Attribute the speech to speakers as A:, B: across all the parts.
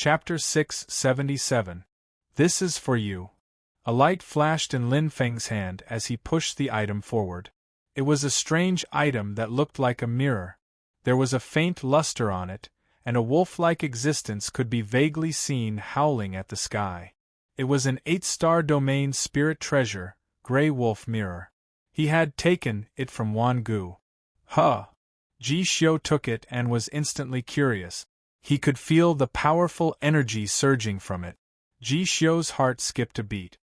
A: Chapter 677. This is for you. A light flashed in Lin Feng's hand as he pushed the item forward. It was a strange item that looked like a mirror. There was a faint luster on it, and a wolf-like existence could be vaguely seen howling at the sky. It was an 8-star domain spirit treasure, Grey Wolf Mirror. He had taken it from Wan Gu. Ji Xiu took it and was instantly curious. He could feel the powerful energy surging from it. Ji Xiu's heart skipped a beat.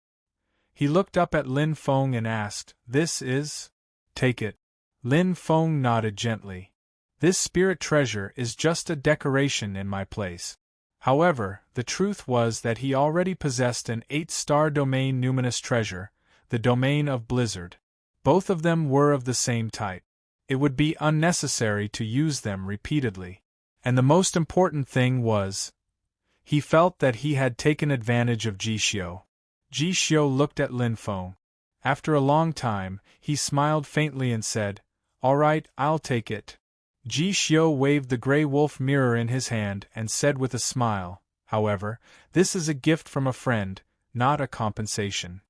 A: He looked up at Lin Feng and asked, "This is?" "Take it." Lin Feng nodded gently. "This spirit treasure is just a decoration in my place." However, the truth was that he already possessed an 8-star domain numinous treasure, the domain of Blizzard. Both of them were of the same type. It would be unnecessary to use them repeatedly. And the most important thing was, he felt that he had taken advantage of Ji Xiu. Ji Xiu looked at Lin Feng. After a long time, he smiled faintly and said, "All right, I'll take it." Ji Xiu waved the Grey Wolf mirror in his hand and said with a smile, "However, this is a gift from a friend, not a compensation."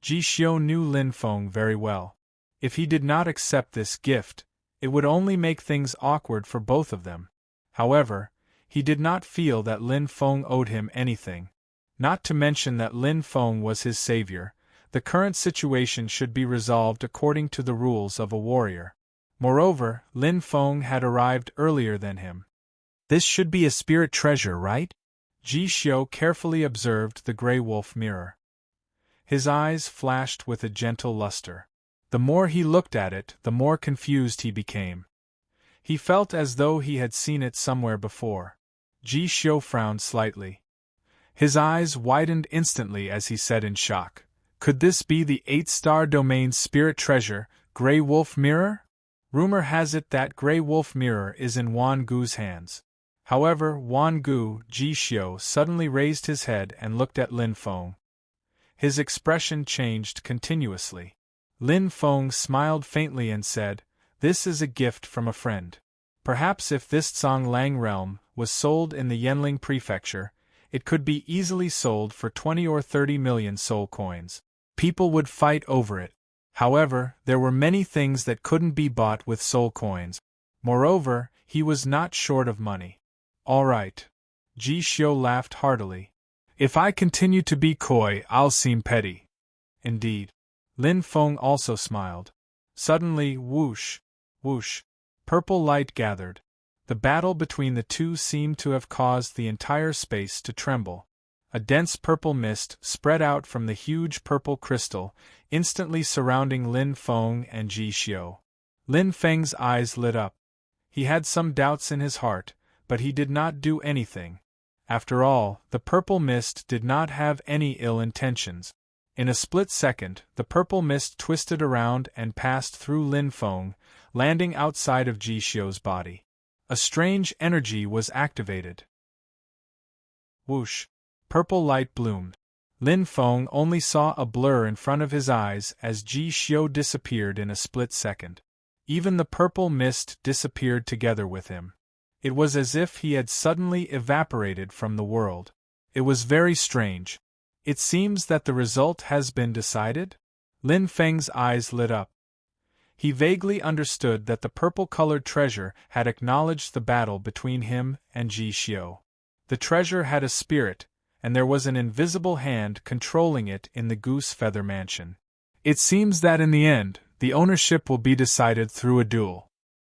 A: Ji Xiu knew Lin Feng very well. If he did not accept this gift, it would only make things awkward for both of them. However, he did not feel that Lin Feng owed him anything. Not to mention that Lin Feng was his savior, the current situation should be resolved according to the rules of a warrior. Moreover, Lin Feng had arrived earlier than him. "This should be a spirit treasure, right?" Ji Xiu carefully observed the Grey Wolf mirror. His eyes flashed with a gentle luster. The more he looked at it, the more confused he became. He felt as though he had seen it somewhere before. Ji Xiu frowned slightly. His eyes widened instantly as he said in shock, "Could this be the 8-star domain spirit treasure, Grey Wolf Mirror?" Rumor has it that Grey Wolf Mirror is in Wan Gu's hands. However, Wan Gu, Ji Xiu suddenly raised his head and looked at Lin Feng. His expression changed continuously. Lin Feng smiled faintly and said, "This is a gift from a friend. Perhaps if this Tsang Lang realm was sold in the Yanling prefecture, it could be easily sold for 20 or 30 million soul coins. People would fight over it. However, there were many things that couldn't be bought with soul coins. Moreover, he was not short of money." "All right." Ji Xiu laughed heartily. "If I continue to be coy, I'll seem petty." "Indeed." Lin Feng also smiled. Suddenly, whoosh, whoosh, purple light gathered. The battle between the two seemed to have caused the entire space to tremble. A dense purple mist spread out from the huge purple crystal, instantly surrounding Lin Feng and Ji Xiu. Lin Feng's eyes lit up. He had some doubts in his heart, but he did not do anything. After all, the purple mist did not have any ill intentions. In a split second, the purple mist twisted around and passed through Lin Feng, landing outside of Ji Xiu's body. A strange energy was activated. Whoosh! Purple light bloomed. Lin Feng only saw a blur in front of his eyes as Ji Xiu disappeared in a split second. Even the purple mist disappeared together with him. It was as if he had suddenly evaporated from the world. It was very strange. "It seems that the result has been decided?" Lin Feng's eyes lit up. He vaguely understood that the purple-colored treasure had acknowledged the battle between him and Ji Xiu. The treasure had a spirit, and there was an invisible hand controlling it in the Goose Feather Mansion. "It seems that in the end, the ownership will be decided through a duel.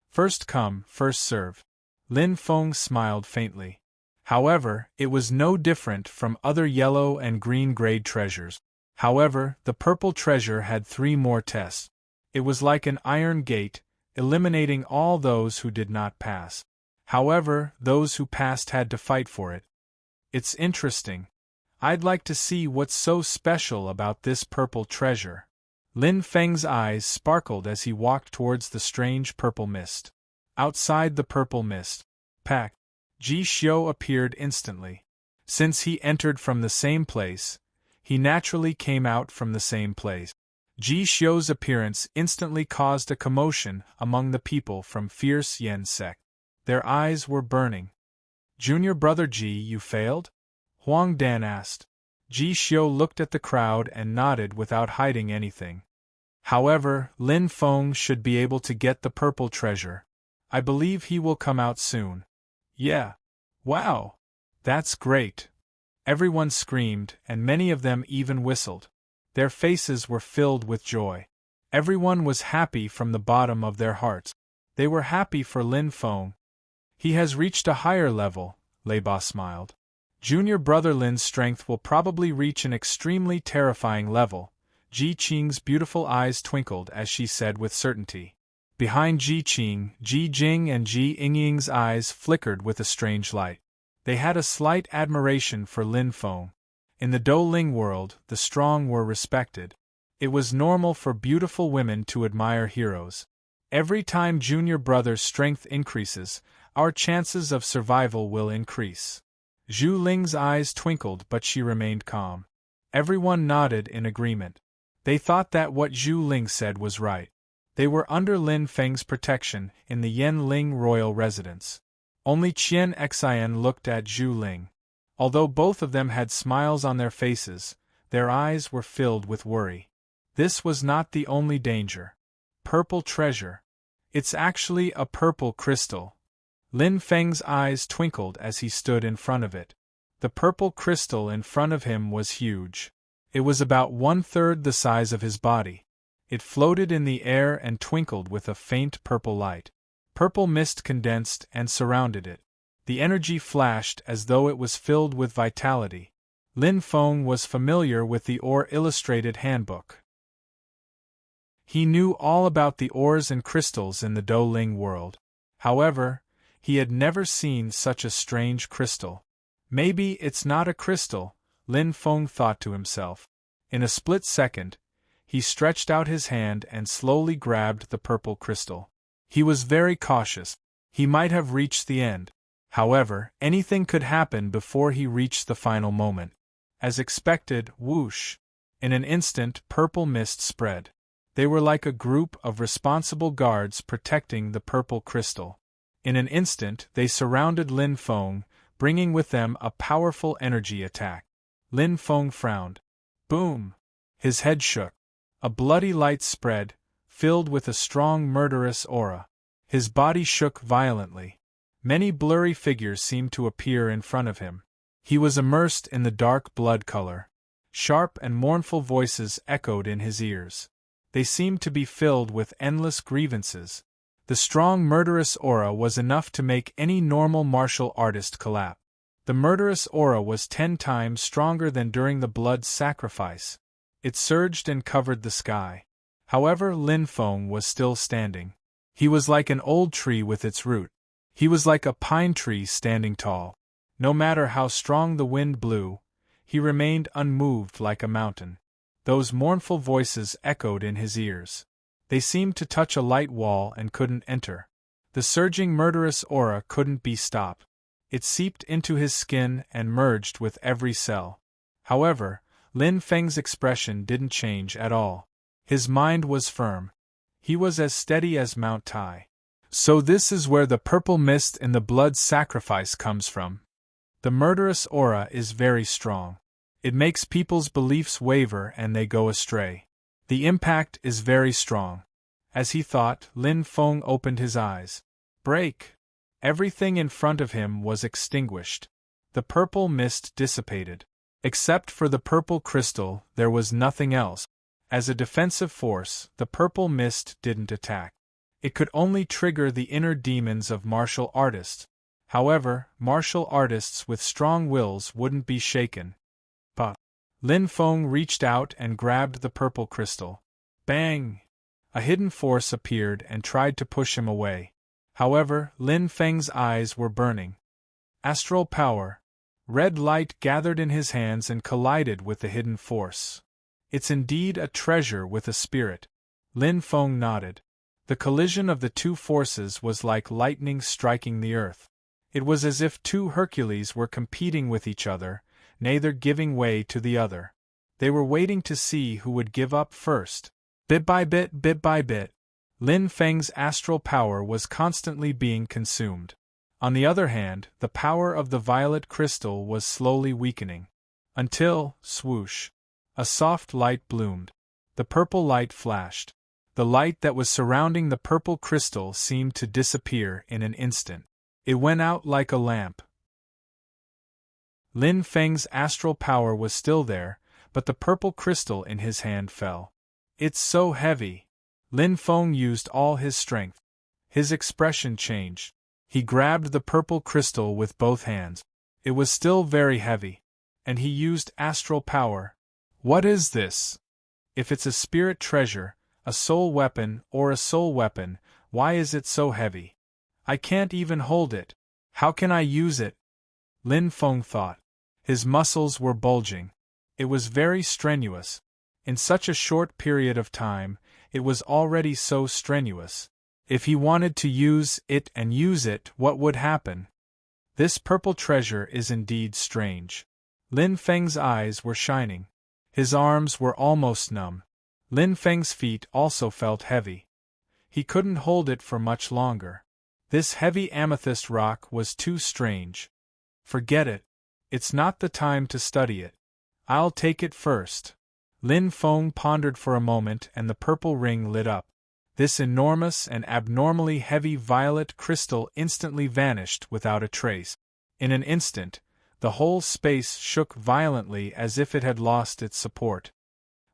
A: First come, first serve." Lin Feng smiled faintly. However, it was no different from other yellow and green grade treasures. However, the purple treasure had 3 more tests. It was like an iron gate, eliminating all those who did not pass. However, those who passed had to fight for it. "It's interesting. I'd like to see what's so special about this purple treasure." Lin Feng's eyes sparkled as he walked towards the strange purple mist. Outside the purple mist, Pak, Ji Xiu appeared instantly. Since he entered from the same place, he naturally came out from the same place. Ji Xiu's appearance instantly caused a commotion among the people from Fierce Yen sect. Their eyes were burning. "Junior brother Ji, you failed?" Huang Dan asked. Ji Xiu looked at the crowd and nodded without hiding anything. However, Lin Feng should be able to get the purple treasure. I believe he will come out soon. Yeah. Wow. That's great. Everyone screamed, and many of them even whistled. Their faces were filled with joy. Everyone was happy from the bottom of their hearts. They were happy for Lin Feng. He has reached a higher level, Lei Ba smiled. Junior brother Lin's strength will probably reach an extremely terrifying level. Ji Qing's beautiful eyes twinkled as she said with certainty. Behind Ji Qing, Ji Jing and Ji Yingying's eyes flickered with a strange light. They had a slight admiration for Lin Feng. In the Douling world, the strong were respected. It was normal for beautiful women to admire heroes. Every time junior brother's strength increases, our chances of survival will increase. Zhu Ling's eyes twinkled, but she remained calm. Everyone nodded in agreement. They thought that what Zhu Ling said was right. They were under Lin Feng's protection in the Yanling royal residence. Only Qian Xin looked at Zhu Ling. Although both of them had smiles on their faces, their eyes were filled with worry. This was not the only danger. Purple treasure. It's actually a purple crystal. Lin Feng's eyes twinkled as he stood in front of it. The purple crystal in front of him was huge. It was about 1/3 the size of his body. It floated in the air and twinkled with a faint purple light. Purple mist condensed and surrounded it. The energy flashed as though it was filled with vitality. Lin Feng was familiar with the ore illustrated handbook. He knew all about the ores and crystals in the Douling world. However, he had never seen such a strange crystal. Maybe it's not a crystal, Lin Feng thought to himself. In a split second, he stretched out his hand and slowly grabbed the purple crystal. He was very cautious. He might have reached the end. However, anything could happen before he reached the final moment. As expected, whoosh! In an instant, purple mist spread. They were like a group of responsible guards protecting the purple crystal. In an instant, they surrounded Lin Feng, bringing with them a powerful energy attack. Lin Feng frowned. Boom! His head shook. A bloody light spread, filled with a strong murderous aura. His body shook violently. Many blurry figures seemed to appear in front of him. He was immersed in the dark blood color. Sharp and mournful voices echoed in his ears. They seemed to be filled with endless grievances. The strong murderous aura was enough to make any normal martial artist collapse. The murderous aura was 10 times stronger than during the blood sacrifice. It surged and covered the sky. However, Lin Feng was still standing. He was like an old tree with its root. He was like a pine tree standing tall. No matter how strong the wind blew, he remained unmoved like a mountain. Those mournful voices echoed in his ears. They seemed to touch a light wall and couldn't enter. The surging murderous aura couldn't be stopped. It seeped into his skin and merged with every cell. However, Lin Feng's expression didn't change at all. His mind was firm. He was as steady as Mount Tai. So this is where the purple mist in the blood sacrifice comes from. The murderous aura is very strong. It makes people's beliefs waver and they go astray. The impact is very strong. As he thought, Lin Feng opened his eyes. Break! Everything in front of him was extinguished. The purple mist dissipated. Except for the purple crystal, there was nothing else. As a defensive force, the purple mist didn't attack. It could only trigger the inner demons of martial artists. However, martial artists with strong wills wouldn't be shaken. But Lin Feng reached out and grabbed the purple crystal. Bang! A hidden force appeared and tried to push him away. However, Lin Feng's eyes were burning. Astral power. Red light gathered in his hands and collided with the hidden force. It's indeed a treasure with a spirit. Lin Feng nodded. The collision of the two forces was like lightning striking the earth. It was as if two Hercules were competing with each other, neither giving way to the other. They were waiting to see who would give up first. Bit by bit, Lin Feng's astral power was constantly being consumed. On the other hand, the power of the violet crystal was slowly weakening. Until, swoosh, a soft light bloomed. The purple light flashed. The light that was surrounding the purple crystal seemed to disappear in an instant. It went out like a lamp. Lin Feng's astral power was still there, but the purple crystal in his hand fell. It's so heavy. Lin Feng used all his strength. His expression changed. He grabbed the purple crystal with both hands. It was still very heavy. And he used astral power. What is this? If it's a spirit treasure, a soul weapon, or a soul weapon, why is it so heavy? I can't even hold it. How can I use it? Lin Feng thought. His muscles were bulging. It was very strenuous. In such a short period of time, it was already so strenuous. If he wanted to use it, what would happen? This purple treasure is indeed strange. Lin Feng's eyes were shining. His arms were almost numb. Lin Feng's feet also felt heavy. He couldn't hold it for much longer. This heavy amethyst rock was too strange. Forget it. It's not the time to study it. I'll take it first. Lin Feng pondered for a moment and the purple ring lit up. This enormous and abnormally heavy violet crystal instantly vanished without a trace. In an instant, the whole space shook violently as if it had lost its support.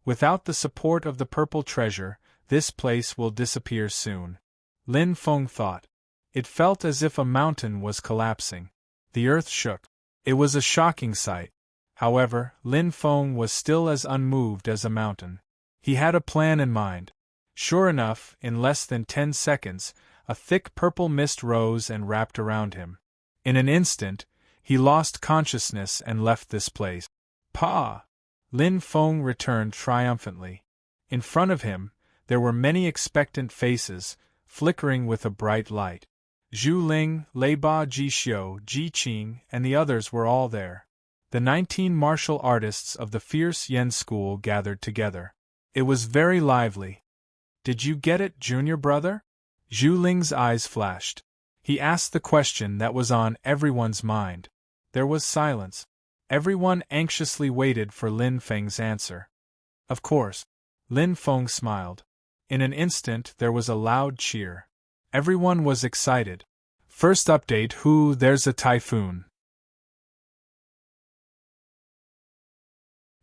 A: Without the support of the purple treasure, this place will disappear soon. Lin Feng thought. It felt as if a mountain was collapsing. The earth shook. It was a shocking sight. However, Lin Feng was still as unmoved as a mountain. He had a plan in mind. Sure enough, in less than 10 seconds, a thick purple mist rose and wrapped around him. In an instant, he lost consciousness and left this place. Pa! Lin Feng returned triumphantly. In front of him, there were many expectant faces, flickering with a bright light. Zhu Ling, Lei Ba Jixiu, Ji Qing, and the others were all there. The 19 martial artists of the Fierce Yen School gathered together. It was very lively. Did you get it, junior brother? Zhu Ling's eyes flashed. He asked the question that was on everyone's mind. There was silence. Everyone anxiously waited for Lin Feng's answer. Of course. Lin Feng smiled. In an instant there was a loud cheer. Everyone was excited. First update: there's a typhoon.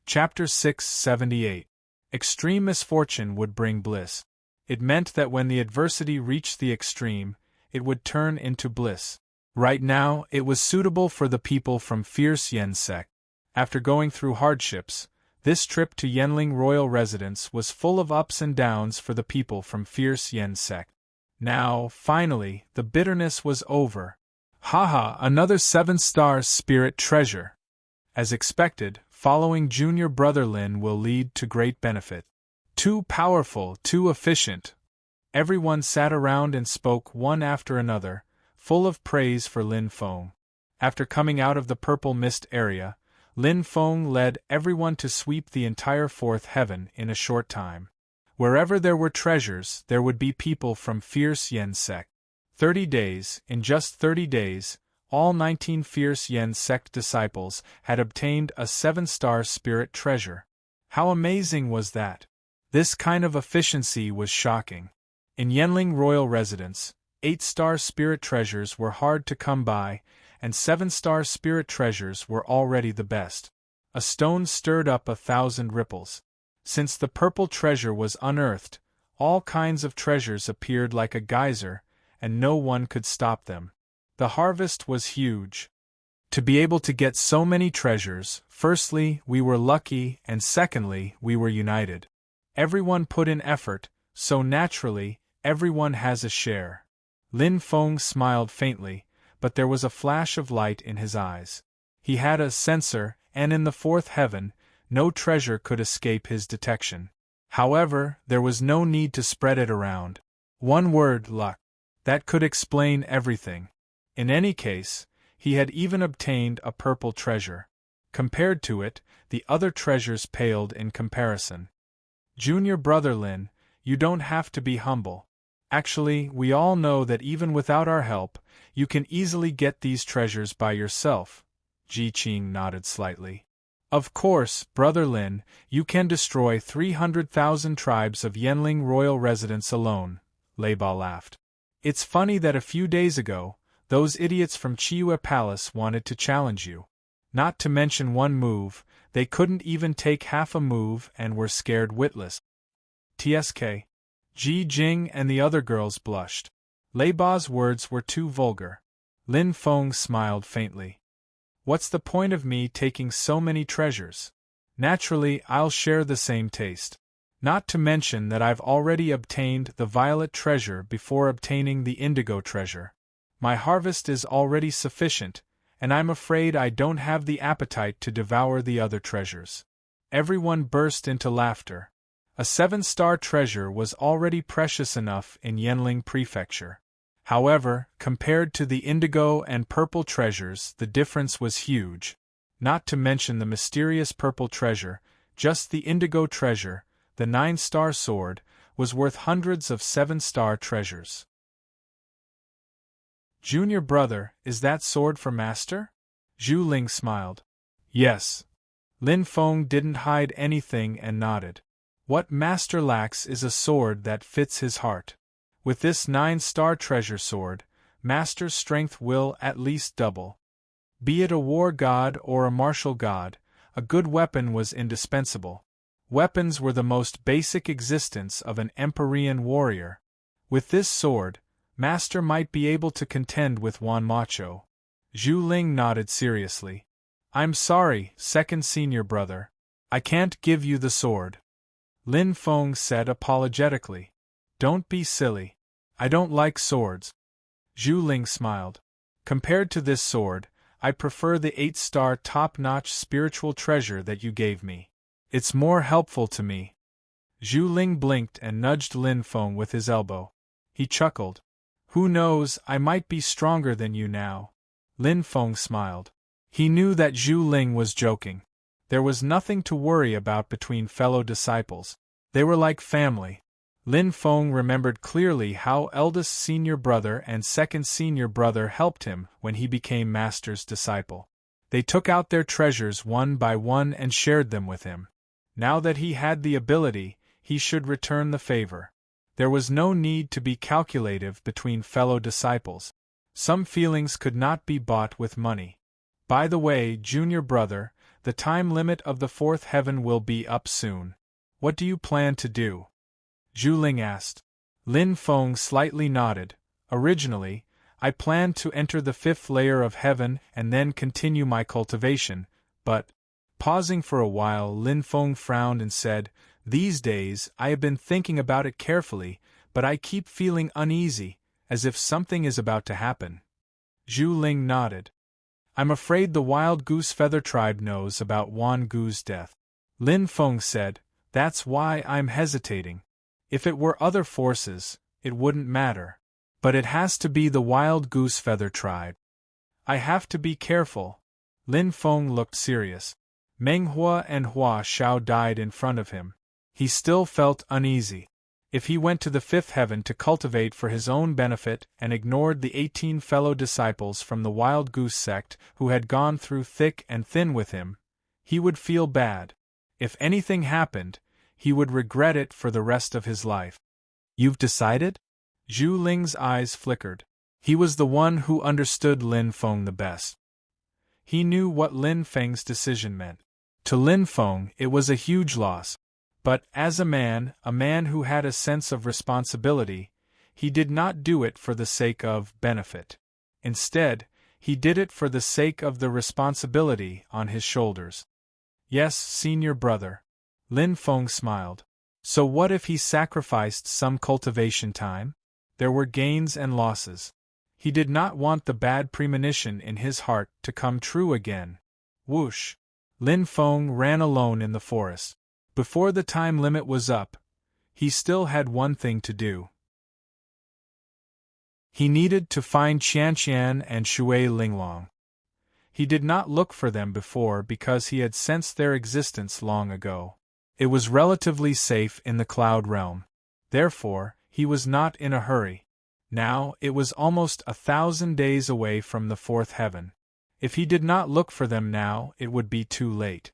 A: Chapter 678. Extreme misfortune would bring bliss. It meant that when the adversity reached the extreme, it would turn into bliss. Right now, it was suitable for the people from Fierce Yen sect. After going through hardships, this trip to Yenling royal residence was full of ups and downs for the people from Fierce Yen sect. Now, finally, the bitterness was over. Haha, another 7-star spirit treasure. As expected, following junior brother Lin will lead to great benefit. Too powerful, too efficient. Everyone sat around and spoke one after another, full of praise for Lin Feng. After coming out of the purple mist area, Lin Feng led everyone to sweep the entire fourth heaven in a short time. Wherever there were treasures, there would be people from Fierce Yen sect. 30 days, in just 30 days, all 19 Fierce Yen sect disciples had obtained a 7-star spirit treasure. How amazing was that? This kind of efficiency was shocking. In Yenling royal residence, 8-star spirit treasures were hard to come by, and 7-star spirit treasures were already the best. A stone stirred up 1,000 ripples. Since the purple treasure was unearthed, all kinds of treasures appeared like a geyser, and no one could stop them. The harvest was huge. To be able to get so many treasures, firstly, we were lucky, and secondly, we were united. Everyone put in effort, so naturally, everyone has a share. Lin Feng smiled faintly, but there was a flash of light in his eyes. He had a sensor, and in the fourth heaven, no treasure could escape his detection. However, there was no need to spread it around. One word: luck. That could explain everything. In any case, he had even obtained a purple treasure. Compared to it, the other treasures paled in comparison. Junior brother Lin, you don't have to be humble. Actually, we all know that even without our help, you can easily get these treasures by yourself. Ji Qing nodded slightly. Of course, Brother Lin, you can destroy 300,000 tribes of Yanling royal residents alone, Lei Ba laughed. It's funny that a few days ago, those idiots from Chiyue Palace wanted to challenge you. Not to mention one move, they couldn't even take half a move and were scared witless. TSK. Ji Jing and the other girls blushed. Lei Ba's words were too vulgar. Lin Feng smiled faintly. What's the point of me taking so many treasures? Naturally, I'll share the same taste. Not to mention that I've already obtained the violet treasure before obtaining the indigo treasure. My harvest is already sufficient, and I'm afraid I don't have the appetite to devour the other treasures. Everyone burst into laughter. A 7-star treasure was already precious enough in Yanling Prefecture. However, compared to the indigo and purple treasures, the difference was huge. Not to mention the mysterious purple treasure, just the indigo treasure, the 9-star sword, was worth hundreds of 7-star treasures. Junior brother, is that sword for master? Zhu Ling smiled. Yes. Lin Feng didn't hide anything and nodded. What master lacks is a sword that fits his heart. With this 9-star treasure sword, master's strength will at least double. Be it a war god or a martial god, a good weapon was indispensable. Weapons were the most basic existence of an Empyrean warrior. With this sword, master might be able to contend with Wan Macho. Zhu Ling nodded seriously. I'm sorry, second senior brother. I can't give you the sword. Lin Feng said apologetically. Don't be silly. I don't like swords. Zhu Ling smiled. Compared to this sword, I prefer the 8-star top-notch spiritual treasure that you gave me. It's more helpful to me. Zhu Ling blinked and nudged Lin Feng with his elbow. He chuckled. Who knows, I might be stronger than you now. Lin Feng smiled. He knew that Zhu Ling was joking. There was nothing to worry about between fellow disciples. They were like family. Lin Feng remembered clearly how eldest senior brother and second senior brother helped him when he became master's disciple. They took out their treasures one by one and shared them with him. Now that he had the ability, he should return the favor. There was no need to be calculative between fellow disciples. Some feelings could not be bought with money. By the way, junior brother, the time limit of the 4th heaven will be up soon. What do you plan to do? Zhu Ling asked. Lin Feng slightly nodded. Originally, I planned to enter the 5th layer of heaven and then continue my cultivation, but, pausing for a while, Lin Feng frowned and said, These days, I have been thinking about it carefully, but I keep feeling uneasy, as if something is about to happen. Zhu Ling nodded. I'm afraid the Wild Goose Feather tribe knows about Wan Gu's death. Lin Feng said, That's why I'm hesitating. If it were other forces, it wouldn't matter. But it has to be the Wild Goose Feather tribe. I have to be careful. Lin Feng looked serious. Meng Hua and Hua Xiao died in front of him. He still felt uneasy. If he went to the 5th heaven to cultivate for his own benefit and ignored the 18 fellow disciples from the Wild Goose sect who had gone through thick and thin with him, he would feel bad. If anything happened, he would regret it for the rest of his life. You've decided? Zhu Ling's eyes flickered. He was the one who understood Lin Feng the best. He knew what Lin Feng's decision meant. To Lin Feng, it was a huge loss. But, as a man who had a sense of responsibility, he did not do it for the sake of benefit. Instead, he did it for the sake of the responsibility on his shoulders. Yes, senior brother. Lin Feng smiled. So what if he sacrificed some cultivation time? There were gains and losses. He did not want the bad premonition in his heart to come true again. Whoosh! Lin Feng ran alone in the forest. Before the time limit was up, he still had one thing to do. He needed to find Qianqian and Shui Linglong. He did not look for them before because he had sensed their existence long ago. It was relatively safe in the cloud realm. Therefore, he he was not in a hurry. Now, it was almost 1,000 days away from the fourth heaven. If he did not look for them now, it would be too late.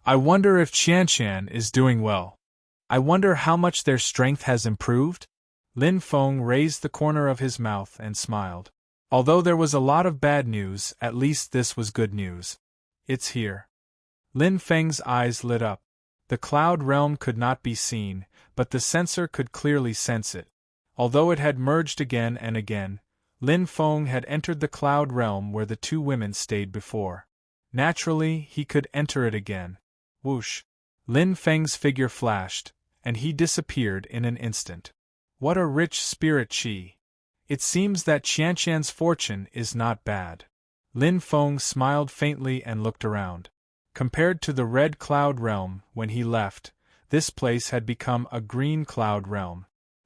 A: I wonder if Qianshan is doing well. I wonder how much their strength has improved? Lin Feng raised the corner of his mouth and smiled. Although there was a lot of bad news, at least this was good news. It's here. Lin Feng's eyes lit up. The cloud realm could not be seen, but the sensor could clearly sense it. Although it had merged again and again, Lin Feng had entered the cloud realm where the two women stayed before. Naturally, he could enter it again. Whoosh! Lin Feng's figure flashed, and he disappeared in an instant. What a rich spirit qi! It seems that Qianshan's fortune is not bad. Lin Feng smiled faintly and looked around. Compared to the red cloud realm when he left, this place had become a green cloud realm.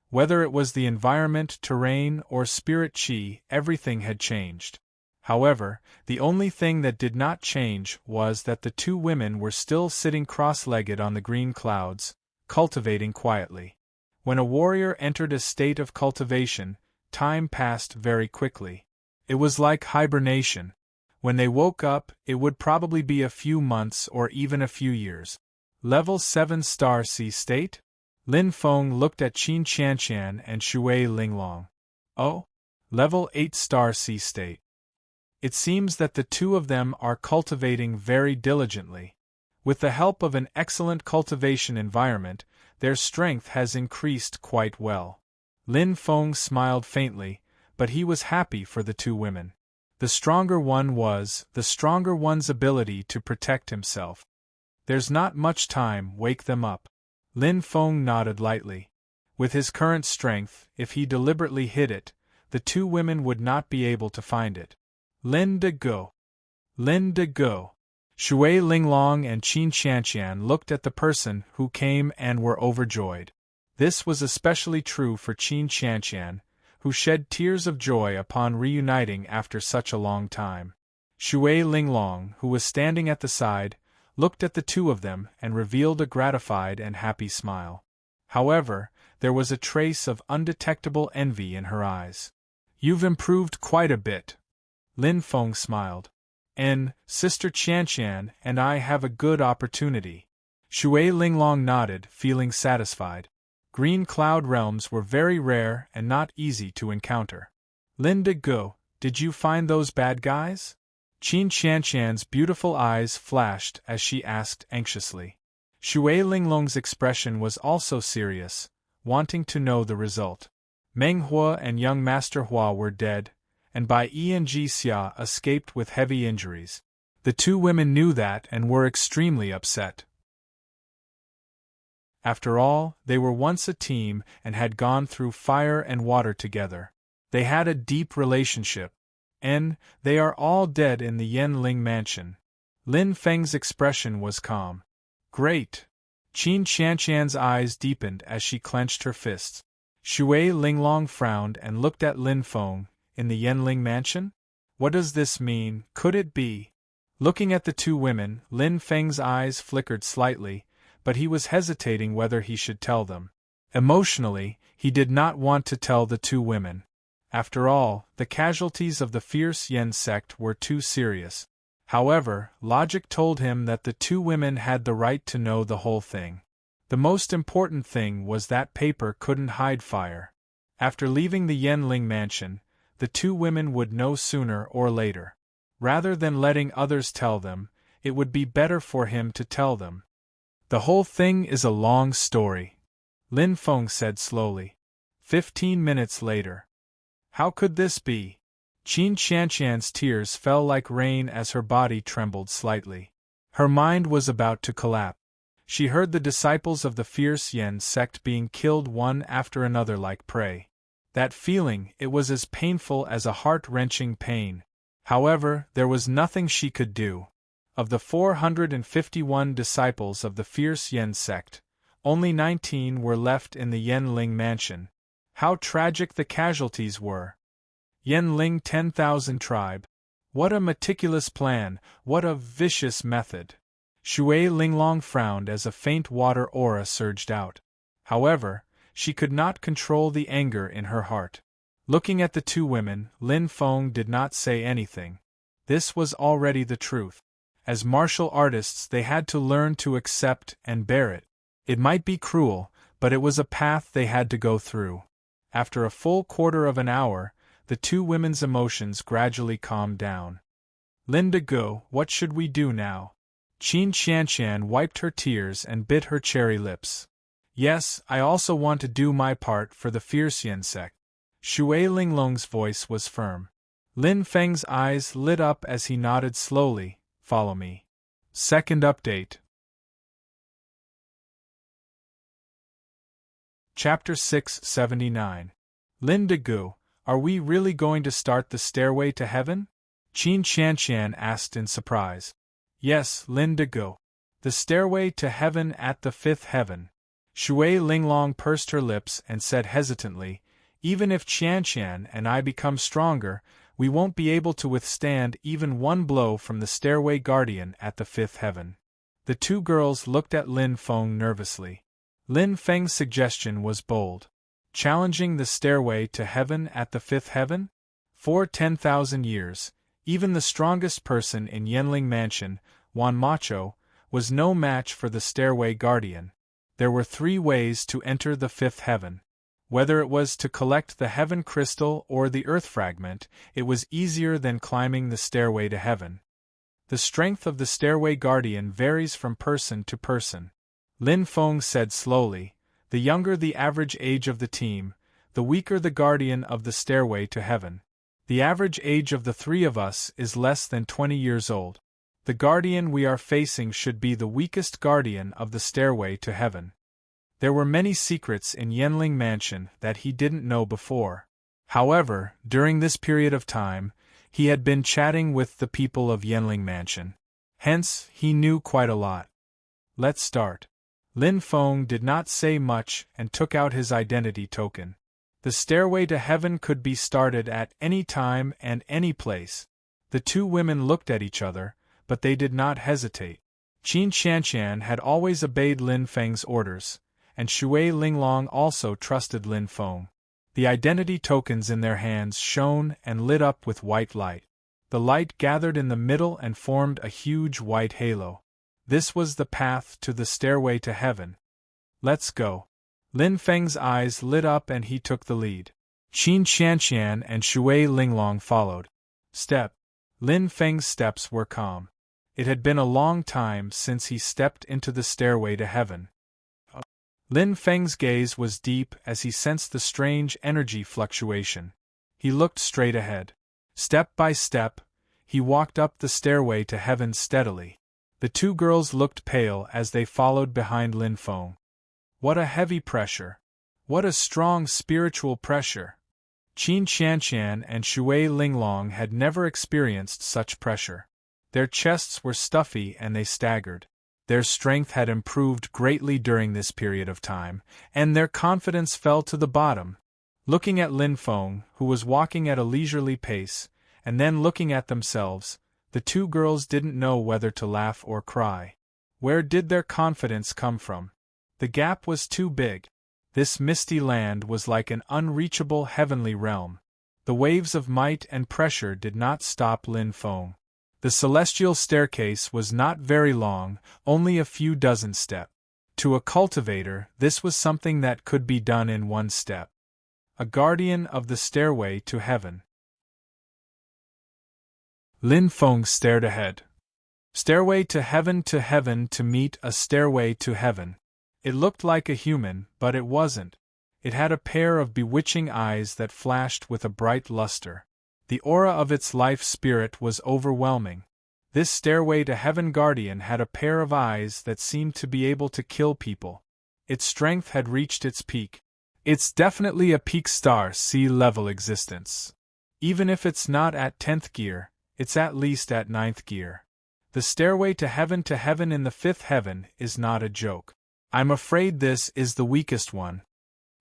A: Whether it was the environment, terrain, or spirit qi, everything had changed. However, the only thing that did not change was that the two women were still sitting cross-legged on the green clouds, cultivating quietly. When a warrior entered a state of cultivation, time passed very quickly. It was like hibernation. When they woke up, it would probably be a few months or even a few years. Level 7 Star Sea State? Lin Feng looked at Qin Qianshan and Shui Linglong. Oh? Level 8 Star Sea State. It seems that the two of them are cultivating very diligently. With the help of an excellent cultivation environment, their strength has increased quite well. Lin Feng smiled faintly, but he was happy for the two women. The stronger one's ability to protect himself. There's not much time, wake them up. Lin Feng nodded lightly. With his current strength, if he deliberately hid it, the two women would not be able to find it. Lin de Go. Lin de Go. Shui Linglong and Qin Qianshan looked at the person who came and were overjoyed. This was especially true for Qin Qianshan, who shed tears of joy upon reuniting after such a long time. Shui Linglong, who was standing at the side, looked at the two of them and revealed a gratified and happy smile. However, there was a trace of undetectable envy in her eyes. You've improved quite a bit. Lin Feng smiled. Sister Qianshan and I have a good opportunity. Shui Linglong nodded, feeling satisfied. Green cloud realms were very rare and not easy to encounter. Lin de Go, did you find those bad guys? Qin Qianshan's beautiful eyes flashed as she asked anxiously. Shui Linglong's expression was also serious, wanting to know the result. Meng Hua and young Master Hua were dead, and Bai Yi and Ji Xia escaped with heavy injuries. The two women knew that and were extremely upset. After all, they were once a team and had gone through fire and water together. They had a deep relationship. They are all dead in the Yanling mansion. Lin Feng's expression was calm. Great! Qin Qianshan's eyes deepened as she clenched her fists. Shui Linglong frowned and looked at Lin Feng. In the Yanling mansion? What does this mean? Could it be? Looking at the two women, Lin Feng's eyes flickered slightly, but he was hesitating whether he should tell them. Emotionally, he did not want to tell the two women. After all, the casualties of the fierce Yen sect were too serious. However, logic told him that the two women had the right to know the whole thing. The most important thing was that paper couldn't hide fire. After leaving the Yanling mansion, the two women would know sooner or later. Rather than letting others tell them, it would be better for him to tell them. The whole thing is a long story, Lin Feng said slowly. 15 minutes later. How could this be? Qin Qianshan's tears fell like rain as her body trembled slightly. Her mind was about to collapse. She heard the disciples of the fierce Yen sect being killed one after another like prey. That feeling, it was as painful as a heart-wrenching pain. However, there was nothing she could do. Of the 451 disciples of the fierce Yen sect, only 19 were left in the Yanling mansion. How tragic the casualties were. Yanling 10,000 tribe. What a meticulous plan, what a vicious method. Shui Linglong frowned as a faint water aura surged out. However, she could not control the anger in her heart. Looking at the two women, Lin Feng did not say anything. This was already the truth. As martial artists, they had to learn to accept and bear it. It might be cruel, but it was a path they had to go through. After a full quarter of an hour, the two women's emotions gradually calmed down. Linda Go, what should we do now? Qin Qianshan wiped her tears and bit her cherry lips. Yes, I also want to do my part for the fierce Yin sect. Shui Linglong's voice was firm. Lin Feng's eyes lit up as he nodded slowly. Follow me. Second update. Chapter 679. Lin Degu, are we really going to start the stairway to heaven? Qin Qianshan asked in surprise. Yes, Lin Degu. The stairway to heaven at the fifth heaven. Shui Linglong pursed her lips and said hesitantly, even if Qianshan and I become stronger, we won't be able to withstand even one blow from the stairway guardian at the fifth heaven. The two girls looked at Lin Feng nervously. Lin Feng's suggestion was bold. Challenging the stairway to heaven at the fifth heaven? For 10,000 years, even the strongest person in Yanling Mansion, Wan Macho, was no match for the stairway guardian. There were 3 ways to enter the fifth heaven. Whether it was to collect the heaven crystal or the earth fragment, it was easier than climbing the stairway to heaven. The strength of the stairway guardian varies from person to person. Lin Feng said slowly, the younger the average age of the team, the weaker the guardian of the stairway to heaven. The average age of the 3 of us is less than 20 years old. The guardian we are facing should be the weakest guardian of the stairway to heaven. There were many secrets in Yanling Mansion that he didn't know before. However, during this period of time, he had been chatting with the people of Yanling Mansion. Hence, he knew quite a lot. Let's start. Lin Feng did not say much and took out his identity token. The stairway to heaven could be started at any time and any place. The two women looked at each other, but they did not hesitate. Qin Qianshan had always obeyed Lin Feng's orders, and Shui Linglong also trusted Lin Feng. The identity tokens in their hands shone and lit up with white light. The light gathered in the middle and formed a huge white halo. This was the path to the stairway to heaven. Let's go. Lin Feng's eyes lit up and he took the lead. Qin Qianshan and Shui Linglong followed. Step. Lin Feng's steps were calm. It had been a long time since he stepped into the stairway to heaven. Lin Feng's gaze was deep as he sensed the strange energy fluctuation. He looked straight ahead. Step by step, he walked up the stairway to heaven steadily. The two girls looked pale as they followed behind Lin Feng. What a heavy pressure! What a strong spiritual pressure! Qin Qianshan and Shui Linglong had never experienced such pressure. Their chests were stuffy and they staggered. Their strength had improved greatly during this period of time, and their confidence fell to the bottom. Looking at Lin Feng, who was walking at a leisurely pace, and then looking at themselves, the two girls didn't know whether to laugh or cry. Where did their confidence come from? The gap was too big. This misty land was like an unreachable heavenly realm. The waves of might and pressure did not stop Lin Feng. The celestial staircase was not very long, only a few dozen steps. To a cultivator, this was something that could be done in one step. A guardian of the stairway to heaven. Lin Feng stared ahead. Stairway to heaven to meet a stairway to heaven. It looked like a human, but it wasn't. It had a pair of bewitching eyes that flashed with a bright luster. The aura of its life spirit was overwhelming. This stairway to heaven guardian had a pair of eyes that seemed to be able to kill people. Its strength had reached its peak. It's definitely a peak star sea-level existence. Even if it's not at 10th gear, it's at least at 9th gear. The stairway to heaven in the 5th heaven is not a joke. I'm afraid this is the weakest one.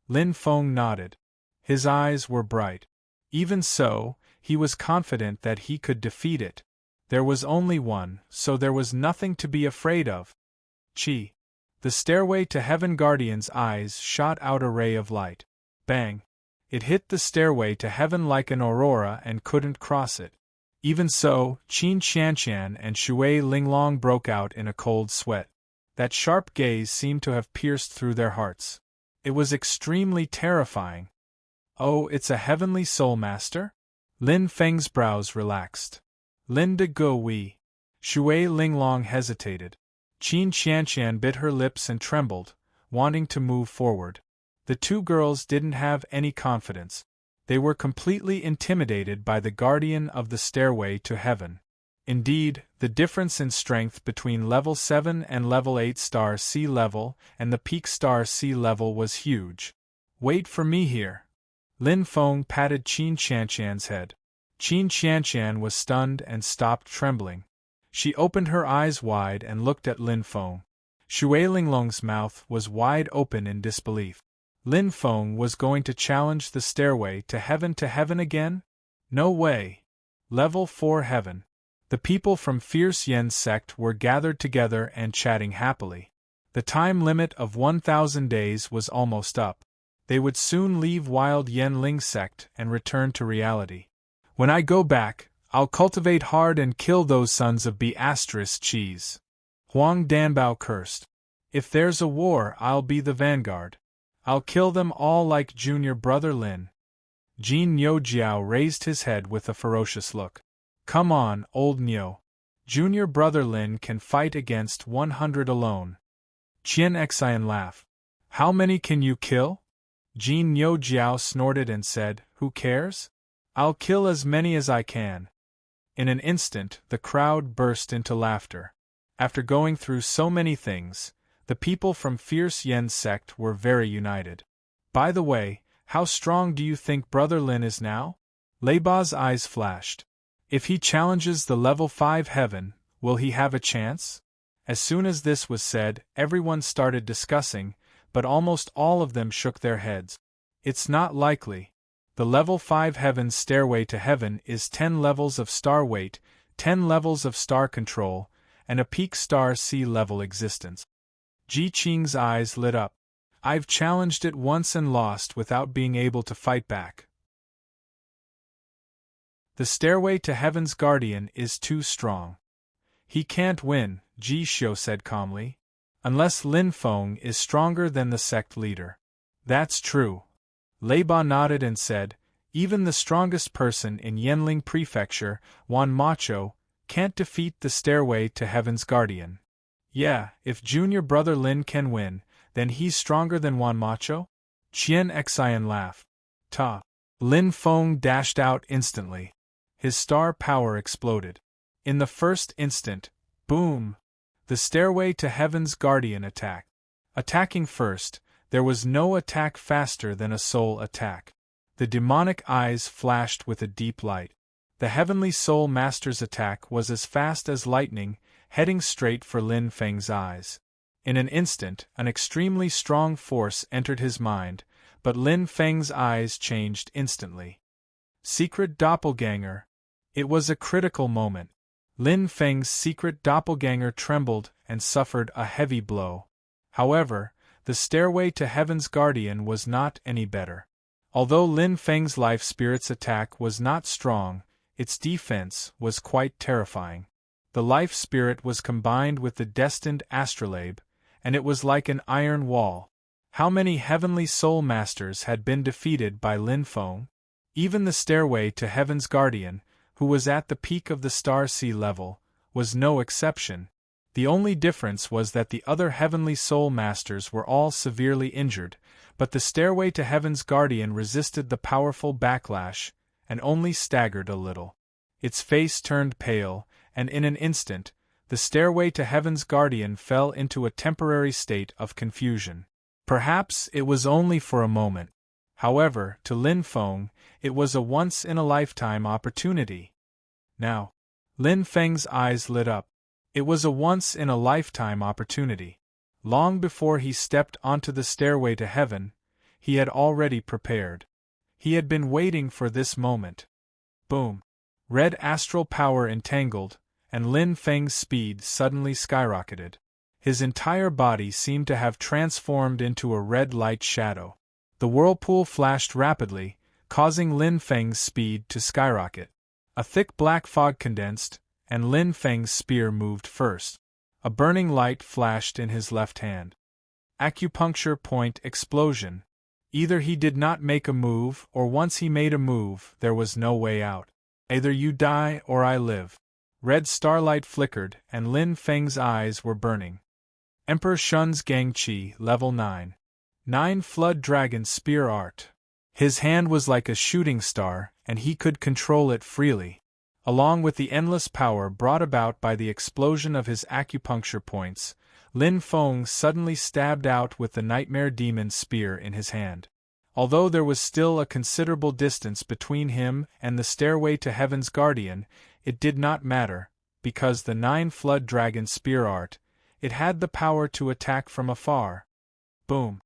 A: Lin Feng nodded. His eyes were bright. Even so, he was confident that he could defeat it. There was only one, so there was nothing to be afraid of. Chi. The stairway to heaven guardian's eyes shot out a ray of light. Bang! It hit the stairway to heaven like an aurora and couldn't cross it. Even so, Qin Qianqian and Shui Linglong broke out in a cold sweat. That sharp gaze seemed to have pierced through their hearts. It was extremely terrifying. Oh, it's a heavenly soul master? Lin Feng's brows relaxed. Lin de Ge Wei. Shui Linglong hesitated. Qin Qianqian bit her lips and trembled, wanting to move forward. The two girls didn't have any confidence. They were completely intimidated by the guardian of the stairway to heaven. Indeed, the difference in strength between level 7 and level 8 star sea level and the peak star sea level was huge. Wait for me here. Lin Feng patted Qin Qianqian's head. Qin Qianqian was stunned and stopped trembling. She opened her eyes wide and looked at Lin Feng. Shui Linglong's mouth was wide open in disbelief. Lin Feng was going to challenge the stairway to heaven again? No way. Level 4 heaven. The people from Fierce Yen's sect were gathered together and chatting happily. The time limit of 1,000 days was almost up. They would soon leave Wild Yen Ling's sect and return to reality. When I go back, I'll cultivate hard and kill those sons of cheese. Huang Danbao cursed. If there's a war, I'll be the vanguard. I'll kill them all like junior brother Lin. Jin Niu Jiao raised his head with a ferocious look. Come on, old Niu. Junior brother Lin can fight against 100 alone. Qian Xian laughed. How many can you kill? Jin Niu Jiao snorted and said, Who cares? I'll kill as many as I can. In an instant, the crowd burst into laughter. After going through so many things, the people from Fierce Yen's sect were very united. By the way, how strong do you think Brother Lin is now? Lei Ba's eyes flashed. If he challenges the level 5 heaven, will he have a chance? As soon as this was said, everyone started discussing, but almost all of them shook their heads. It's not likely. The level 5 heaven's stairway to heaven is 10 levels of star weight, 10 levels of star control, and a peak star sea level existence. Ji Qing's eyes lit up. I've challenged it once and lost without being able to fight back. The stairway to heaven's guardian is too strong. He can't win, Ji Xiu said calmly. Unless Lin Feng is stronger than the sect leader. That's true. Lei Ba nodded and said, even the strongest person in Yanling Prefecture, Wan Macho, can't defeat the stairway to heaven's guardian. Yeah, if junior brother Lin can win, then he's stronger than Wan Macho? Qian Xian laughed. Ta. Lin Feng dashed out instantly. His star power exploded. In the first instant, boom! The stairway to heaven's guardian attacked. Attacking first, there was no attack faster than a soul attack. The demonic eyes flashed with a deep light. The heavenly soul master's attack was as fast as lightning, heading straight for Lin Feng's eyes. In an instant, an extremely strong force entered his mind, but Lin Feng's eyes changed instantly. Secret doppelganger. It was a critical moment. Lin Feng's secret doppelganger trembled and suffered a heavy blow. However, the stairway to heaven's guardian was not any better. Although Lin Feng's life spirit's attack was not strong, its defense was quite terrifying. The life spirit was combined with the destined astrolabe, and it was like an iron wall. How many heavenly soul masters had been defeated by Lin Feng? Even the stairway to heaven's guardian, who was at the peak of the star sea level, was no exception. The only difference was that the other heavenly soul masters were all severely injured, but the stairway to heaven's guardian resisted the powerful backlash, and only staggered a little. Its face turned pale, and in an instant, the stairway to heaven's guardian fell into a temporary state of confusion. Perhaps it was only for a moment. However, to Lin Feng, it was a once-in-a-lifetime opportunity. Now, Lin Feng's eyes lit up. It was a once-in-a-lifetime opportunity. Long before he stepped onto the stairway to heaven, he had already prepared. He had been waiting for this moment. Boom! Red astral power entangled, and Lin Feng's speed suddenly skyrocketed. His entire body seemed to have transformed into a red light shadow. The whirlpool flashed rapidly, causing Lin Feng's speed to skyrocket. A thick black fog condensed, and Lin Feng's spear moved first. A burning light flashed in his left hand. Acupuncture point explosion. Either he did not make a move, or once he made a move, there was no way out. Either you die or I live. Red starlight flickered, and Lin Feng's eyes were burning. Emperor Shun's Gangqi, level 9. 9 Flood Dragon Spear Art. His hand was like a shooting star, and he could control it freely. Along with the endless power brought about by the explosion of his acupuncture points, Lin Feng suddenly stabbed out with the Nightmare Demon's spear in his hand. Although there was still a considerable distance between him and the stairway to Heaven's Guardian, it did not matter, because the 9 Flood Dragon Spear Art, it had the power to attack from afar. Boom!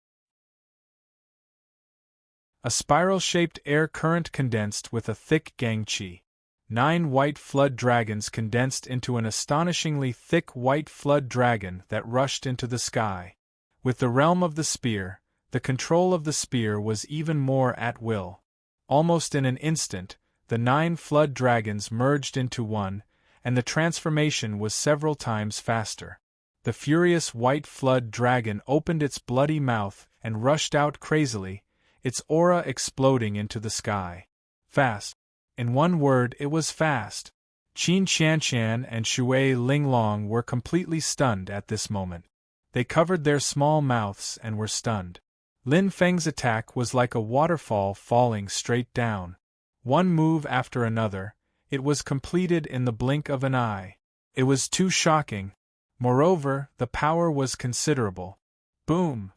A: A spiral-shaped air current condensed with a thick Gangqi. 9 white flood dragons condensed into an astonishingly thick white flood dragon that rushed into the sky. With the realm of the spear, the control of the spear was even more at will. Almost in an instant, the 9 flood dragons merged into one, and the transformation was several times faster. The furious white flood dragon opened its bloody mouth and rushed out crazily, its aura exploding into the sky. Fast. In one word, it was fast. Qin Qianshan and Shui Linglong were completely stunned at this moment. They covered their small mouths and were stunned. Lin Feng's attack was like a waterfall falling straight down. One move after another, it was completed in the blink of an eye. It was too shocking. Moreover, the power was considerable. Boom!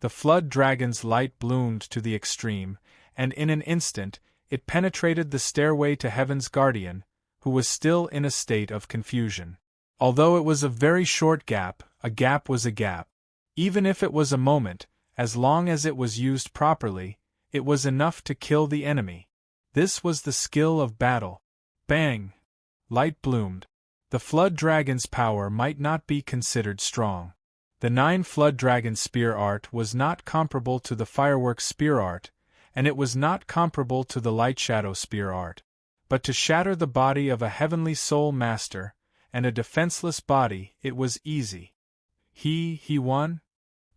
A: The flood dragon's light bloomed to the extreme, and in an instant, it penetrated the stairway to Heaven's Guardian, who was still in a state of confusion. Although it was a very short gap was a gap. Even if it was a moment, as long as it was used properly, it was enough to kill the enemy. This was the skill of battle. Bang! Light bloomed. The flood dragon's power might not be considered strong. The 9 flood dragon spear art was not comparable to the fireworks spear art, and it was not comparable to the light shadow spear art. But to shatter the body of a heavenly soul master, and a defenseless body, it was easy. He won?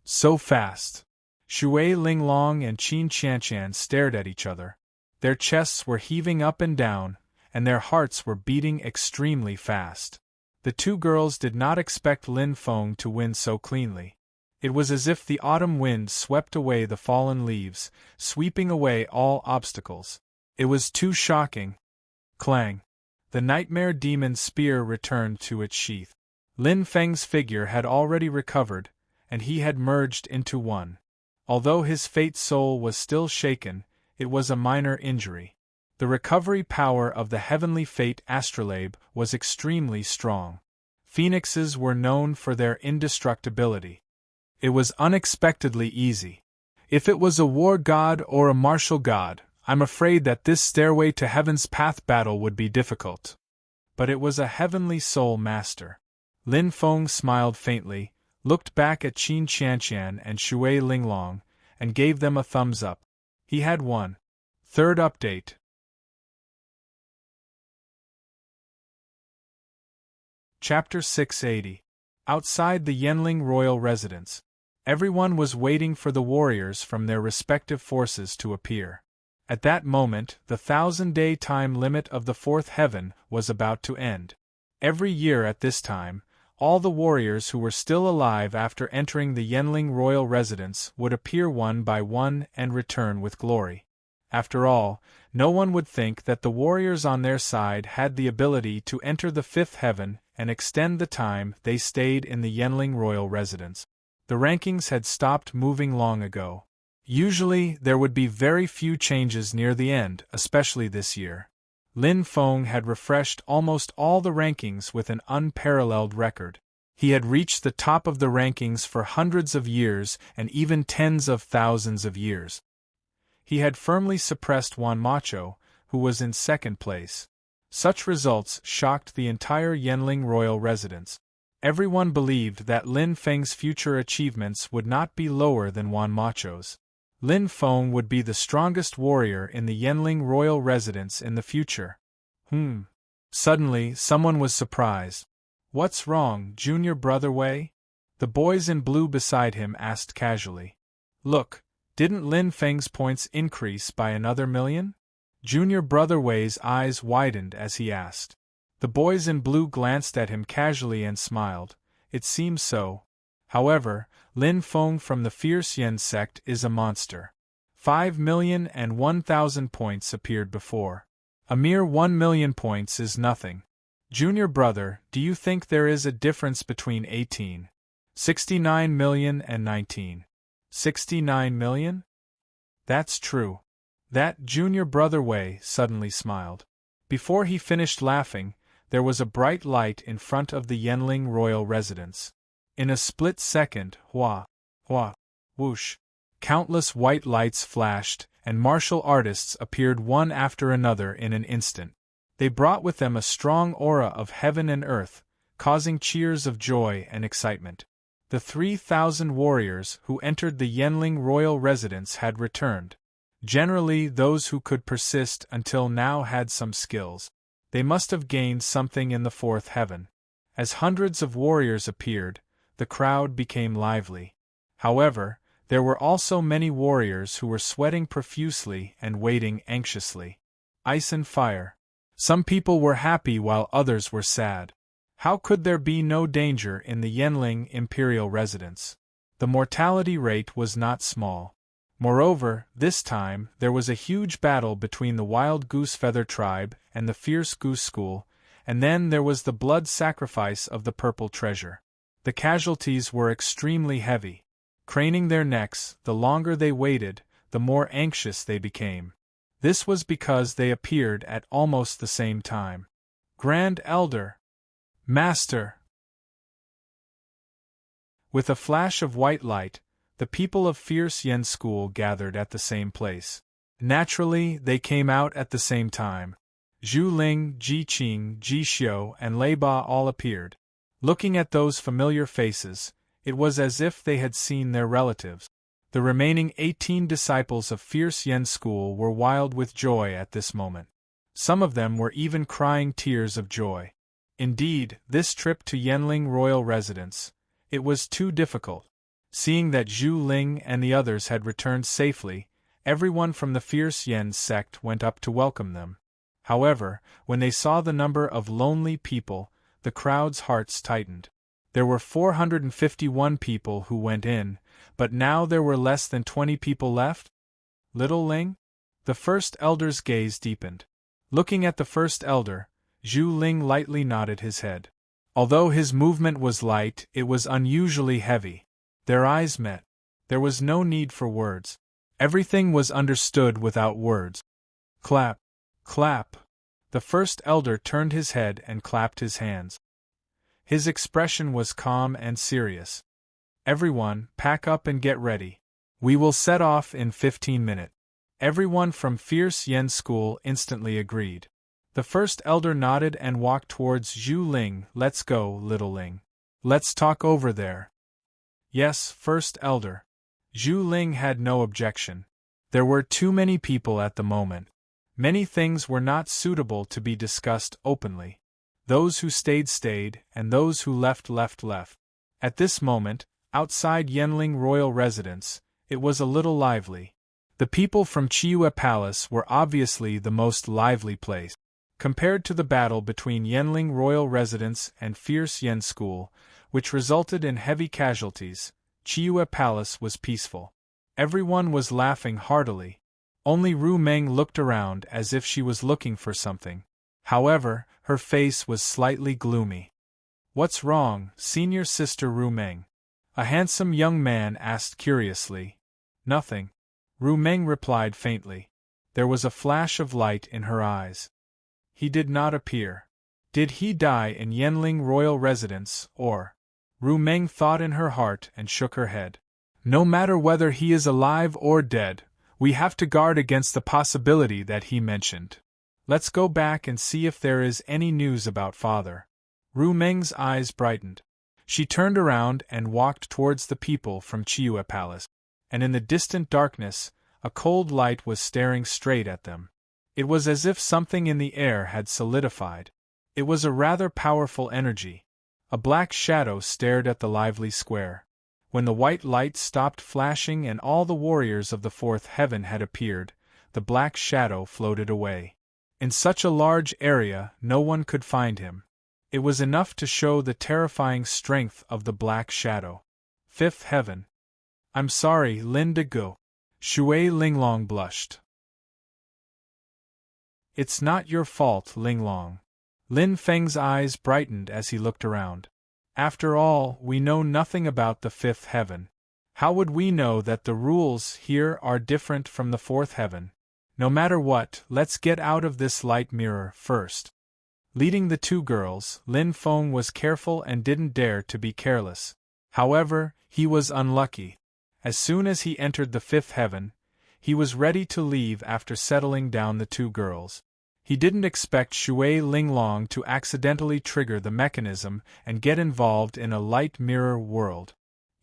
A: So fast. Shui Linglong and Qin Qianshan stared at each other. Their chests were heaving up and down, and their hearts were beating extremely fast. The two girls did not expect Lin Feng to win so cleanly. It was as if the autumn wind swept away the fallen leaves, sweeping away all obstacles. It was too shocking. Clang! The Nightmare Demon's spear returned to its sheath. Lin Feng's figure had already recovered, and he had merged into one. Although his fate soul was still shaken, it was a minor injury. The recovery power of the heavenly fate astrolabe was extremely strong. Phoenixes were known for their indestructibility. It was unexpectedly easy. If it was a war god or a martial god, I'm afraid that this stairway to heaven's path battle would be difficult. But it was a heavenly soul master. Lin Feng smiled faintly, looked back at Qin Qianshan and Shui Linglong, and gave them a thumbs up. He had won. Third update. Chapter 680. Outside the Yanling royal residence. Everyone was waiting for the warriors from their respective forces to appear. At that moment, the 1,000-day time limit of the fourth heaven was about to end. Every year at this time, all the warriors who were still alive after entering the Yanling royal residence would appear one by one and return with glory. After all, no one would think that the warriors on their side had the ability to enter the fifth heaven and extend the time they stayed in the Yanling royal residence. The rankings had stopped moving long ago. Usually, there would be very few changes near the end, especially this year. Lin Feng had refreshed almost all the rankings with an unparalleled record. He had reached the top of the rankings for hundreds of years and even tens of thousands of years. He had firmly suppressed Wan Macho, who was in second place. Such results shocked the entire Yanling royal residence. Everyone believed that Lin Feng's future achievements would not be lower than Wan Macho's. Lin Feng would be the strongest warrior in the Yanling royal residence in the future. Suddenly, someone was surprised. "What's wrong, junior brother Wei?" The boys in blue beside him asked casually. "Look, didn't Lin Feng's points increase by another 1,000,000? Junior brother Wei's eyes widened as he asked. The boys in blue glanced at him casually and smiled. It seems so. However, Lin Feng from the Fierce Yen sect is a monster. 5,001,000 points appeared before. A mere 1,000,000 points is nothing. Junior brother, do you think there is a difference between 69 million and 69 million? That's true. That junior brother Wei suddenly smiled. Before he finished laughing, there was a bright light in front of the Yanling royal residence. In a split second, whoosh, countless white lights flashed, and martial artists appeared one after another in an instant. They brought with them a strong aura of heaven and earth, causing cheers of joy and excitement. The 3,000 warriors who entered the Yanling royal residence had returned. Generally, those who could persist until now had some skills. They must have gained something in the fourth heaven. As hundreds of warriors appeared, the crowd became lively. However, there were also many warriors who were sweating profusely and waiting anxiously. Ice and fire. Some people were happy while others were sad. How could there be no danger in the Yanling imperial residence? The mortality rate was not small. Moreover, this time, there was a huge battle between the Wild Goose Feather tribe and the Fierce Goose School, and then there was the blood sacrifice of the Purple Treasure. The casualties were extremely heavy. Craning their necks, the longer they waited, the more anxious they became. This was because they appeared at almost the same time. Grand Elder! Master! With a flash of white light, the people of Fierce Yen School gathered at the same place. Naturally, they came out at the same time. Zhu Ling, Ji Qing, Ji Xiu, and Lei Ba all appeared. Looking at those familiar faces, it was as if they had seen their relatives. The remaining 18 disciples of Fierce Yen School were wild with joy at this moment. Some of them were even crying tears of joy. Indeed, this trip to Yanling royal residence, it was too difficult. Seeing that Zhu Ling and the others had returned safely, everyone from the Fierce Yen sect went up to welcome them. However, when they saw the number of lonely people, the crowd's hearts tightened. There were 451 people who went in, but now there were less than 20 people left? Little Ling? The first elder's gaze deepened. Looking at the first elder, Zhu Ling lightly nodded his head. Although his movement was light, it was unusually heavy. Their eyes met. There was no need for words. Everything was understood without words. Clap. Clap. The first elder turned his head and clapped his hands. His expression was calm and serious. Everyone, pack up and get ready. We will set off in 15 minutes. Everyone from Fierce Yen School instantly agreed. The first elder nodded and walked towards Zhu Ling. Let's go, little Ling. Let's talk over there. Yes, first elder. Zhu Ling had no objection. There were too many people at the moment. Many things were not suitable to be discussed openly. Those who stayed, and those who left. At this moment, outside Yanling royal residence, it was a little lively. The people from Chiyu Palace were obviously the most lively place. Compared to the battle between Yanling royal residence and Fierce Yen School, which resulted in heavy casualties, Chiyu Palace was peaceful. Everyone was laughing heartily. Only Ru Meng looked around as if she was looking for something. However, her face was slightly gloomy. What's wrong, senior sister Ru Meng? A handsome young man asked curiously. Nothing. Ru Meng replied faintly. There was a flash of light in her eyes. He did not appear. Did he die in Yanling royal residence, or? Ru Meng thought in her heart and shook her head. No matter whether he is alive or dead, we have to guard against the possibility that he mentioned. Let's go back and see if there is any news about father. Ru Meng's eyes brightened. She turned around and walked towards the people from Chiuya Palace, and in the distant darkness, a cold light was staring straight at them. It was as if something in the air had solidified. It was a rather powerful energy. A black shadow stared at the lively square. When the white light stopped flashing and all the warriors of the fourth heaven had appeared, the black shadow floated away. In such a large area, no one could find him. It was enough to show the terrifying strength of the black shadow. Fifth heaven. I'm sorry, Lin De-go. Shui Linglong blushed. It's not your fault, Linglong. Lin Feng's eyes brightened as he looked around. After all, we know nothing about the fifth heaven. How would we know that the rules here are different from the fourth heaven? No matter what, let's get out of this light mirror first. Leading the two girls, Lin Feng was careful and didn't dare to be careless. However, he was unlucky. As soon as he entered the fifth heaven, he was ready to leave after settling down the two girls. He didn't expect Shui Linglong to accidentally trigger the mechanism and get involved in a light mirror world.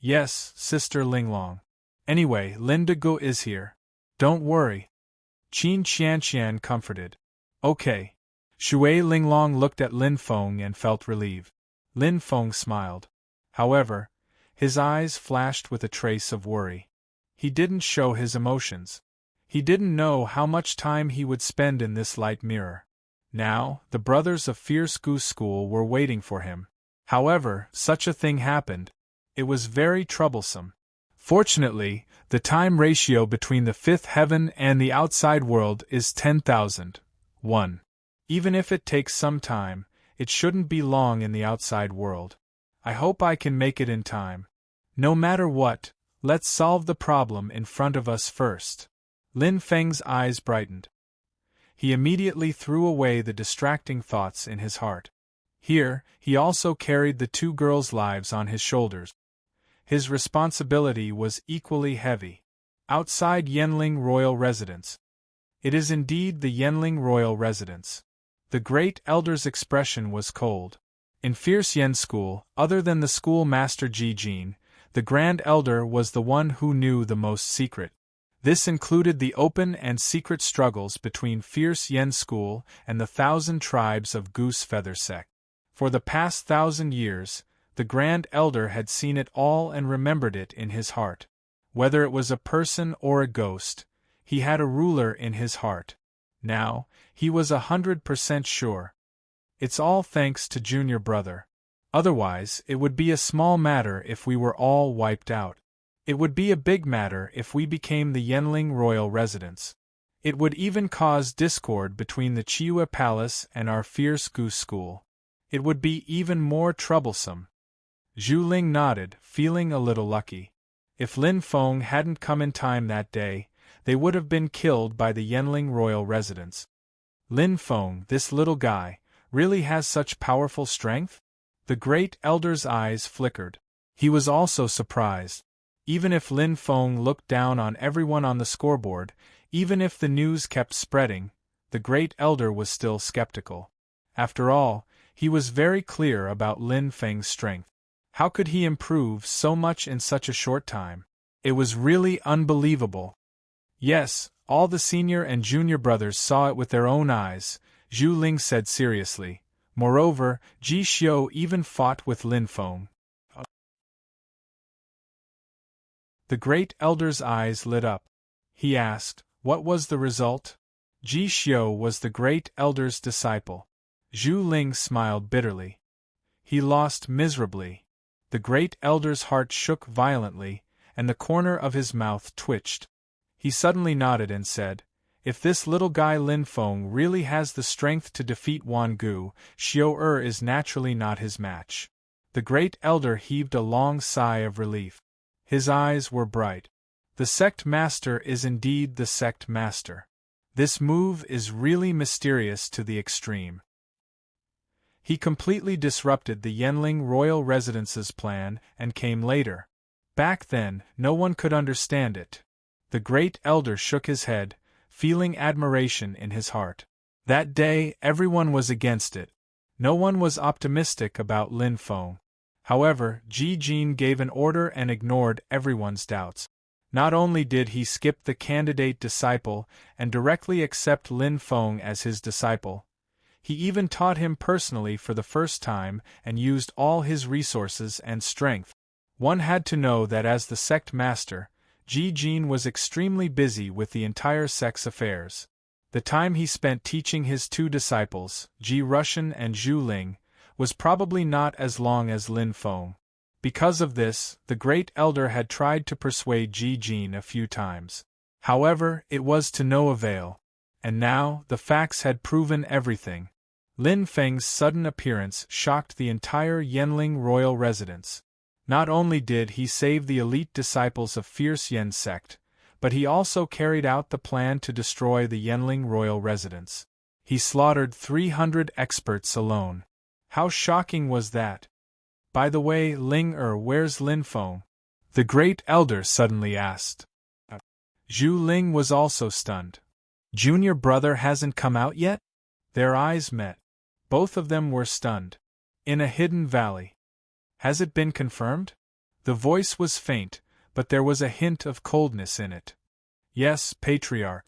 A: Yes, Sister Linglong. Anyway, Lin De-go is here. Don't worry. Qin Qianqian comforted. Okay. Shui Linglong looked at Lin Feng and felt relieved. Lin Feng smiled. However, his eyes flashed with a trace of worry. He didn't show his emotions. He didn't know how much time he would spend in this light mirror. Now, the brothers of Fierce Goose School were waiting for him. However, such a thing happened. It was very troublesome. Fortunately, the time ratio between the fifth heaven and the outside world is 10,000. 1. Even if it takes some time, it shouldn't be long in the outside world. I hope I can make it in time. No matter what, let's solve the problem in front of us first. Lin Feng's eyes brightened. He immediately threw away the distracting thoughts in his heart. Here, he also carried the two girls' lives on his shoulders. His responsibility was equally heavy. Outside Yanling Royal Residence. It is indeed the Yanling Royal Residence. The great elder's expression was cold. In Fierce Yen School, other than the school master Ji Jin, the Grand Elder was the one who knew the most secret. This included the open and secret struggles between Fierce Yen School and the 1,000 tribes of Goose Feather Sect. For the past 1,000 years, the Grand Elder had seen it all and remembered it in his heart. Whether it was a person or a ghost, he had a ruler in his heart. Now, he was 100% sure. It's all thanks to Junior Brother. Otherwise, it would be a small matter if we were all wiped out. It would be a big matter if we became the Yanling Royal Residence. It would even cause discord between the Chiuya Palace and our Fierce Goose School. It would be even more troublesome. Zhu Ling nodded, feeling a little lucky. If Lin Feng hadn't come in time that day, they would have been killed by the Yanling Royal Residence. Lin Feng, this little guy, really has such powerful strength? The Great Elder's eyes flickered. He was also surprised. Even if Lin Feng looked down on everyone on the scoreboard, even if the news kept spreading, the Great Elder was still skeptical. After all, he was very clear about Lin Feng's strength. How could he improve so much in such a short time? It was really unbelievable. Yes, all the senior and junior brothers saw it with their own eyes, Zhu Ling said seriously. Moreover, Ji Xiu even fought with Lin Feng. The Great Elder's eyes lit up. He asked, what was the result? Ji Xiu was the Great Elder's disciple. Zhu Ling smiled bitterly. He lost miserably. The Great Elder's heart shook violently, and the corner of his mouth twitched. He suddenly nodded and said, if this little guy Lin Feng really has the strength to defeat Wan Gu, Xiu is naturally not his match. The Great Elder heaved a long sigh of relief. His eyes were bright. The sect master is indeed the sect master. This move is really mysterious to the extreme. He completely disrupted the Yanling Royal Residence's plan and came later. Back then, no one could understand it. The Great Elder shook his head, feeling admiration in his heart. That day, everyone was against it. No one was optimistic about Lin Feng. However, Ji Jin gave an order and ignored everyone's doubts. Not only did he skip the candidate disciple and directly accept Lin Feng as his disciple, he even taught him personally for the first time and used all his resources and strength. One had to know that as the sect master, Ji Jin was extremely busy with the entire sect's affairs. The time he spent teaching his two disciples, Ji Rushan and Zhu Ling, was probably not as long as Lin Feng. Because of this, the great elder had tried to persuade Ji Jin a few times. However, it was to no avail. And now, the facts had proven everything. Lin Feng's sudden appearance shocked the entire Yanling royal residence. Not only did he save the elite disciples of Fierce Yen sect, but he also carried out the plan to destroy the Yanling royal residence. He slaughtered 300 experts alone. How shocking was that? By the way, where's Lin Feng? The great elder suddenly asked. Zhu Ling was also stunned. Junior brother hasn't come out yet? Their eyes met. Both of them were stunned. In a hidden valley. Has it been confirmed? The voice was faint, but there was a hint of coldness in it. Yes, Patriarch.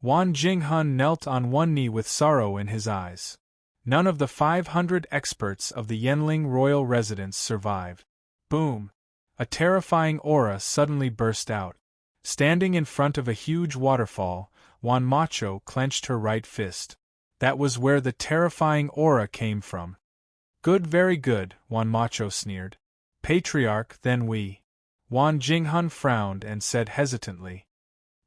A: Wan Jinghan knelt on one knee with sorrow in his eyes. None of the 500 experts of the Yanling royal residence survived. Boom! A terrifying aura suddenly burst out. Standing in front of a huge waterfall, Wan Macho clenched her right fist. That was where the terrifying aura came from. Good, very good, Wan Macho sneered. Patriarch, then we. Wan Jinghan frowned and said hesitantly.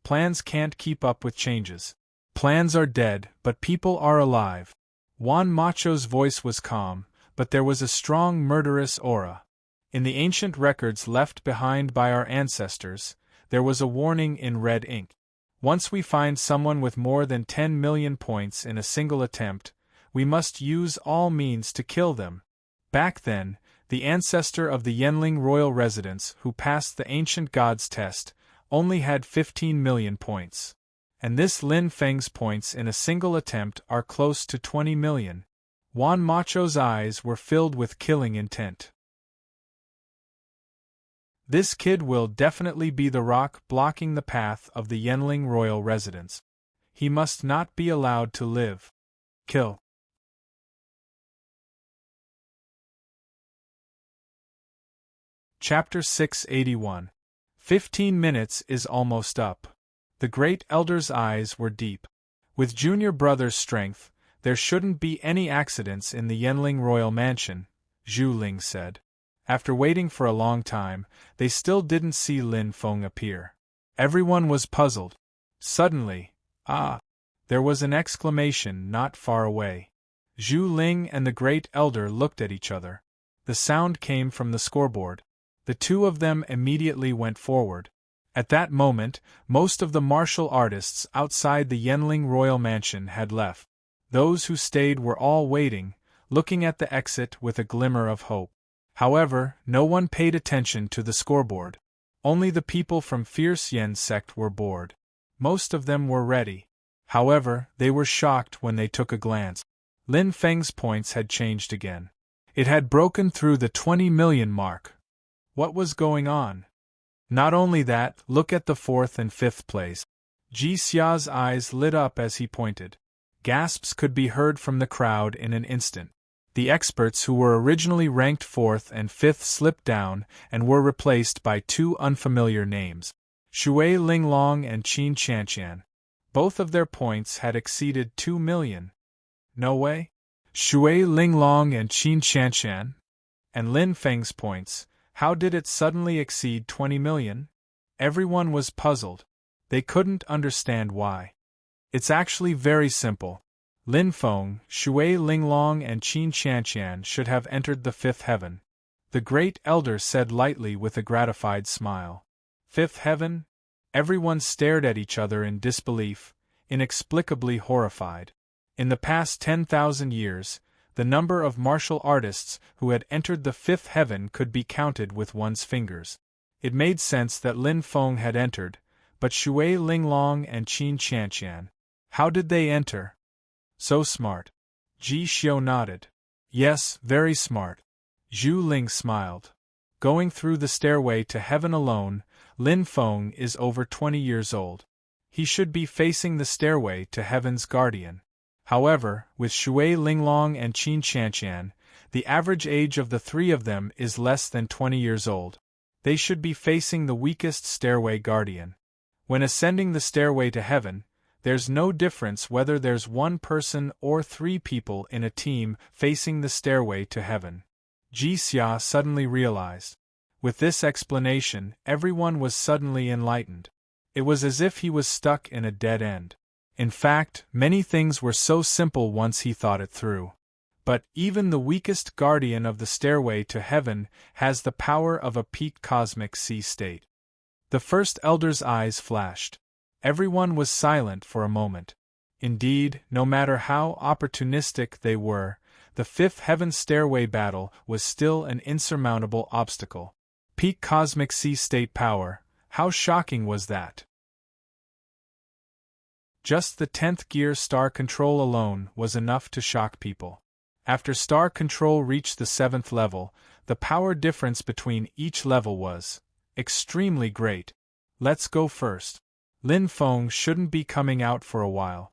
A: Plans can't keep up with changes. Plans are dead, but people are alive. Wan Macho's voice was calm, but there was a strong murderous aura. In the ancient records left behind by our ancestors, there was a warning in red ink. Once we find someone with more than 10 million points in a single attempt, we must use all means to kill them. Back then, the ancestor of the Yanling royal residence who passed the ancient god's test only had 15 million points. And this Lin Feng's points in a single attempt are close to 20 million. Wan Macho's eyes were filled with killing intent. This kid will definitely be the rock blocking the path of the Yanling royal residence. He must not be allowed to live. Kill. Chapter 681. 15 minutes is almost up. The great elder's eyes were deep. With junior brother's strength, there shouldn't be any accidents in the Yanling royal mansion, Zhu Ling said. After waiting for a long time, they still didn't see Lin Feng appear. Everyone was puzzled. Suddenly, there was an exclamation not far away. Zhu Ling and the great elder looked at each other. The sound came from the scoreboard. The two of them immediately went forward. At that moment, most of the martial artists outside the Yanling royal mansion had left. Those who stayed were all waiting, looking at the exit with a glimmer of hope. However, no one paid attention to the scoreboard. Only the people from Fierce Yen sect were bored. Most of them were ready. However, they were shocked when they took a glance. Lin Feng's points had changed again. It had broken through the 20 million mark. What was going on? Not only that, look at the 4th and 5th place. Ji Xia's eyes lit up as he pointed. Gasps could be heard from the crowd in an instant. The experts who were originally ranked 4th and 5th slipped down and were replaced by two unfamiliar names. Shui Linglong and Qin Chanqian. Both of their points had exceeded 2 million. No way? Shui Linglong and Qin Chanqian? And Lin Feng's points, how did it suddenly exceed 20 million? Everyone was puzzled. They couldn't understand why. It's actually very simple. Lin Feng, Shui Linglong and Qin Chanqian should have entered the 5th heaven. The great elder said lightly with a gratified smile. 5th heaven? Everyone stared at each other in disbelief, inexplicably horrified. In the past 10,000 years, the number of martial artists who had entered the 5th heaven could be counted with one's fingers. It made sense that Lin Feng had entered, but Shui Linglong and Qin Chanqian, how did they enter? So smart. Ji Xiu nodded. Yes, very smart. Zhu Ling smiled. Going through the stairway to heaven alone, Lin Feng is over 20 years old. He should be facing the stairway to heaven's guardian. However, with Shui Linglong and Qin Chanqian, the average age of the three of them is less than 20 years old. They should be facing the weakest stairway guardian. When ascending the stairway to heaven, there's no difference whether there's one person or three people in a team facing the stairway to heaven. Ji Xia suddenly realized. With this explanation, everyone was suddenly enlightened. It was as if he was stuck in a dead end. In fact, many things were so simple once he thought it through. But even the weakest guardian of the stairway to heaven has the power of a peak cosmic sea state. The first elder's eyes flashed. Everyone was silent for a moment. Indeed, no matter how opportunistic they were, the fifth heaven stairway battle was still an insurmountable obstacle. Peak cosmic sea state power, how shocking was that? Just the 10th gear star control alone was enough to shock people. After star control reached the 7th level, the power difference between each level was extremely great. Let's go first. Lin Feng shouldn't be coming out for a while.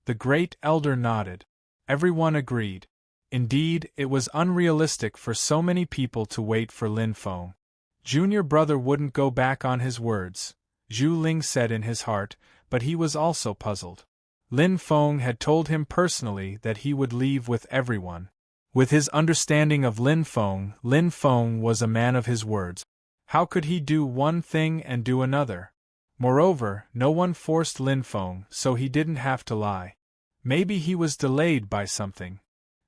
A: The great elder nodded. Everyone agreed. Indeed, it was unrealistic for so many people to wait for Lin Feng. Junior brother wouldn't go back on his words, Zhu Ling said in his heart, but he was also puzzled. Lin Feng had told him personally that he would leave with everyone. With his understanding of Lin Feng was a man of his words. How could he do one thing and do another? Moreover, no one forced Lin Feng, so he didn't have to lie. Maybe he was delayed by something.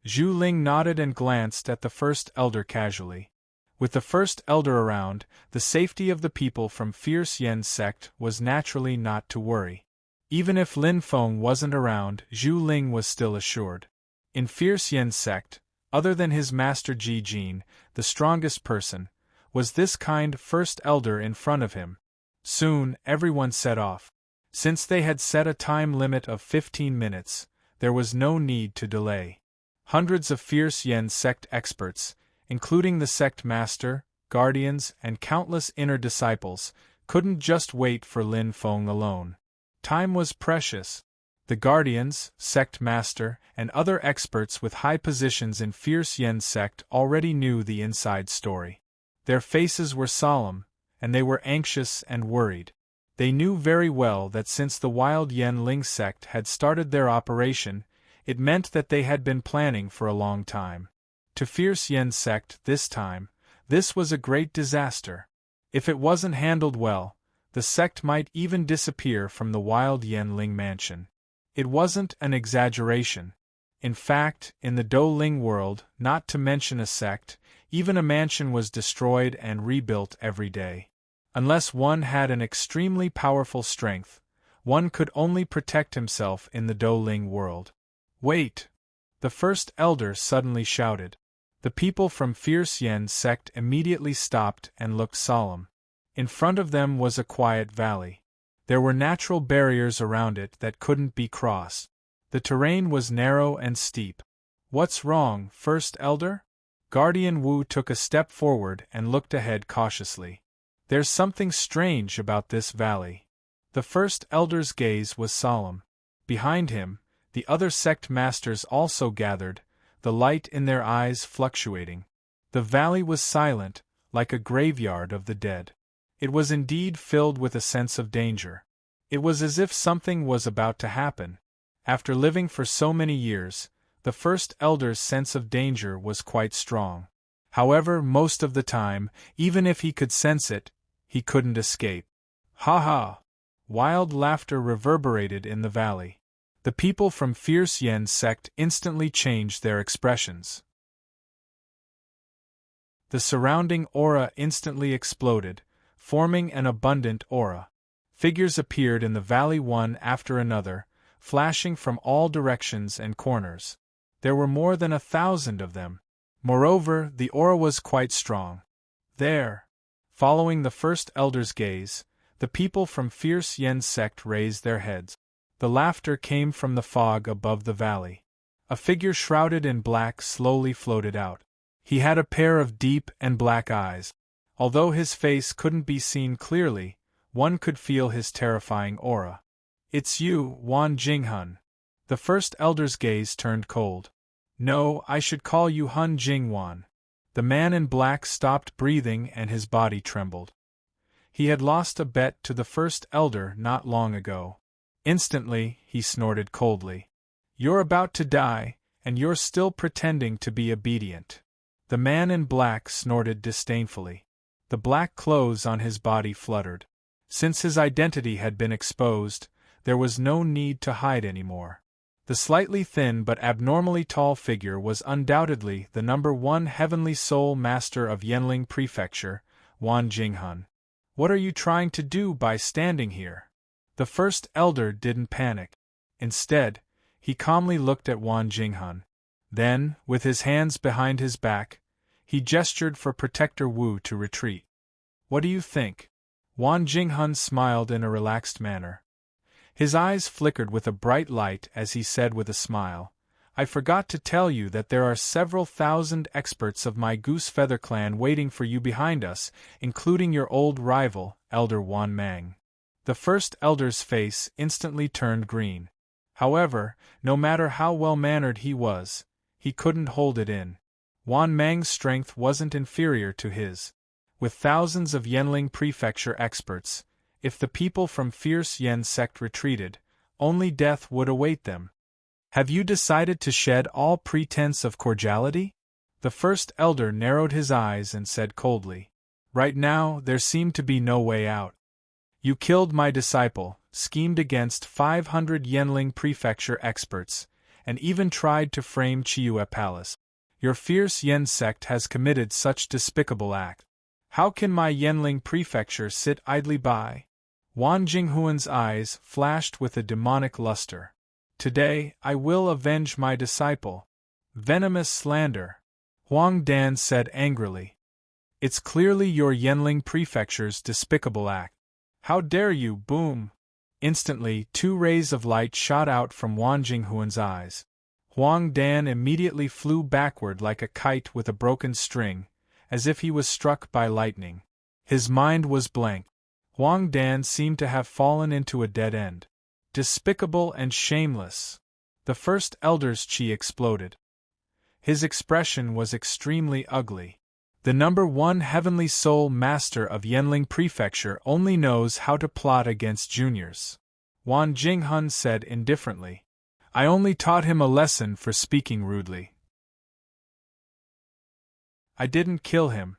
A: Zhu Ling nodded and glanced at the first elder casually. With the first elder around, the safety of the people from Fierce Yen's sect was naturally not to worry. Even if Lin Feng wasn't around, Zhu Ling was still assured. In Fierce Yen's sect, other than his master Ji Jin, the strongest person, was this kind first elder in front of him. Soon, everyone set off. Since they had set a time limit of 15 minutes, there was no need to delay. Hundreds of Fierce Yen's sect experts, including the sect master, guardians, and countless inner disciples, couldn't just wait for Lin Feng alone. Time was precious. The guardians, sect master, and other experts with high positions in Fierce Yen's sect already knew the inside story. Their faces were solemn, and they were anxious and worried. They knew very well that since the Wild Yen Ling sect had started their operation, it meant that they had been planning for a long time. To Fierce Yen's sect this time, this was a great disaster. If it wasn't handled well, the sect might even disappear from the Wild Yen Ling mansion. It wasn't an exaggeration. In fact, in the Do Ling world, not to mention a sect, even a mansion was destroyed and rebuilt every day. Unless one had an extremely powerful strength, one could only protect himself in the Do Ling world. Wait! The first elder suddenly shouted. The people from Fierce Yen's sect immediately stopped and looked solemn. In front of them was a quiet valley. There were natural barriers around it that couldn't be crossed. The terrain was narrow and steep. What's wrong, First Elder? Guardian Wu took a step forward and looked ahead cautiously. There's something strange about this valley. The First Elder's gaze was solemn. Behind him, the other sect masters also gathered, the light in their eyes fluctuating. The valley was silent, like a graveyard of the dead. It was indeed filled with a sense of danger. It was as if something was about to happen. After living for so many years, the first elder's sense of danger was quite strong. However, most of the time, even if he could sense it, he couldn't escape. Ha ha! Wild laughter reverberated in the valley. The people from Fierce Yen's sect instantly changed their expressions. The surrounding aura instantly exploded, forming an abundant aura. Figures appeared in the valley one after another, flashing from all directions and corners. There were more than 1,000 of them. Moreover, the aura was quite strong. There! Following the first elder's gaze, the people from Fierce Yen's sect raised their heads. The laughter came from the fog above the valley. A figure shrouded in black slowly floated out. He had a pair of deep and black eyes. Although his face couldn't be seen clearly, one could feel his terrifying aura. "It's you, Wan Jinghun." The first elder's gaze turned cold. "No, I should call you Hun Jingwan." The man in black stopped breathing and his body trembled. He had lost a bet to the first elder not long ago. Instantly, he snorted coldly. "You're about to die, and you're still pretending to be obedient." The man in black snorted disdainfully. The black clothes on his body fluttered. Since his identity had been exposed, there was no need to hide anymore. The slightly thin but abnormally tall figure was undoubtedly the #1 heavenly soul master of Yanling Prefecture, Wan Jinghun. "What are you trying to do by standing here?" The first elder didn't panic. Instead, he calmly looked at Wan Jinghun. Then, with his hands behind his back, he gestured for Protector Wu to retreat. "What do you think?" Wan Jinghun smiled in a relaxed manner. His eyes flickered with a bright light as he said with a smile, "I forgot to tell you that there are several thousand experts of my Goose Feather clan waiting for you behind us, including your old rival, Elder Wan Mang." The first elder's face instantly turned green. However, no matter how well-mannered he was, he couldn't hold it in. Wan Mang's strength wasn't inferior to his. With thousands of Yanling Prefecture experts, if the people from Fierce Yen sect retreated, only death would await them. "Have you decided to shed all pretense of cordiality?" The first elder narrowed his eyes and said coldly. Right now, there seemed to be no way out. "You killed my disciple, schemed against 500 Yanling Prefecture experts, and even tried to frame Chiyu Palace. Your Fierce Yen sect has committed such despicable act. How can my Yanling Prefecture sit idly by?" Wan Jinghuan's eyes flashed with a demonic luster. "Today, I will avenge my disciple." "Venomous slander," Huang Dan said angrily. "It's clearly your Yanling Prefecture's despicable act. How dare you!" Boom! Instantly, 2 rays of light shot out from Wan Jinghuan's eyes. Huang Dan immediately flew backward like a kite with a broken string, as if he was struck by lightning. His mind was blank. Huang Dan seemed to have fallen into a dead end. Despicable and shameless. The first elder's chi exploded. His expression was extremely ugly. The #1 heavenly soul master of Yanling Prefecture only knows how to plot against juniors. Wan Jinghun said indifferently. "I only taught him a lesson for speaking rudely. I didn't kill him."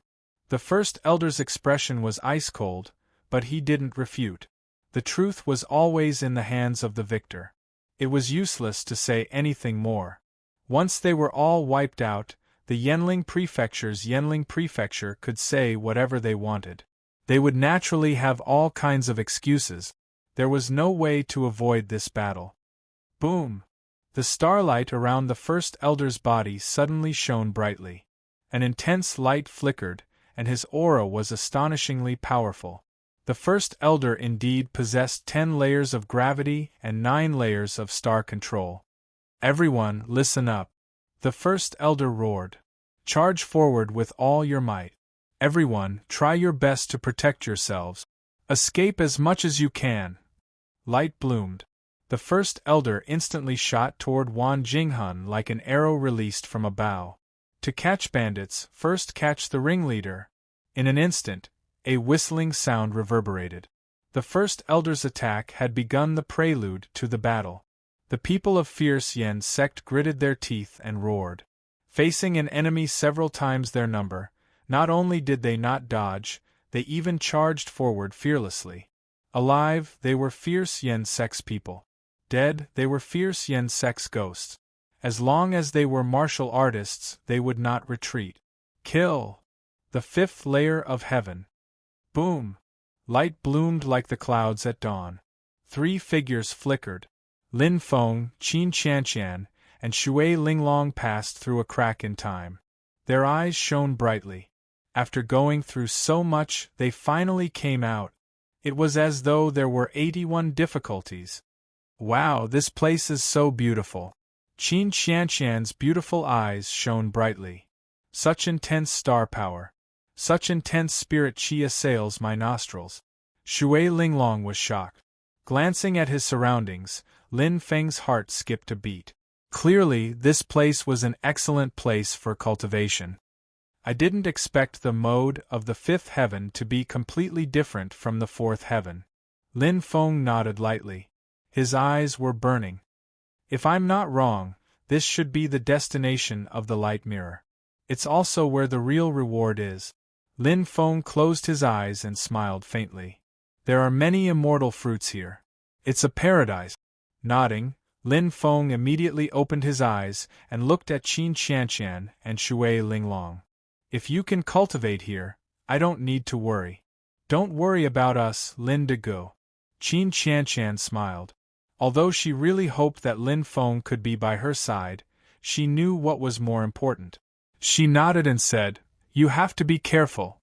A: The first elder's expression was ice-cold, but he didn't refute. The truth was always in the hands of the victor. It was useless to say anything more. Once they were all wiped out, the Yanling Prefecture's Yanling Prefecture could say whatever they wanted. They would naturally have all kinds of excuses. There was no way to avoid this battle. Boom! The starlight around the first elder's body suddenly shone brightly. An intense light flickered, and his aura was astonishingly powerful. The first elder indeed possessed 10 layers of gravity and 9 layers of star control. "Everyone, listen up!" the first elder roared. "Charge forward with all your might. Everyone, try your best to protect yourselves. Escape as much as you can." Light bloomed. The first elder instantly shot toward Wan Jinghun like an arrow released from a bow. To catch bandits, first catch the ringleader. In an instant, a whistling sound reverberated. The first elder's attack had begun the prelude to the battle. The people of Fierce Yen sect gritted their teeth and roared. Facing an enemy several times their number, not only did they not dodge, they even charged forward fearlessly. Alive, they were Fierce Yen sect's people. Dead, they were Fierce Yen sect's ghosts. As long as they were martial artists, they would not retreat. Kill! The 5th layer of heaven. Boom! Light bloomed like the clouds at dawn. 3 figures flickered. Lin Feng, Qin Qianqian, and Shui Linglong passed through a crack in time. Their eyes shone brightly. After going through so much, they finally came out. It was as though there were 81 difficulties. "Wow, this place is so beautiful." Qin Qianqian's beautiful eyes shone brightly. Such intense star power. Such intense spirit qi assails my nostrils. Shui Linglong was shocked. Glancing at his surroundings, Lin Feng's heart skipped a beat. Clearly, this place was an excellent place for cultivation. I didn't expect the mode of the fifth heaven to be completely different from the fourth heaven. Lin Feng nodded lightly. His eyes were burning. If I'm not wrong, this should be the destination of the light mirror. It's also where the real reward is. Lin Feng closed his eyes and smiled faintly. There are many immortal fruits here. It's a paradise. Nodding, Lin Feng immediately opened his eyes and looked at Qin Qianqian and Shui Linglong. If you can cultivate here, I don't need to worry. Don't worry about us, Lin De Go. Qin Qianqian smiled. Although she really hoped that Lin Feng could be by her side, she knew what was more important. She nodded and said, "You have to be careful.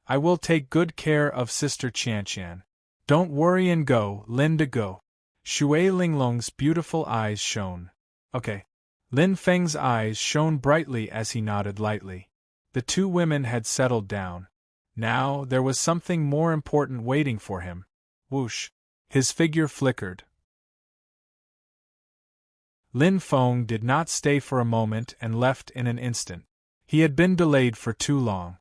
A: I will take good care of Sister Qianqian. Don't worry and go, Lin De Go." Shui Linglong's beautiful eyes shone. Okay. Lin Feng's eyes shone brightly as he nodded lightly. The two women had settled down. Now there was something more important waiting for him. Whoosh! His figure flickered. Lin Feng did not stay for a moment and left in an instant. He had been delayed for too long.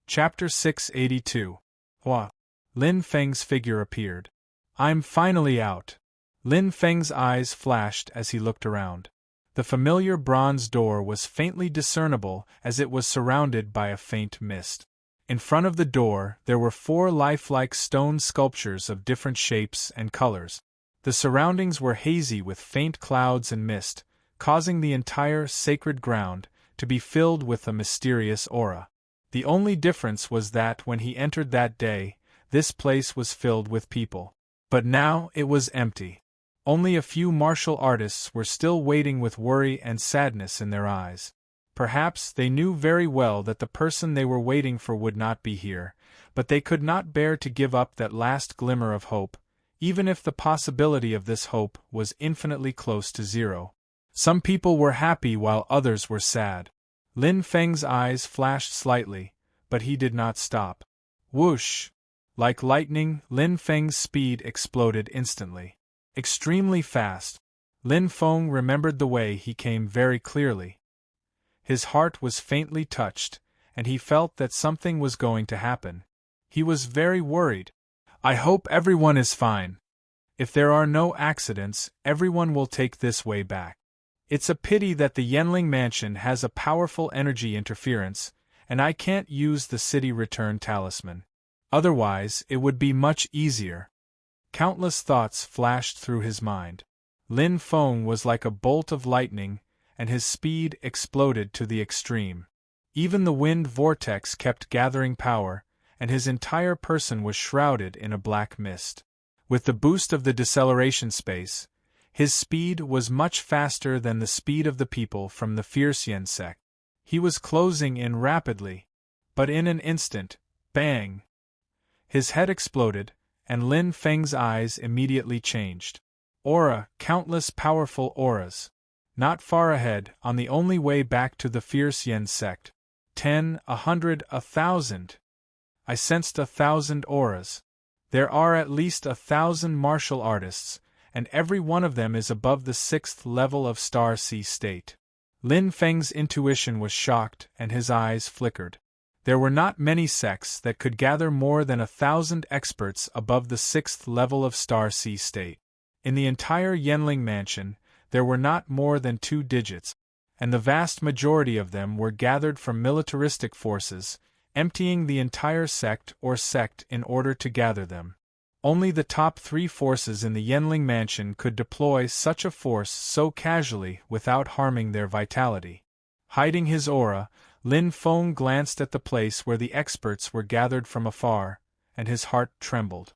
A: Chapter 682. Hua. Lin Feng's figure appeared. I'm finally out. Lin Feng's eyes flashed as he looked around. The familiar bronze door was faintly discernible as it was surrounded by a faint mist. In front of the door there were 4 lifelike stone sculptures of different shapes and colors. The surroundings were hazy with faint clouds and mist, causing the entire sacred ground to be filled with a mysterious aura. The only difference was that when he entered that day, this place was filled with people. But now it was empty. Only a few martial artists were still waiting with worry and sadness in their eyes. Perhaps they knew very well that the person they were waiting for would not be here, but they could not bear to give up that last glimmer of hope, even if the possibility of this hope was infinitely close to zero. Some people were happy while others were sad. Lin Feng's eyes flashed slightly, but he did not stop. Whoosh! Like lightning, Lin Feng's speed exploded instantly. Extremely fast. Lin Feng remembered the way he came very clearly. His heart was faintly touched, and he felt that something was going to happen. He was very worried. I hope everyone is fine. If there are no accidents, everyone will take this way back. It's a pity that the Yenling Mansion has a powerful energy interference, and I can't use the city return talisman. Otherwise, it would be much easier. Countless thoughts flashed through his mind. Lin Feng was like a bolt of lightning, and his speed exploded to the extreme. Even the wind vortex kept gathering power, and his entire person was shrouded in a black mist. With the boost of the deceleration space, his speed was much faster than the speed of the people from the fierce Yen sect. He was closing in rapidly, but in an instant, bang! His head exploded, and Lin Feng's eyes immediately changed. Aura, countless powerful auras. Not far ahead, on the only way back to the fierce Yen sect. 10, 100, 1,000. I sensed 1,000 auras. There are at least 1,000 martial artists, and every one of them is above the 6th level of Star Sea state. Lin Feng's intuition was shocked, and his eyes flickered. There were not many sects that could gather more than 1,000 experts above the 6th level of Star Sea state. In the entire Yenling Mansion, there were not more than 2 digits, and the vast majority of them were gathered from militaristic forces, emptying the entire sect in order to gather them. Only the top 3 forces in the Yenling Mansion could deploy such a force so casually without harming their vitality. Hiding his aura, Lin Feng glanced at the place where the experts were gathered from afar, and his heart trembled.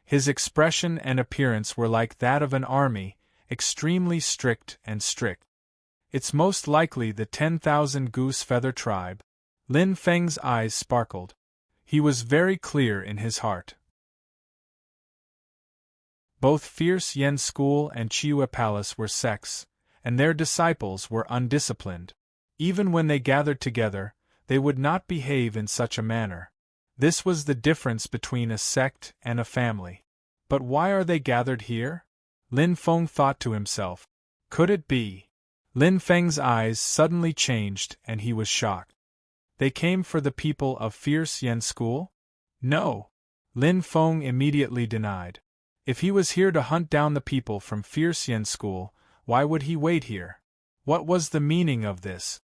A: His expression and appearance were like that of an army, extremely strict and strict. It's most likely the 10,000 Goose Feather tribe. Lin Feng's eyes sparkled. He was very clear in his heart. Both Fierce Yen School and Chiue Palace were sects, and their disciples were undisciplined. Even when they gathered together, they would not behave in such a manner. This was the difference between a sect and a family. But why are they gathered here? Lin Feng thought to himself. Could it be? Lin Feng's eyes suddenly changed and he was shocked. They came for the people of Fierce Yen School? No. Lin Feng immediately denied. If he was here to hunt down the people from Fierce Yen School, why would he wait here? What was the meaning of this?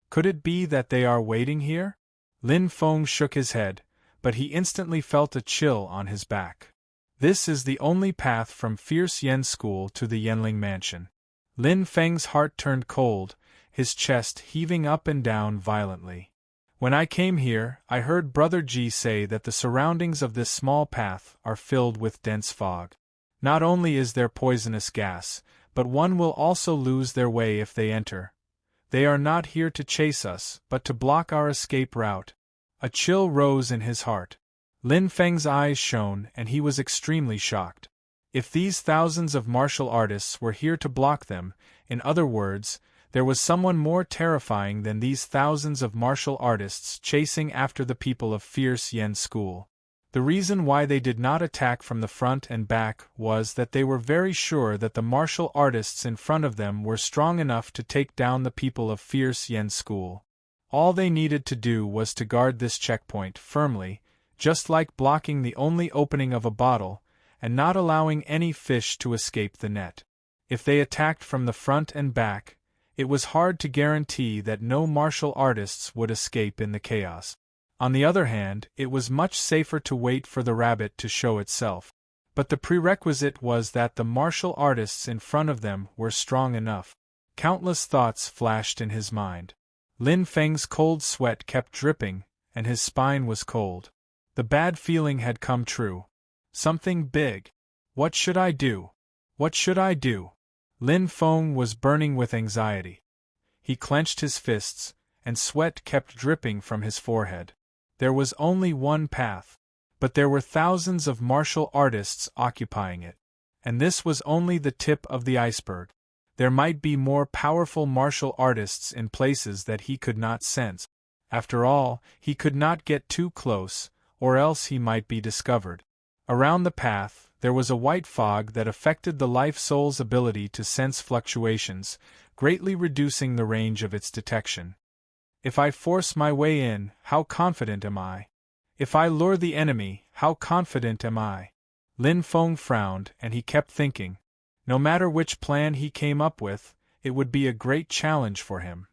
A: Could it be that they are waiting here? Lin Feng shook his head, but he instantly felt a chill on his back. This is the only path from Fierce Yen School to the Yenling Mansion. Lin Feng's heart turned cold, his chest heaving up and down violently. When I came here, I heard Brother Ji say that the surroundings of this small path are filled with dense fog. Not only is there poisonous gas, but one will also lose their way if they enter. They are not here to chase us, but to block our escape route. A chill rose in his heart. Lin Feng's eyes shone and he was extremely shocked. If these thousands of martial artists were here to block them, in other words, there was someone more terrifying than these thousands of martial artists chasing after the people of Fierce Yen School. The reason why they did not attack from the front and back was that they were very sure that the martial artists in front of them were strong enough to take down the people of Fierce Yen School. All they needed to do was to guard this checkpoint firmly, just like blocking the only opening of a bottle, and not allowing any fish to escape the net. If they attacked from the front and back, it was hard to guarantee that no martial artists would escape in the chaos. On the other hand, it was much safer to wait for the rabbit to show itself. But the prerequisite was that the martial artists in front of them were strong enough. Countless thoughts flashed in his mind. Lin Feng's cold sweat kept dripping, and his spine was cold. The bad feeling had come true. Something big. What should I do? What should I do? Lin Feng was burning with anxiety. He clenched his fists, and sweat kept dripping from his forehead. There was only one path, but there were thousands of martial artists occupying it. And this was only the tip of the iceberg. There might be more powerful martial artists in places that he could not sense. After all, he could not get too close, or else he might be discovered. Around the path, there was a white fog that affected the life soul's ability to sense fluctuations, greatly reducing the range of its detection. If I force my way in, how confident am I? If I lure the enemy, how confident am I? Lin Feng frowned, and he kept thinking. No matter which plan he came up with, it would be a great challenge for him.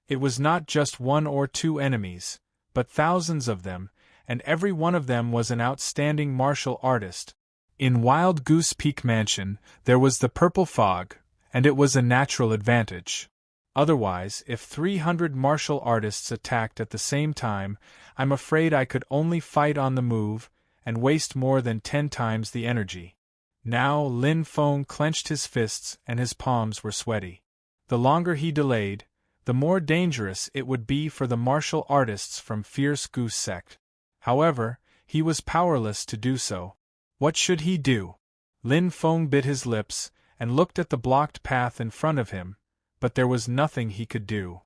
A: It was not just one or two enemies, but thousands of them, and every one of them was an outstanding martial artist. In Wild Goose Peak Mansion, there was the purple fog, and it was a natural advantage. Otherwise, if 300 martial artists attacked at the same time, I'm afraid I could only fight on the move, and waste more than 10 times the energy. Now Lin Feng clenched his fists and his palms were sweaty. The longer he delayed, the more dangerous it would be for the martial artists from Fierce Goose Sect. However, he was powerless to do so. What should he do? Lin Feng bit his lips and looked at the blocked path in front of him, but there was nothing he could do.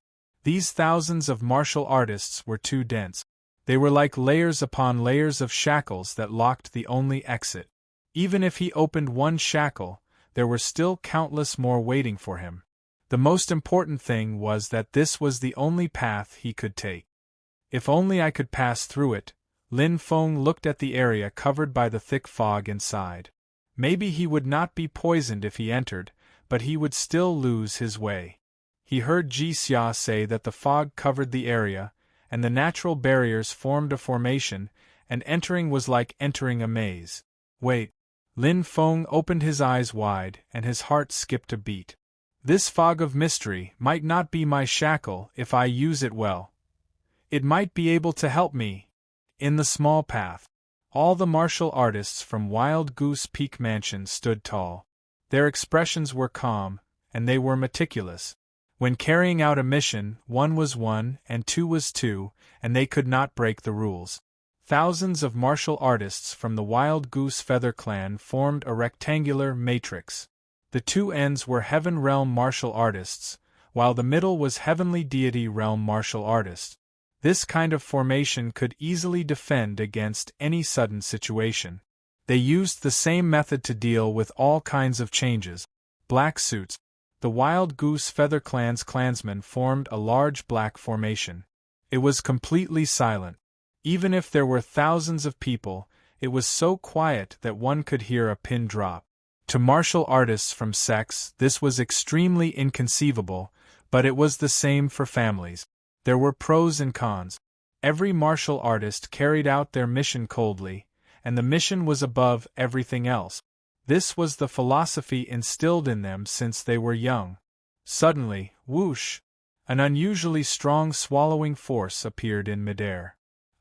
A: These thousands of martial artists were too dense. They were like layers upon layers of shackles that locked the only exit. Even if he opened one shackle, there were still countless more waiting for him. The most important thing was that this was the only path he could take. If only I could pass through it. Lin Feng looked at the area covered by the thick fog and sighed. Maybe he would not be poisoned if he entered, but he would still lose his way. He heard Ji Xia say that the fog covered the area, and the natural barriers formed a formation, and entering was like entering a maze. Wait. Lin Feng opened his eyes wide, and his heart skipped a beat. This fog of mystery might not be my shackle if I use it well. It might be able to help me. In the small path, all the martial artists from Wild Goose Peak Mansion stood tall. Their expressions were calm, and they were meticulous. When carrying out a mission, 1 was 1 and 2 was 2, and they could not break the rules. Thousands of martial artists from the Wild Goose Feather clan formed a rectangular matrix. The two ends were Heaven Realm martial artists, while the middle was Heavenly Deity Realm martial artists. This kind of formation could easily defend against any sudden situation. They used the same method to deal with all kinds of changes. Black suits. The Wild Goose Feather clan's clansmen formed a large black formation. It was completely silent. Even if there were thousands of people, it was so quiet that one could hear a pin drop. To martial artists from sects, this was extremely inconceivable, but it was the same for families. There were pros and cons. Every martial artist carried out their mission coldly, and the mission was above everything else. This was the philosophy instilled in them since they were young. Suddenly, whoosh! An unusually strong swallowing force appeared in midair.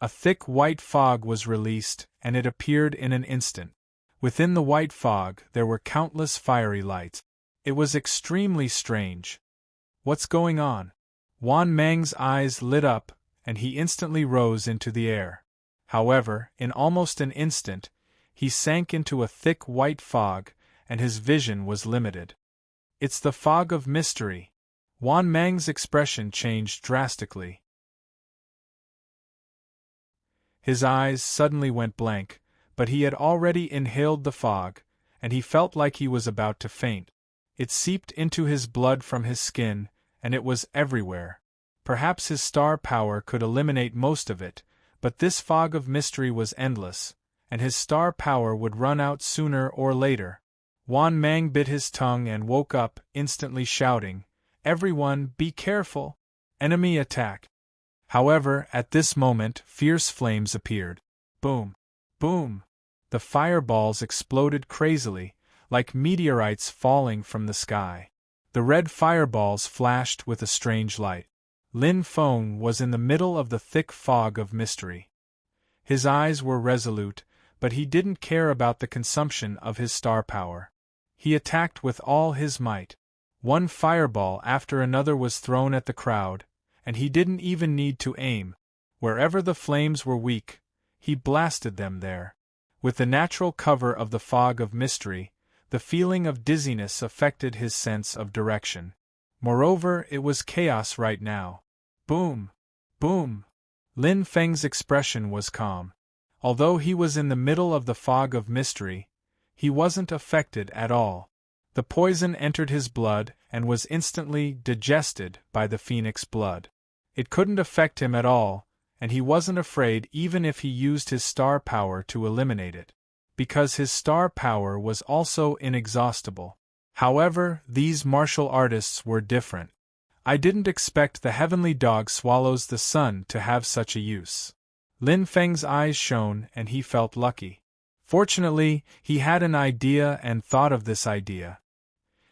A: A thick white fog was released, and it appeared in an instant. Within the white fog there were countless fiery lights. It was extremely strange. What's going on? Wan Mang's eyes lit up, and he instantly rose into the air. However, in almost an instant, he sank into a thick white fog, and his vision was limited. It's the fog of mystery. Wan Mang's expression changed drastically. His eyes suddenly went blank, but he had already inhaled the fog, and he felt like he was about to faint. It seeped into his blood from his skin, and it was everywhere. Perhaps his star power could eliminate most of it, but this fog of mystery was endless, and his star power would run out sooner or later. Wan Mang bit his tongue and woke up, instantly shouting, "Everyone, be careful! Enemy attack!" However, at this moment, fierce flames appeared. Boom! Boom! The fireballs exploded crazily, like meteorites falling from the sky. The red fireballs flashed with a strange light. Lin Feng was in the middle of the thick fog of mystery. His eyes were resolute, but he didn't care about the consumption of his star power. He attacked with all his might. One fireball after another was thrown at the crowd, and he didn't even need to aim. Wherever the flames were weak, he blasted them there. With the natural cover of the fog of mystery, the feeling of dizziness affected his sense of direction. Moreover, it was chaos right now. Boom! Boom! Lin Feng's expression was calm. Although he was in the middle of the fog of mystery, he wasn't affected at all. The poison entered his blood and was instantly digested by the phoenix blood. It couldn't affect him at all, and he wasn't afraid even if he used his star power to eliminate it, because his star power was also inexhaustible. However, these martial artists were different. I didn't expect the heavenly dog swallows the sun to have such a use. Lin Feng's eyes shone and he felt lucky. Fortunately, he had an idea and thought of this idea.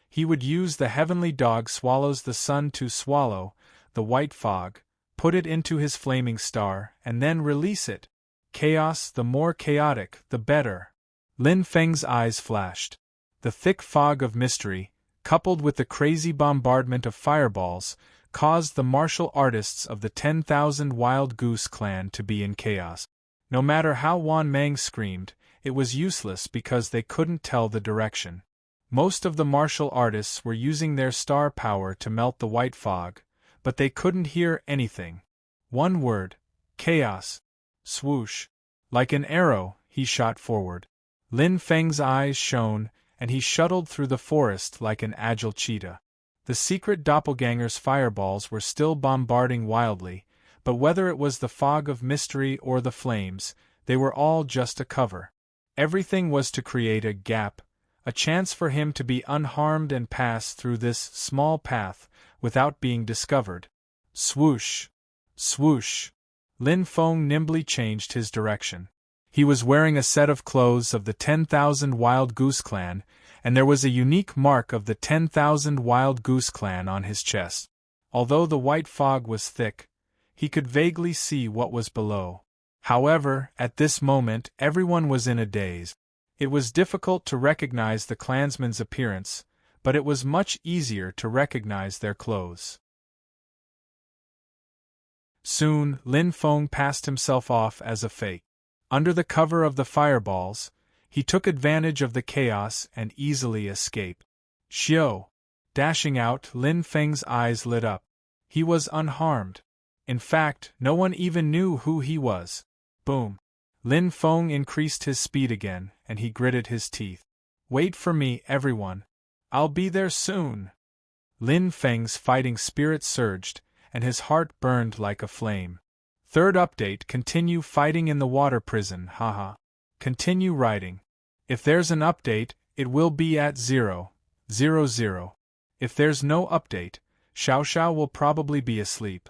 A: He would use the heavenly dog swallows the sun to swallow the white fog, put it into his flaming star, and then release it. Chaos, the more chaotic, the better. Lin Feng's eyes flashed. The thick fog of mystery, coupled with the crazy bombardment of fireballs, caused the martial artists of the 10,000 Wild Goose clan to be in chaos. No matter how Wan Mang screamed, it was useless because they couldn't tell the direction. Most of the martial artists were using their star power to melt the white fog, but they couldn't hear anything. One word: chaos. Swoosh! Like an arrow, he shot forward. Lin Feng's eyes shone, and he shuttled through the forest like an agile cheetah. The secret doppelganger's fireballs were still bombarding wildly, but whether it was the fog of mystery or the flames, they were all just a cover. Everything was to create a gap, a chance for him to be unharmed and pass through this small path without being discovered. Swoosh! Swoosh! Lin Feng nimbly changed his direction. He was wearing a set of clothes of the 10,000 Wild Goose clan, and there was a unique mark of the 10,000 Wild Goose clan on his chest. Although the white fog was thick, he could vaguely see what was below. However, at this moment everyone was in a daze. It was difficult to recognize the clansmen's appearance, but it was much easier to recognize their clothes. Soon, Lin Feng passed himself off as a fake. Under the cover of the fireballs, he took advantage of the chaos and easily escaped. Xiao! Dashing out, Lin Feng's eyes lit up. He was unharmed. In fact, no one even knew who he was. Boom! Lin Feng increased his speed again, and he gritted his teeth. Wait for me, everyone. I'll be there soon. Lin Feng's fighting spirit surged, and his heart burned like a flame. Third update: continue fighting in the water prison, haha. Continue writing. If there's an update, it will be at 000. If there's no update, Xiao Xiao will probably be asleep.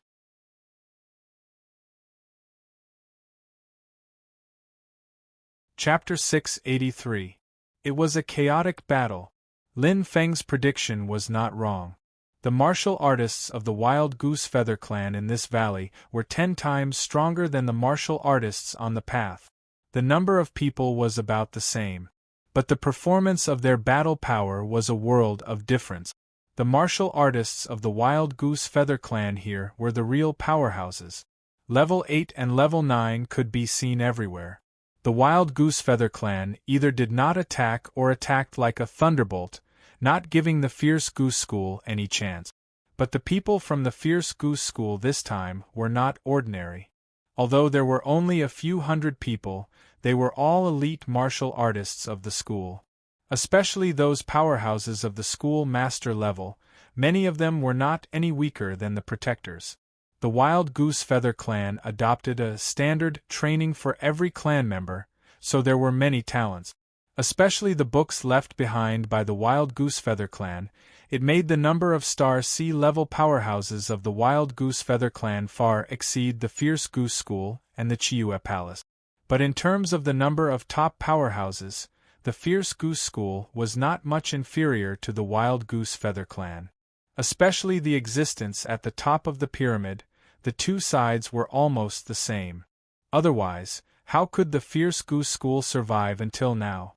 A: Chapter 683. It was a chaotic battle. Lin Feng's prediction was not wrong. The martial artists of the Wild Goose Feather clan in this valley were 10 times stronger than the martial artists on the path. The number of people was about the same, but the performance of their battle power was a world of difference. The martial artists of the Wild Goose Feather clan here were the real powerhouses. Level 8 and level 9 could be seen everywhere. The Wild Goose Feather clan either did not attack or attacked like a thunderbolt, not giving the Fierce Goose School any chance. But the people from the Fierce Goose School this time were not ordinary. Although there were only a few hundred people, they were all elite martial artists of the school. Especially those powerhouses of the school master level, many of them were not any weaker than the protectors. The Wild Goose Feather clan adopted a standard training for every clan member, so there were many talents. Especially the books left behind by the Wild Goose Feather clan, it made the number of Star C-level powerhouses of the Wild Goose Feather clan far exceed the Fierce Goose School and the Chiua Palace. But in terms of the number of top powerhouses, the Fierce Goose School was not much inferior to the Wild Goose Feather clan. Especially the existence at the top of the pyramid, the two sides were almost the same. Otherwise, how could the Fierce Goose School survive until now?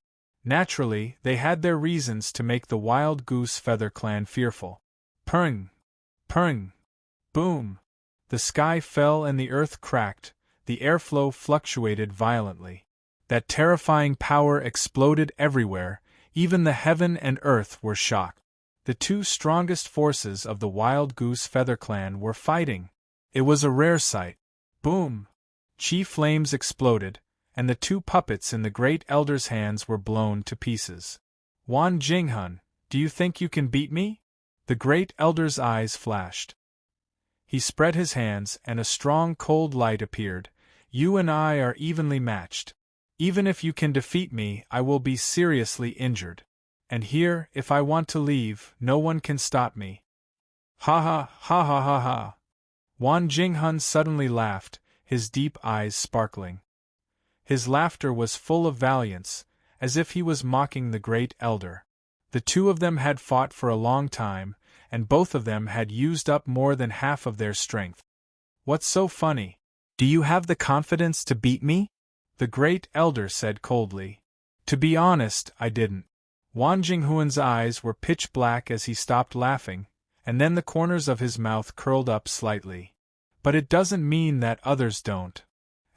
A: Naturally, they had their reasons to make the Wild Goose Feather clan fearful. Purring! Purring! Boom! The sky fell and the earth cracked, the airflow fluctuated violently. That terrifying power exploded everywhere, even the heaven and earth were shocked. The two strongest forces of the Wild Goose Feather clan were fighting. It was a rare sight. Boom! Chi flames exploded, and the two puppets in the Great Elder's hands were blown to pieces. Wan Jinghun, do you think you can beat me? The Great Elder's eyes flashed. He spread his hands, and a strong cold light appeared. You and I are evenly matched. Even if you can defeat me, I will be seriously injured. And here, if I want to leave, no one can stop me. Ha ha, ha ha ha ha. Wan Jinghun suddenly laughed, his deep eyes sparkling. His laughter was full of valiance, as if he was mocking the Great Elder. The two of them had fought for a long time, and both of them had used up more than half of their strength. What's so funny? Do you have the confidence to beat me? The Great Elder said coldly. To be honest, I didn't. Wan Jinghuan's eyes were pitch black as he stopped laughing, and then the corners of his mouth curled up slightly. But it doesn't mean that others don't.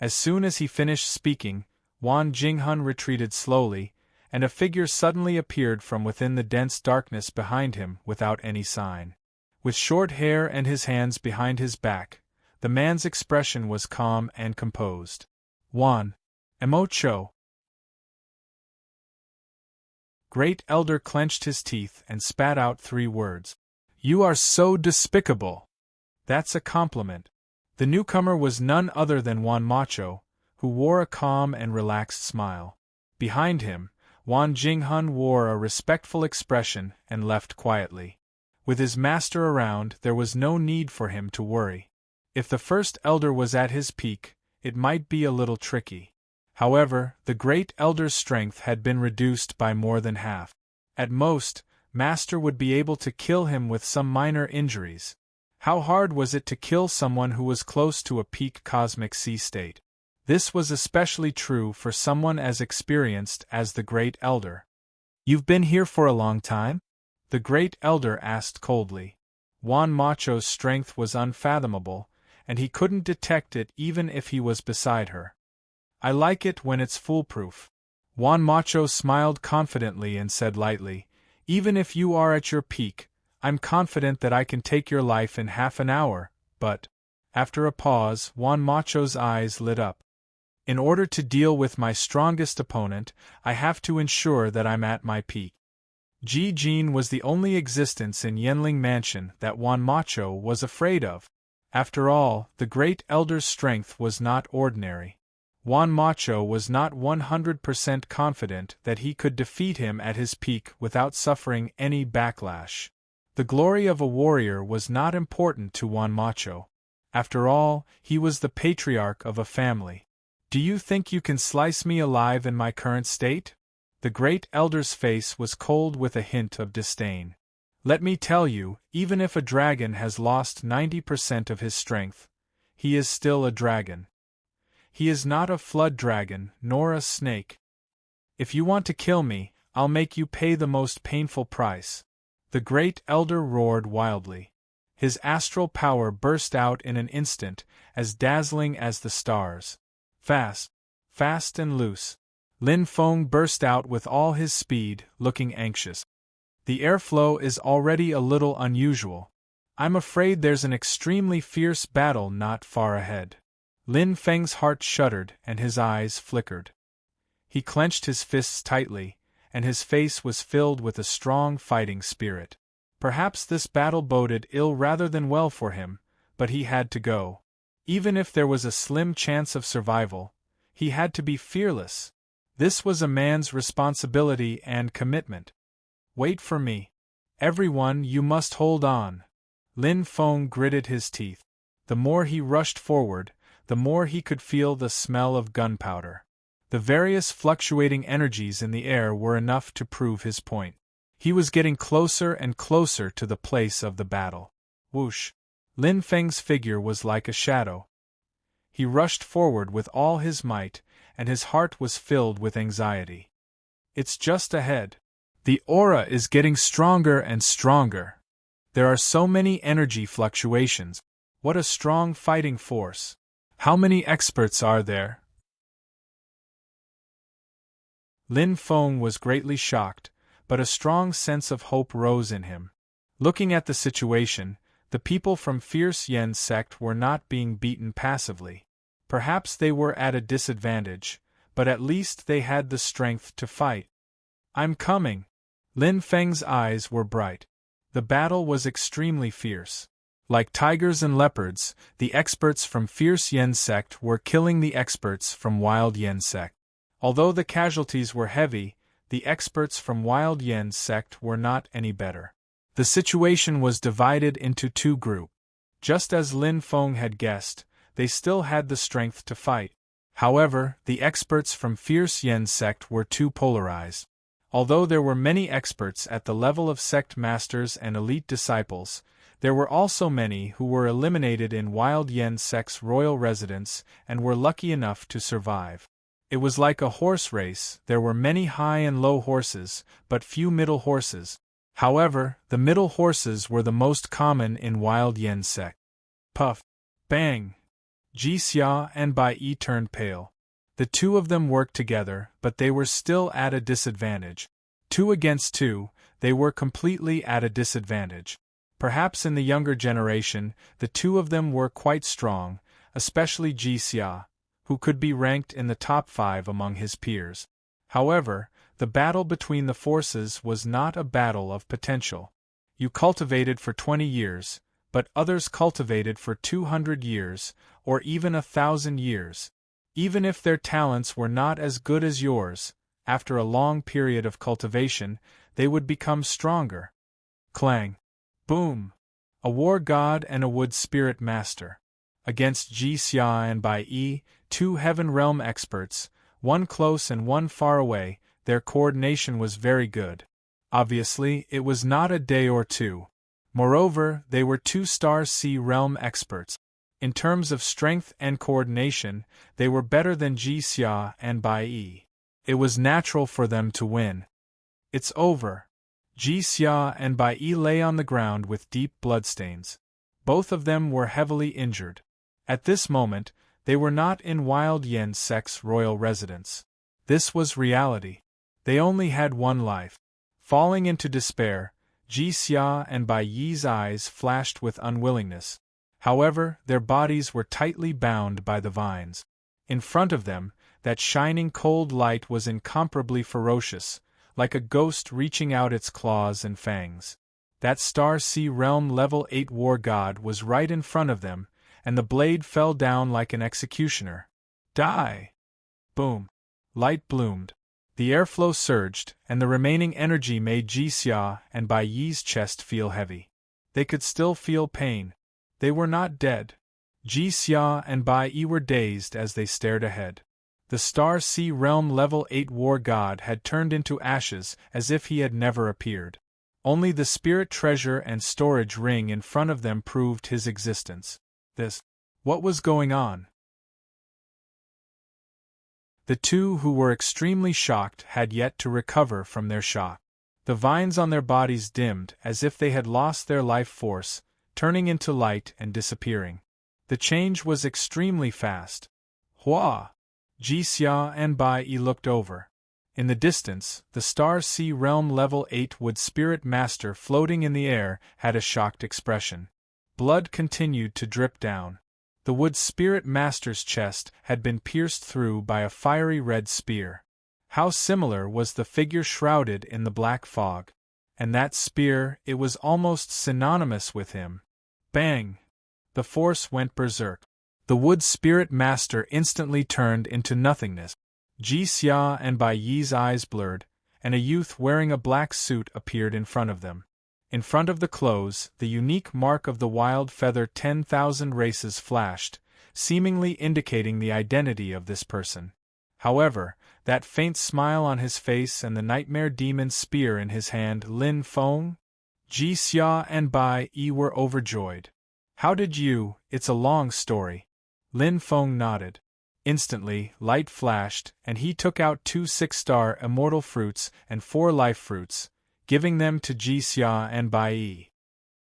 A: As soon as he finished speaking, Wan Jinghun retreated slowly, and a figure suddenly appeared from within the dense darkness behind him without any sign. With short hair and his hands behind his back, the man's expression was calm and composed. Wan Emocho. Great Elder clenched his teeth and spat out 3 words. You are so despicable. That's a compliment. The newcomer was none other than Wan Macho, who wore a calm and relaxed smile. Behind him, Wan Jinghun wore a respectful expression and left quietly. With his master around, there was no need for him to worry. If the first elder was at his peak, it might be a little tricky. However, the Great Elder's strength had been reduced by more than half. At most, Master would be able to kill him with some minor injuries. How hard was it to kill someone who was close to a peak cosmic sea state? This was especially true for someone as experienced as the Great Elder. You've been here for a long time? The Great Elder asked coldly. Wan Macho's strength was unfathomable, and he couldn't detect it even if he was beside her. I like it when it's foolproof. Juan Macho smiled confidently and said lightly, even if you are at your peak, I'm confident that I can take your life in half an hour, but… After a pause, Juan Macho's eyes lit up. In order to deal with my strongest opponent, I have to ensure that I'm at my peak. Ji Jin was the only existence in Yenling Mansion that Juan Macho was afraid of. After all, the great elder's strength was not ordinary. Juan Macho was not 100% confident that he could defeat him at his peak without suffering any backlash. The glory of a warrior was not important to Juan Macho. After all, he was the patriarch of a family. Do you think you can slice me alive in my current state? The great elder's face was cold with a hint of disdain. Let me tell you, even if a dragon has lost 90% of his strength, he is still a dragon. He is not a flood dragon, nor a snake. If you want to kill me, I'll make you pay the most painful price. The great elder roared wildly. His astral power burst out in an instant, as dazzling as the stars. Fast, fast and loose. Lin Feng burst out with all his speed, looking anxious. The airflow is already a little unusual. I'm afraid there's an extremely fierce battle not far ahead. Lin Feng's heart shuddered and his eyes flickered. He clenched his fists tightly, and his face was filled with a strong fighting spirit. Perhaps this battle boded ill rather than well for him, but he had to go. Even if there was a slim chance of survival, he had to be fearless. This was a man's responsibility and commitment. Wait for me. Everyone, you must hold on. Lin Feng gritted his teeth. The more he rushed forward, the more he could feel the smell of gunpowder. The various fluctuating energies in the air were enough to prove his point. He was getting closer and closer to the place of the battle. Whoosh! Lin Feng's figure was like a shadow. He rushed forward with all his might, and his heart was filled with anxiety. It's just ahead. The aura is getting stronger and stronger. There are so many energy fluctuations. What a strong fighting force. How many experts are there? Lin Feng was greatly shocked, but a strong sense of hope rose in him. Looking at the situation, the people from Fierce Yen's sect were not being beaten passively. Perhaps they were at a disadvantage, but at least they had the strength to fight. I'm coming. Lin Feng's eyes were bright. The battle was extremely fierce. Like tigers and leopards, the experts from Fierce Yen sect were killing the experts from Wild Yen sect. Although the casualties were heavy, the experts from Wild Yen sect were not any better. The situation was divided into two groups. Just as Lin Feng had guessed, they still had the strength to fight. However, the experts from Fierce Yen sect were too polarized. Although there were many experts at the level of sect masters and elite disciples, there were also many who were eliminated in Wild Yen sect's royal residence and were lucky enough to survive. It was like a horse race. There were many high and low horses, but few middle horses. However, the middle horses were the most common in Wild Yen sect. Puff! Bang! Ji Xia and Bai Yi turned pale. The two of them worked together, but they were still at a disadvantage. 2 against 2, they were completely at a disadvantage. Perhaps in the younger generation, the two of them were quite strong, especially Ji Xia, who could be ranked in the top 5 among his peers. However, the battle between the forces was not a battle of potential. You cultivated for 20 years, but others cultivated for 200 years, or even 1,000 years. Even if their talents were not as good as yours, after a long period of cultivation, they would become stronger. Clang! Boom! A war god and a wood spirit master. Against Ji Xia and Bai Yi, 2 heaven realm experts, one close and one far away, their coordination was very good. Obviously, it was not a day or two. Moreover, they were 2 star sea realm experts. In terms of strength and coordination, they were better than Ji Xia and Bai Yi. It was natural for them to win. It's over. Ji Xia and Bai Yi lay on the ground with deep bloodstains. Both of them were heavily injured. At this moment, They were not in Wild Yen Sec's royal residence. This was reality. They only had one life. Falling into despair, Ji Xia and Bai Yi's eyes flashed with unwillingness. However, their bodies were tightly bound by the vines. In front of them, that shining cold light was incomparably ferocious, like a ghost reaching out its claws and fangs. That Star Sea Realm Level 8 war god was right in front of them, and the blade fell down like an executioner. Die! Boom! Light bloomed. The airflow surged, and the remaining energy made Ji Xia and Bai Yi's chest feel heavy. They could still feel pain. They were not dead. Ji Xia and Bai Yi were dazed as they stared ahead. The Star Sea Realm Level 8 war god had turned into ashes as if he had never appeared. Only the spirit treasure and storage ring in front of them proved his existence. What was going on? The two who were extremely shocked had yet to recover from their shock. The vines on their bodies dimmed as if they had lost their life force, turning into light and disappearing. The change was extremely fast. Hua! Ji Xia and Bai Yi looked over. In the distance, the Star Sea Realm Level 8 Wood Spirit Master floating in the air had a shocked expression. Blood continued to drip down. The Wood Spirit Master's chest had been pierced through by a fiery red spear. How similar was the figure shrouded in the black fog. And that spear, it was almost synonymous with him. Bang! The force went berserk. The Wood Spirit Master instantly turned into nothingness. Ji Xia and Bai Yi's eyes blurred, and a youth wearing a black suit appeared in front of them. In front of the clothes, the unique mark of the wild feather 10,000 races flashed, seemingly indicating the identity of this person. However, that faint smile on his face and the nightmare demon spear in his hand, Lin Feng? Ji Xia and Bai Yi were overjoyed. How did you? It's a long story. Lin Feng nodded. Instantly, light flashed, and he took out 2 6-star immortal fruits and 4 life fruits, giving them to Ji Xia and Bai Yi.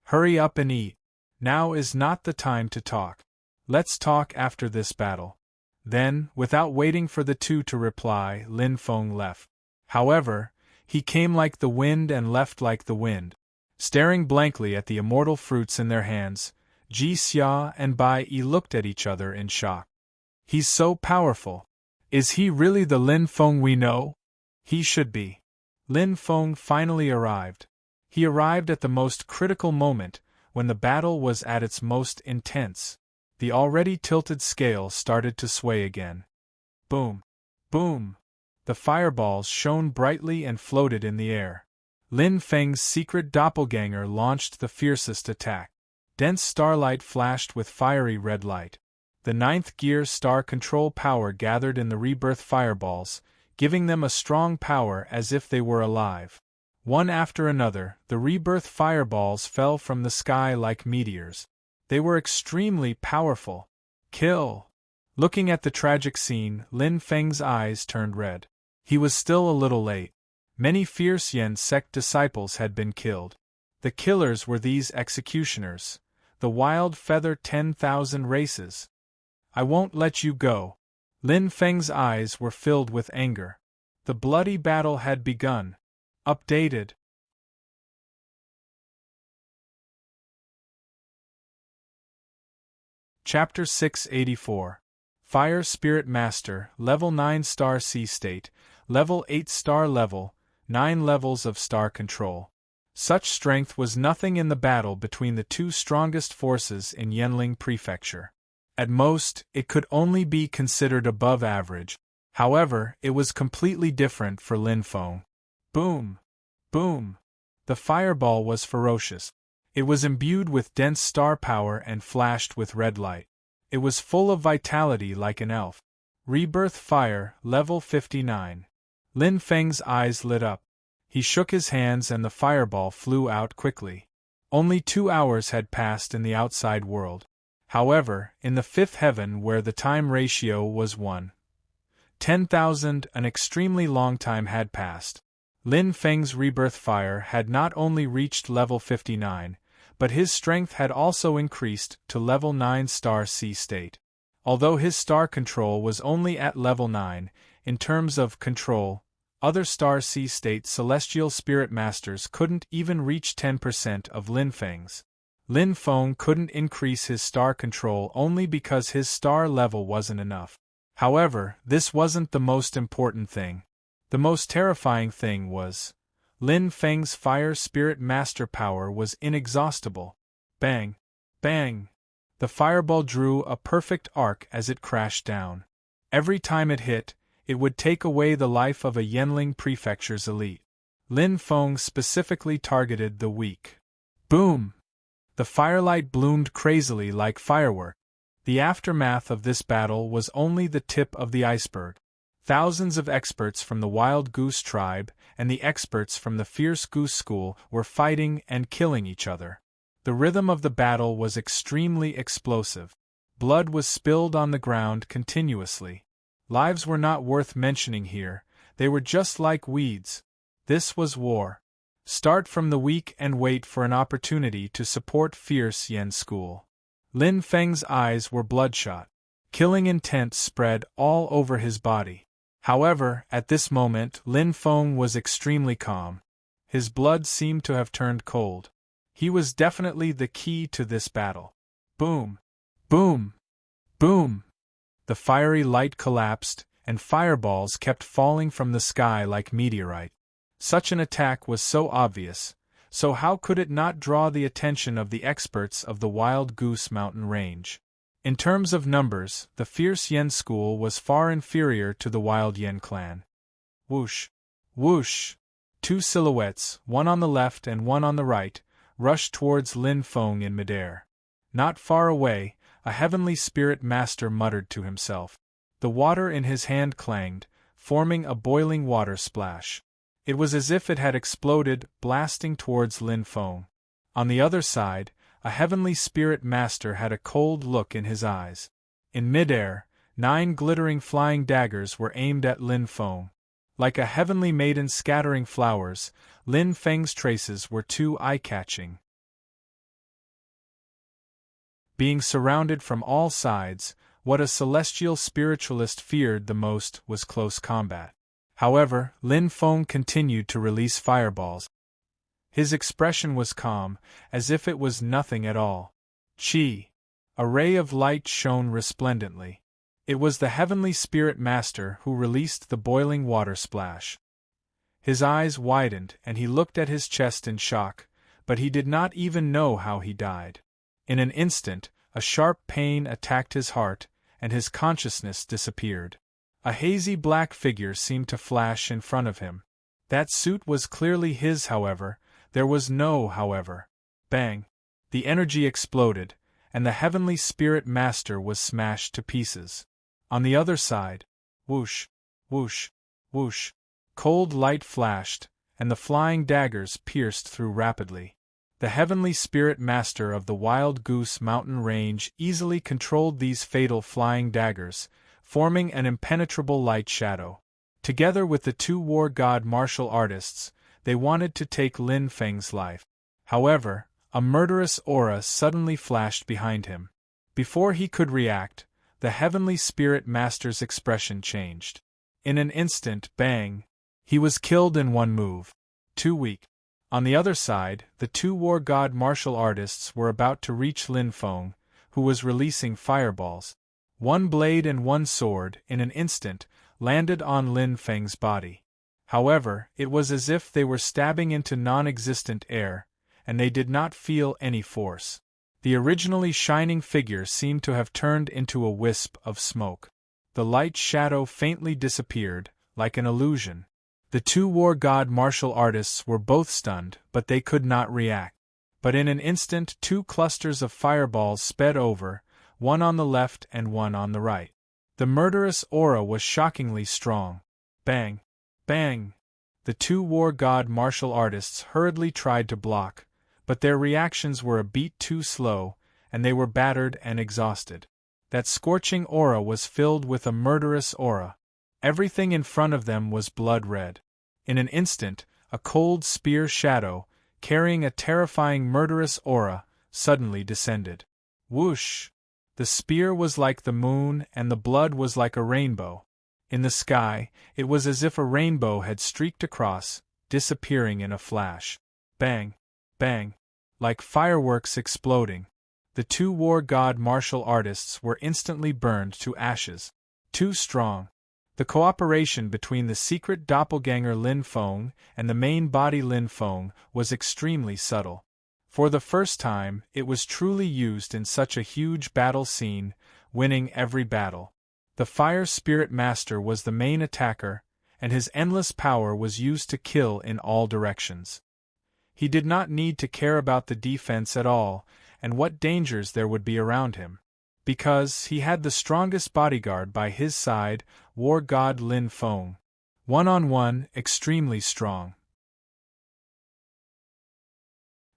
A: Hurry up and eat. Now is not the time to talk. Let's talk after this battle. Then, without waiting for the two to reply, Lin Feng left. However, he came like the wind and left like the wind. Staring blankly at the immortal fruits in their hands, Ji Xia and Bai Yi looked at each other in shock. He's so powerful. Is he really the Lin Feng we know? He should be. Lin Feng finally arrived. He arrived at the most critical moment, when the battle was at its most intense. The already tilted scale started to sway again. Boom! Boom! The fireballs shone brightly and floated in the air. Lin Feng's secret doppelganger launched the fiercest attack. Dense starlight flashed with fiery red light. The 9th gear star control power gathered in the rebirth fireballs, giving them a strong power as if they were alive. One after another, the rebirth fireballs fell from the sky like meteors. They were extremely powerful. Kill! Looking at the tragic scene, Lin Feng's eyes turned red. He was still a little late. Many fierce Yen sect disciples had been killed. The killers were these executioners, the wild feather 10,000 races. I won't let you go. Lin Feng's eyes were filled with anger. The bloody battle had begun. Updated. Chapter 684. Fire Spirit Master, Level 9 Star Sea State, Level 8 Star Level, 9 levels of star control. Such strength was nothing in the battle between the two strongest forces in Yanling Prefecture. At most, it could only be considered above average. However, it was completely different for Lin Feng. Boom! Boom! The fireball was ferocious. It was imbued with dense star power and flashed with red light. It was full of vitality like an elf. Rebirth Fire, Level 59. Lin Feng's eyes lit up. He shook his hands and the fireball flew out quickly. Only 2 hours had passed in the outside world. However, in the 5th heaven where the time ratio was 1:10,000, an extremely long time had passed. Lin Feng's rebirth fire had not only reached level 59, but his strength had also increased to level 9 star sea state. Although his star control was only at level 9, in terms of control, other Star Sea State Celestial Spirit Masters couldn't even reach 10% of Lin Feng's. Lin Feng couldn't increase his star control only because his star level wasn't enough. However, this wasn't the most important thing. The most terrifying thing was, Lin Feng's Fire Spirit Master power was inexhaustible. Bang! Bang! The fireball drew a perfect arc as it crashed down. Every time it hit, it would take away the life of a Yanling Prefecture's elite. Lin Feng specifically targeted the weak. Boom! The firelight bloomed crazily like firework. The aftermath of this battle was only the tip of the iceberg. Thousands of experts from the Wild Goose tribe and the experts from the Fierce Goose School were fighting and killing each other. The rhythm of the battle was extremely explosive. Blood was spilled on the ground continuously. Lives were not worth mentioning here, they were just like weeds. This was war. Start from the weak and wait for an opportunity to support Fierce Yen School. Lin Feng's eyes were bloodshot. Killing intent spread all over his body. However, at this moment Lin Feng was extremely calm. His blood seemed to have turned cold. He was definitely the key to this battle. Boom! Boom! Boom! The fiery light collapsed, and fireballs kept falling from the sky like meteorite. Such an attack was so obvious, so how could it not draw the attention of the experts of the Wild Goose Mountain Range? In terms of numbers, the Fierce Yen School was far inferior to the Wild Yen clan. Whoosh! Whoosh! Two silhouettes, one on the left and one on the right, rushed towards Lin Feng in midair. Not far away, a heavenly spirit master muttered to himself. The water in his hand clanged, forming a boiling water splash. It was as if it had exploded, blasting towards Lin Feng. On the other side, a heavenly spirit master had a cold look in his eyes. In midair, 9 glittering flying daggers were aimed at Lin Feng. Like a heavenly maiden scattering flowers, Lin Feng's traces were too eye-catching. Being surrounded from all sides, what a celestial spiritualist feared the most was close combat. However, Lin Feng continued to release fireballs. His expression was calm, as if it was nothing at all. Chi! A ray of light shone resplendently. It was the heavenly spirit master who released the boiling water splash. His eyes widened and he looked at his chest in shock, but he did not even know how he died. In an instant, a sharp pain attacked his heart, and his consciousness disappeared. A hazy black figure seemed to flash in front of him. That suit was clearly his, however. There was no however. Bang! The energy exploded, and the heavenly spirit master was smashed to pieces. On the other side, whoosh, whoosh, whoosh, cold light flashed, and the flying daggers pierced through rapidly. The heavenly spirit master of the Wild Goose Mountain Range easily controlled these fatal flying daggers, forming an impenetrable light shadow. Together with the 2 war god martial artists, they wanted to take Lin Feng's life. However, a murderous aura suddenly flashed behind him. Before he could react, the heavenly spirit master's expression changed. In an instant, bang! He was killed in one move. Too weak. On the other side, the 2 war god martial artists were about to reach Lin Feng, who was releasing fireballs. One blade and one sword, in an instant, landed on Lin Feng's body. However, it was as if they were stabbing into non-existent air, and they did not feel any force. The originally shining figure seemed to have turned into a wisp of smoke. The light shadow faintly disappeared, like an illusion. The 2 war god martial artists were both stunned, but they could not react. But in an instant 2 clusters of fireballs sped over, one on the left and one on the right. The murderous aura was shockingly strong. Bang! Bang! The 2 war god martial artists hurriedly tried to block, but their reactions were a beat too slow, and they were battered and exhausted. That scorching aura was filled with a murderous aura. Everything in front of them was blood red. In an instant, a cold spear shadow, carrying a terrifying murderous aura, suddenly descended. Whoosh! The spear was like the moon and the blood was like a rainbow. In the sky, it was as if a rainbow had streaked across, disappearing in a flash. Bang! Bang! Like fireworks exploding. The two war god martial artists were instantly burned to ashes. Too strong. The cooperation between the secret doppelganger Lin Feng and the main body Lin Feng was extremely subtle. For the first time, it was truly used in such a huge battle scene, winning every battle. The Fire Spirit Master was the main attacker, and his endless power was used to kill in all directions. He did not need to care about the defense at all, and what dangers there would be around him. Because he had the strongest bodyguard by his side, War God Lin Feng. One-on-one, extremely strong.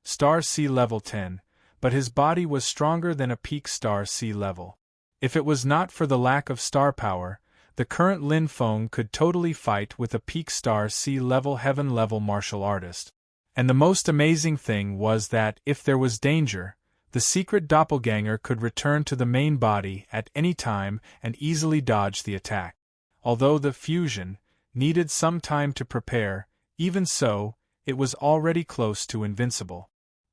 A: Star Sea Level 10, but his body was stronger than a peak Star Sea level. If it was not for the lack of star power, the current Lin Feng could totally fight with a peak Star Sea level Heaven level martial artist. And the most amazing thing was that, if there was danger, the secret doppelganger could return to the main body at any time and easily dodge the attack. Although the fusion needed some time to prepare, even so, it was already close to invincible.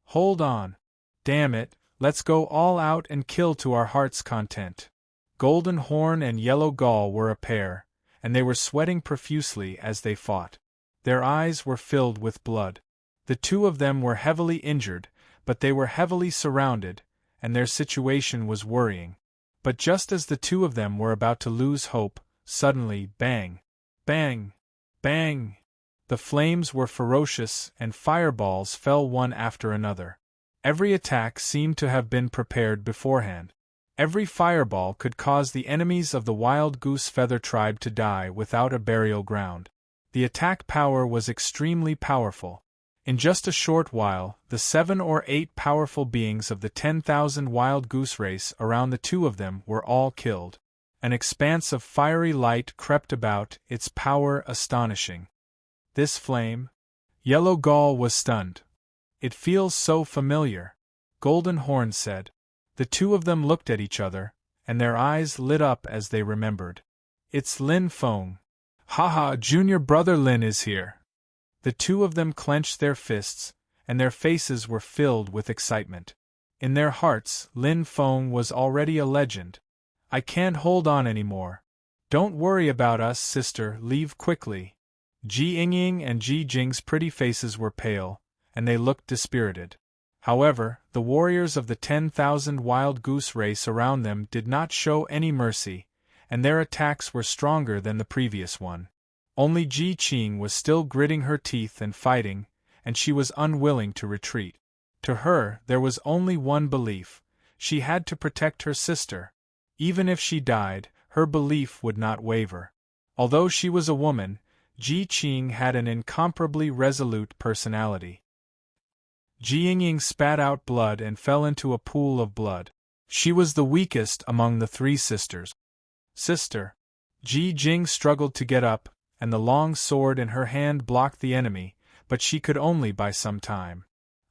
A: Hold on. Damn it, let's go all out and kill to our heart's content. Golden Horn and Yellow Gull were a pair, and they were sweating profusely as they fought. Their eyes were filled with blood. The two of them were heavily injured, but they were heavily surrounded, and their situation was worrying. But just as the two of them were about to lose hope, suddenly, bang! Bang! Bang! The flames were ferocious, and fireballs fell one after another. Every attack seemed to have been prepared beforehand. Every fireball could cause the enemies of the Wild Goose Feather tribe to die without a burial ground. The attack power was extremely powerful. In just a short while, the 7 or 8 powerful beings of the 10,000 wild goose race around the two of them were all killed. An expanse of fiery light crept about, its power astonishing. This flame? Yellow Gull was stunned. It feels so familiar, Golden Horn said. The two of them looked at each other, and their eyes lit up as they remembered. It's Lin Feng. Haha, junior brother Lin is here. The two of them clenched their fists, and their faces were filled with excitement. In their hearts, Lin Feng was already a legend. I can't hold on anymore. Don't worry about us, sister, leave quickly. Ji Yingying and Ji Jing's pretty faces were pale, and they looked dispirited. However, the warriors of the 10,000 wild goose race around them did not show any mercy, and their attacks were stronger than the previous one. Only Ji Qing was still gritting her teeth and fighting, and she was unwilling to retreat. To her, there was only one belief: she had to protect her sister. Even if she died, her belief would not waver. Although she was a woman, Ji Qing had an incomparably resolute personality. Ji Yingying spat out blood and fell into a pool of blood. She was the weakest among the three sisters. Sister. Ji Jing struggled to get up, and the long sword in her hand blocked the enemy, but she could only by some time.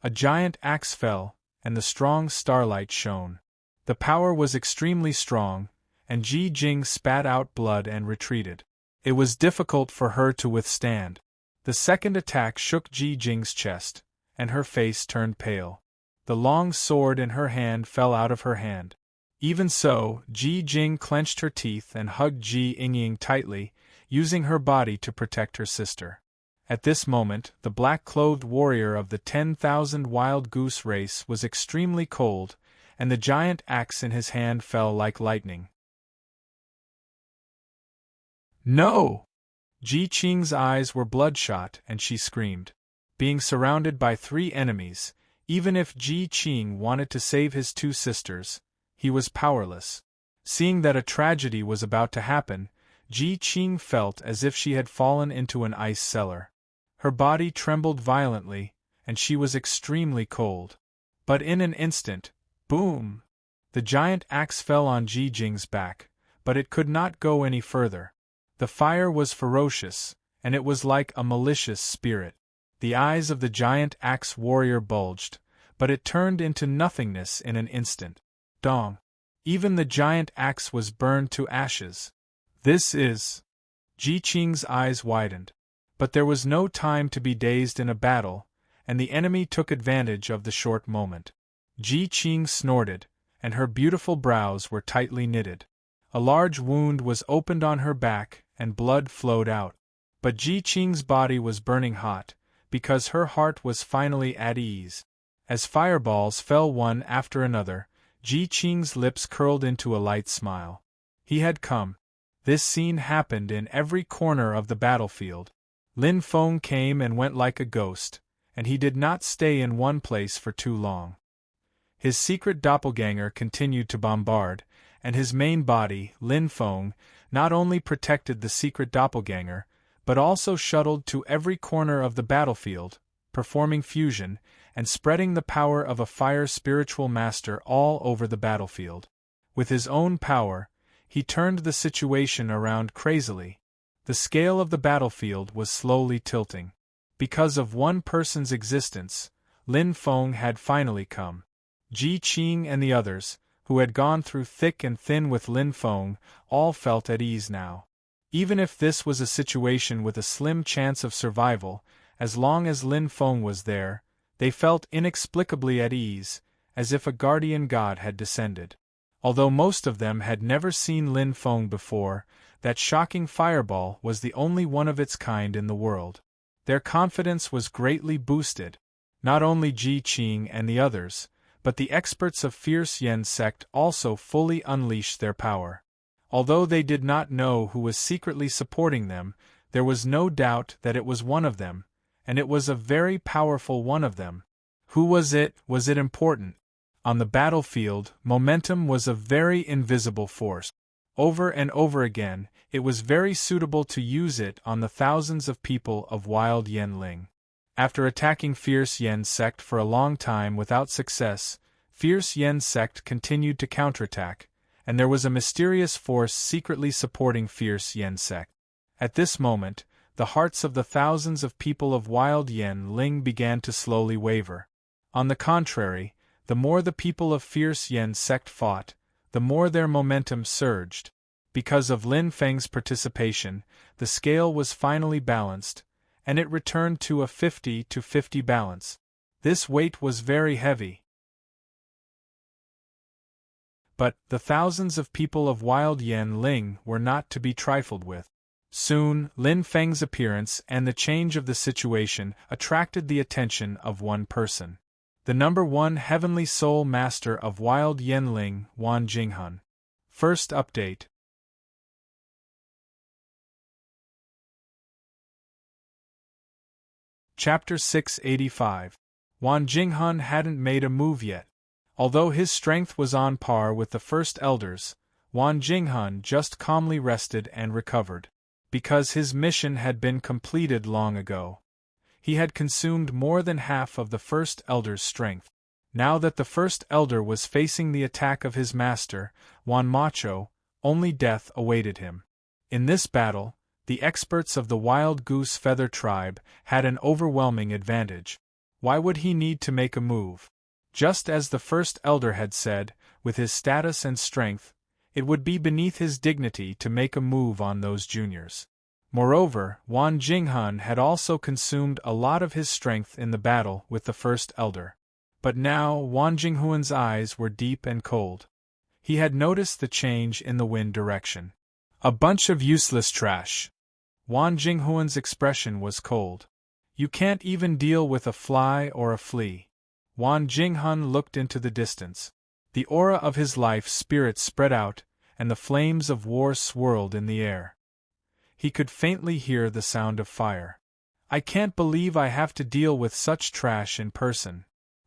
A: A giant axe fell, and the strong starlight shone. The power was extremely strong, and Ji Jing spat out blood and retreated. It was difficult for her to withstand. The second attack shook Ji Jing's chest, and her face turned pale. The long sword in her hand fell out of her hand. Even so, Ji Jing clenched her teeth and hugged Ji Yingying tightly, using her body to protect her sister. At this moment, the black-clothed warrior of the 10,000 wild goose race was extremely cold, and the giant axe in his hand fell like lightning. No! Ji Qing's eyes were bloodshot and she screamed. Being surrounded by three enemies, even if Ji Qing wanted to save his two sisters, he was powerless. Seeing that a tragedy was about to happen, Ji Qing felt as if she had fallen into an ice cellar. Her body trembled violently, and she was extremely cold. But in an instant, boom! The giant axe fell on Ji Jing's back, but it could not go any further. The fire was ferocious, and it was like a malicious spirit. The eyes of the giant axe warrior bulged, but it turned into nothingness in an instant. Dong! Even the giant axe was burned to ashes. This is... Ji Qing's eyes widened. But there was no time to be dazed in a battle, and the enemy took advantage of the short moment. Ji Qing snorted, and her beautiful brows were tightly knitted. A large wound was opened on her back, and blood flowed out. But Ji Qing's body was burning hot, because her heart was finally at ease. As fireballs fell one after another, Ji Qing's lips curled into a light smile. He had come. This scene happened in every corner of the battlefield. Lin Feng came and went like a ghost, and he did not stay in one place for too long. His secret doppelganger continued to bombard, and his main body, Lin Feng, not only protected the secret doppelganger, but also shuttled to every corner of the battlefield, performing fusion, and spreading the power of a fire spiritual master all over the battlefield. With his own power, he turned the situation around crazily. The scale of the battlefield was slowly tilting. Because of one person's existence, Lin Feng had finally come. Ji Qing and the others, who had gone through thick and thin with Lin Feng, all felt at ease now. Even if this was a situation with a slim chance of survival, as long as Lin Feng was there, they felt inexplicably at ease, as if a guardian god had descended. Although most of them had never seen Lin Feng before, that shocking fireball was the only one of its kind in the world. Their confidence was greatly boosted. Not only Ji Qing and the others, but the experts of Fierce Yen sect also fully unleashed their power. Although they did not know who was secretly supporting them, there was no doubt that it was one of them, and it was a very powerful one of them. Who was it? Was it important? On the battlefield, momentum was a very invisible force. Over and over again, it was very suitable to use it on the thousands of people of Wild Yanling. After attacking Fierce Yen sect for a long time without success, Fierce Yen sect continued to counterattack, and there was a mysterious force secretly supporting Fierce Yen sect. At this moment, the hearts of the thousands of people of Wild Yanling began to slowly waver. On the contrary, the more the people of Fierce Yen sect fought, the more their momentum surged. Because of Lin Feng's participation, the scale was finally balanced, and it returned to a 50-50 balance. This weight was very heavy. But the thousands of people of Wild Yanling were not to be trifled with. Soon, Lin Feng's appearance and the change of the situation attracted the attention of one person. The #1 Heavenly Soul Master of Wild Yanling, Wan Jinghan. First update. Chapter 685. Wan Jinghan hadn't made a move yet. Although his strength was on par with the first elders, Wan Jinghan just calmly rested and recovered. Because his mission had been completed long ago. He had consumed more than half of the first elder's strength. Now that the first elder was facing the attack of his master, Wan Macho, only death awaited him. In this battle, the experts of the Wild Goose Feather tribe had an overwhelming advantage. Why would he need to make a move? Just as the first elder had said, with his status and strength, it would be beneath his dignity to make a move on those juniors. Moreover, Wan Jinghan had also consumed a lot of his strength in the battle with the first elder. But now Wan Jinghuan's eyes were deep and cold. He had noticed the change in the wind direction. A bunch of useless trash. Wan Jinghuan's expression was cold. You can't even deal with a fly or a flea. Wan Jinghan looked into the distance. The aura of his life spirit spread out, and the flames of war swirled in the air. He could faintly hear the sound of fire. I can't believe I have to deal with such trash in person.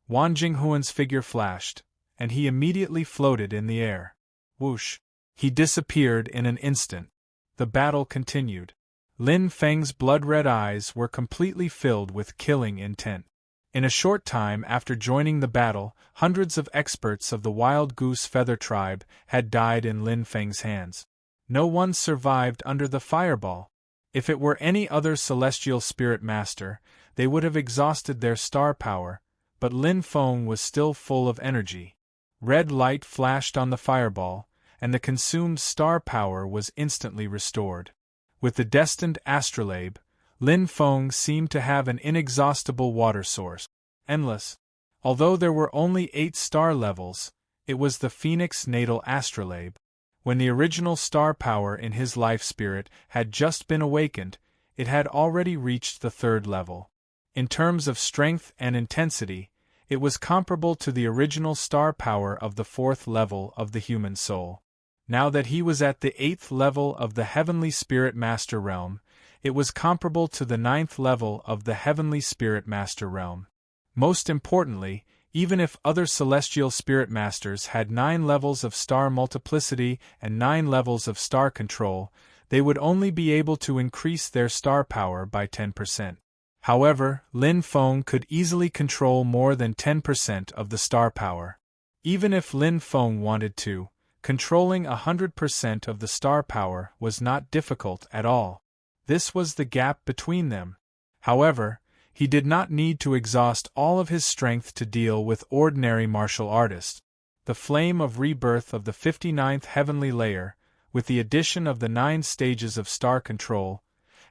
A: Wan Jinghuan's figure flashed, and he immediately floated in the air. Whoosh! He disappeared in an instant. The battle continued. Lin Feng's blood-red eyes were completely filled with killing intent. In a short time after joining the battle, hundreds of experts of the Wild Goose Feather tribe had died in Lin Feng's hands. No one survived under the fireball. If it were any other celestial spirit master, they would have exhausted their star power, but Lin Feng was still full of energy. Red light flashed on the fireball, and the consumed star power was instantly restored. With the destined astrolabe, Lin Feng seemed to have an inexhaustible water source. Endless. Although there were only 8 star levels, it was the Phoenix natal astrolabe. When the original star power in his life spirit had just been awakened, it had already reached the 3rd level. In terms of strength and intensity, it was comparable to the original star power of the 4th level of the human soul. Now that he was at the 8th level of the Heavenly Spirit Master Realm, it was comparable to the 9th level of the Heavenly Spirit Master Realm. Most importantly, even if other celestial spirit masters had 9 levels of star multiplicity and 9 levels of star control, they would only be able to increase their star power by 10%. However, Lin Feng could easily control more than 10% of the star power. Even if Lin Feng wanted to, controlling 100% of the star power was not difficult at all. This was the gap between them. However, he did not need to exhaust all of his strength to deal with ordinary martial artists. The flame of rebirth of the 59th heavenly layer, with the addition of the 9 stages of star control,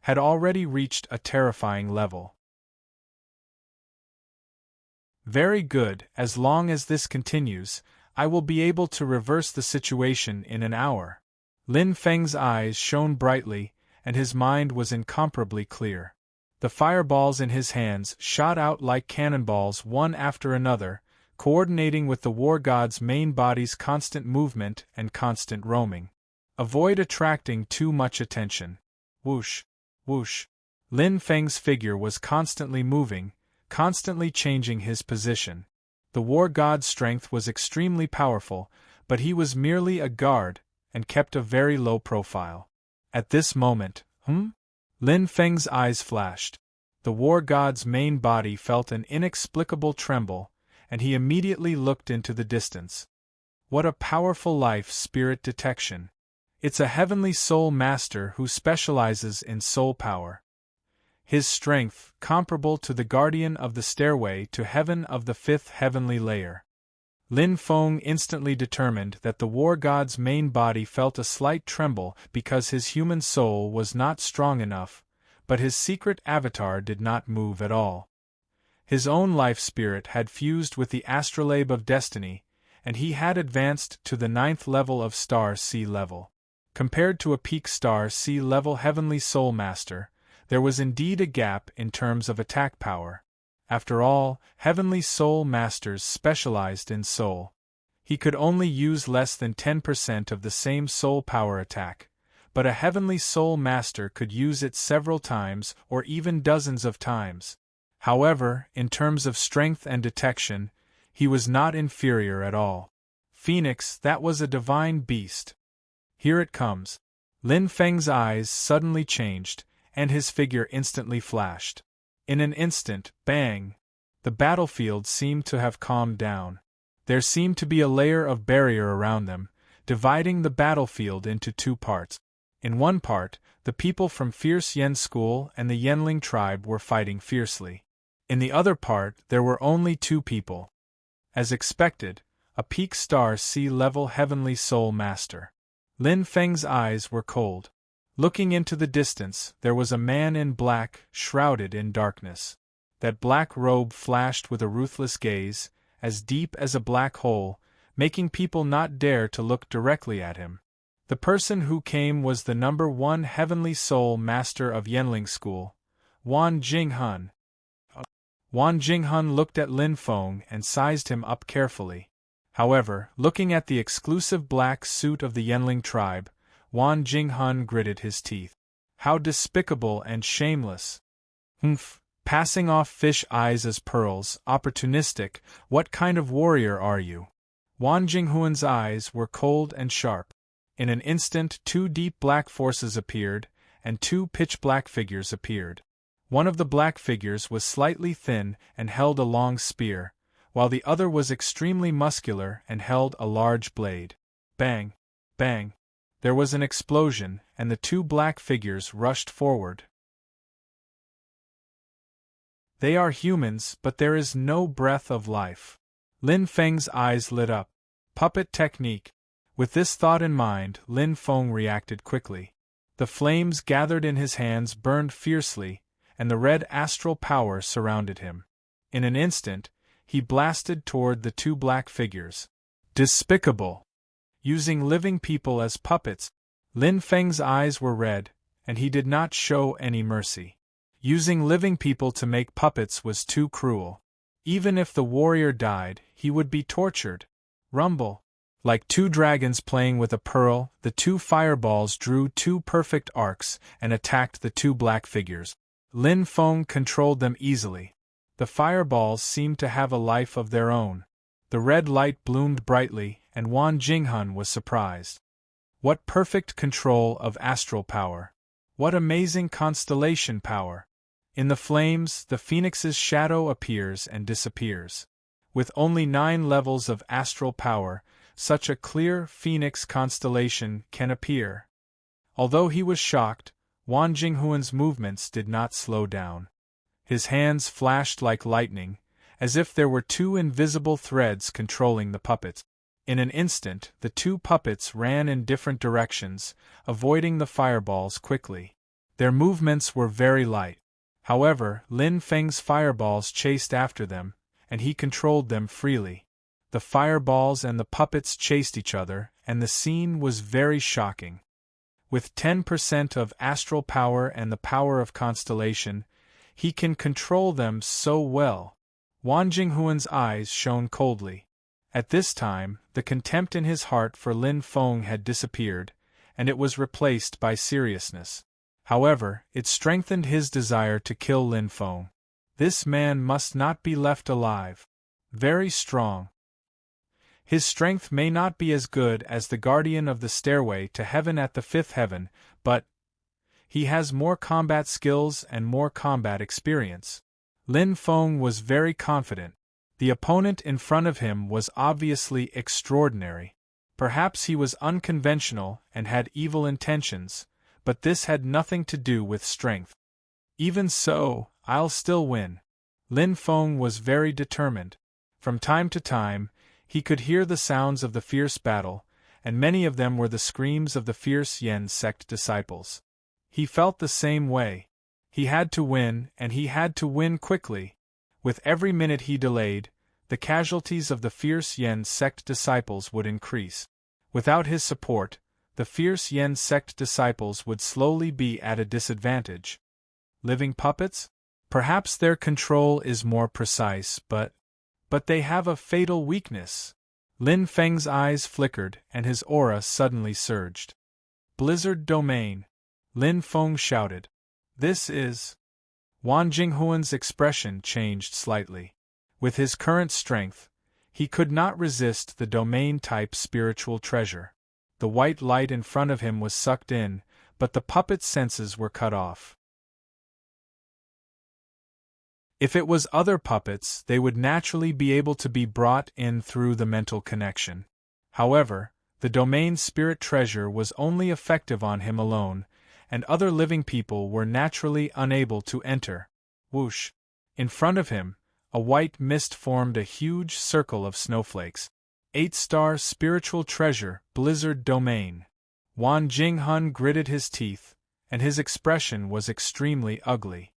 A: had already reached a terrifying level. Very good, as long as this continues, I will be able to reverse the situation in an hour. Lin Feng's eyes shone brightly, and his mind was incomparably clear. The fireballs in his hands shot out like cannonballs one after another, coordinating with the war god's main body's constant movement and constant roaming. Avoid attracting too much attention. Whoosh, whoosh. Lin Feng's figure was constantly moving, constantly changing his position. The war god's strength was extremely powerful, but he was merely a guard, and kept a very low profile. At this moment, Lin Feng's eyes flashed. The war god's main body felt an inexplicable tremble, and he immediately looked into the distance. What a powerful life spirit detection! It's a heavenly soul master who specializes in soul power. His strength, comparable to the guardian of the stairway to heaven of the 5th heavenly layer. Lin Feng instantly determined that the war god's main body felt a slight tremble because his human soul was not strong enough, but his secret avatar did not move at all. His own life spirit had fused with the astrolabe of destiny, and he had advanced to the 9th level of star sea level. Compared to a peak star sea level heavenly soul master, there was indeed a gap in terms of attack power. After all, heavenly soul masters specialized in soul. He could only use less than 10% of the same soul power attack, but a heavenly soul master could use it several times or even dozens of times. However, in terms of strength and detection, he was not inferior at all. Phoenix, that was a divine beast. Here it comes. Lin Feng's eyes suddenly changed, and his figure instantly flashed. In an instant, bang! The battlefield seemed to have calmed down. There seemed to be a layer of barrier around them, dividing the battlefield into 2 parts. In one part, the people from Fierce Yen School and the Yenling tribe were fighting fiercely. In the other part, there were only 2 people. As expected, a peak star sea-level heavenly soul master. Lin Feng's eyes were cold. Looking into the distance, there was a man in black, shrouded in darkness. That black robe flashed with a ruthless gaze, as deep as a black hole, making people not dare to look directly at him. The person who came was the number 1 heavenly soul master of Yenling School, Wan Jinghun. Wan Jinghun looked at Lin Feng and sized him up carefully. However, looking at the exclusive black suit of the Yenling tribe, Wan Jinghun gritted his teeth. How despicable and shameless! Passing off fish eyes as pearls, opportunistic, what kind of warrior are you? Wan Jinghuan's eyes were cold and sharp. In an instant 2 deep black forces appeared, and 2 pitch-black figures appeared. One of the black figures was slightly thin and held a long spear, while the other was extremely muscular and held a large blade. Bang! Bang! There was an explosion, and the 2 black figures rushed forward. They are humans, but there is no breath of life. Lin Feng's eyes lit up. Puppet technique. With this thought in mind, Lin Feng reacted quickly. The flames gathered in his hands burned fiercely, and the red astral power surrounded him. In an instant, he blasted toward the two black figures. Despicable! Using living people as puppets, Lin Feng's eyes were red, and he did not show any mercy. Using living people to make puppets was too cruel. Even if the warrior died, he would be tortured. Rumble! Like two dragons playing with a pearl, the two fireballs drew two perfect arcs and attacked the two black figures. Lin Feng controlled them easily. The fireballs seemed to have a life of their own. The red light bloomed brightly, and Wan Jinghun was surprised. What perfect control of astral power! What amazing constellation power! In the flames, the phoenix's shadow appears and disappears. With only 9 levels of astral power, such a clear phoenix constellation can appear. Although he was shocked, Wan Jinghuan's movements did not slow down. His hands flashed like lightning, as if there were 2 invisible threads controlling the puppets. In an instant, the 2 puppets ran in different directions, avoiding the fireballs quickly. Their movements were very light. However, Lin Feng's fireballs chased after them, and he controlled them freely. The fireballs and the puppets chased each other, and the scene was very shocking. With 10% of astral power and the power of constellation, he can control them so well. Wan Jinghuan's eyes shone coldly. At this time, the contempt in his heart for Lin Feng had disappeared, and it was replaced by seriousness. However, it strengthened his desire to kill Lin Feng. This man must not be left alive. Very strong. His strength may not be as good as the guardian of the stairway to heaven at the 5th heaven, but he has more combat skills and more combat experience. Lin Feng was very confident. The opponent in front of him was obviously extraordinary. Perhaps he was unconventional and had evil intentions, but this had nothing to do with strength. Even so, I'll still win. Lin Feng was very determined. From time to time, he could hear the sounds of the fierce battle, and many of them were the screams of the fierce Yen sect disciples. He felt the same way. He had to win, and he had to win quickly. With every minute he delayed, the casualties of the fierce Yen sect disciples would increase. Without his support, the fierce Yen sect disciples would slowly be at a disadvantage. Living puppets? Perhaps their control is more precise, but they have a fatal weakness. Lin Feng's eyes flickered and his aura suddenly surged. Blizzard Domain! Lin Feng shouted. This is... Wan Jinghuan's expression changed slightly. With his current strength, he could not resist the domain-type spiritual treasure. The white light in front of him was sucked in, but the puppet's senses were cut off. If it was other puppets, they would naturally be able to be brought in through the mental connection. However, the domain spirit treasure was only effective on him alone, and other living people were naturally unable to enter. Whoosh! In front of him, a white mist formed a huge circle of snowflakes. 8-star spiritual treasure, Blizzard Domain. Wan Jinghun gritted his teeth, and his expression was extremely ugly.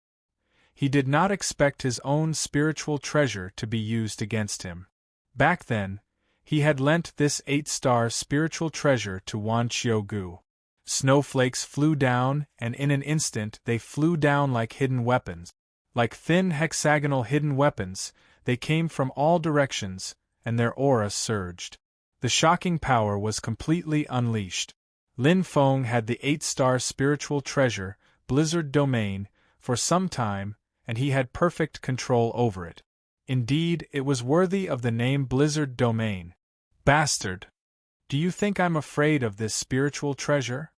A: He did not expect his own spiritual treasure to be used against him. Back then, he had lent this 8-star spiritual treasure to Wan Qiugu. Snowflakes flew down, and in an instant they flew down like hidden weapons. Like thin hexagonal hidden weapons, they came from all directions, and their aura surged. The shocking power was completely unleashed. Lin Feng had the 8-star spiritual treasure, Blizzard Domain, for some time, and he had perfect control over it. Indeed, it was worthy of the name Blizzard Domain. Bastard! Do you think I'm afraid of this spiritual treasure?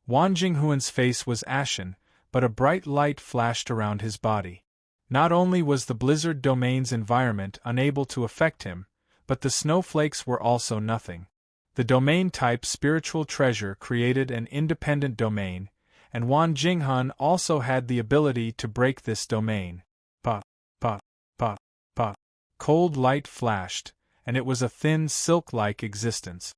A: Wan Jinghuan's face was ashen, but a bright light flashed around his body. Not only was the Blizzard Domain's environment unable to affect him, but the snowflakes were also nothing. The domain-type spiritual treasure created an independent domain, and Wan Jinghun also had the ability to break this domain. Pa, pa, pa, pa. Cold light flashed, and it was a thin, silk-like existence.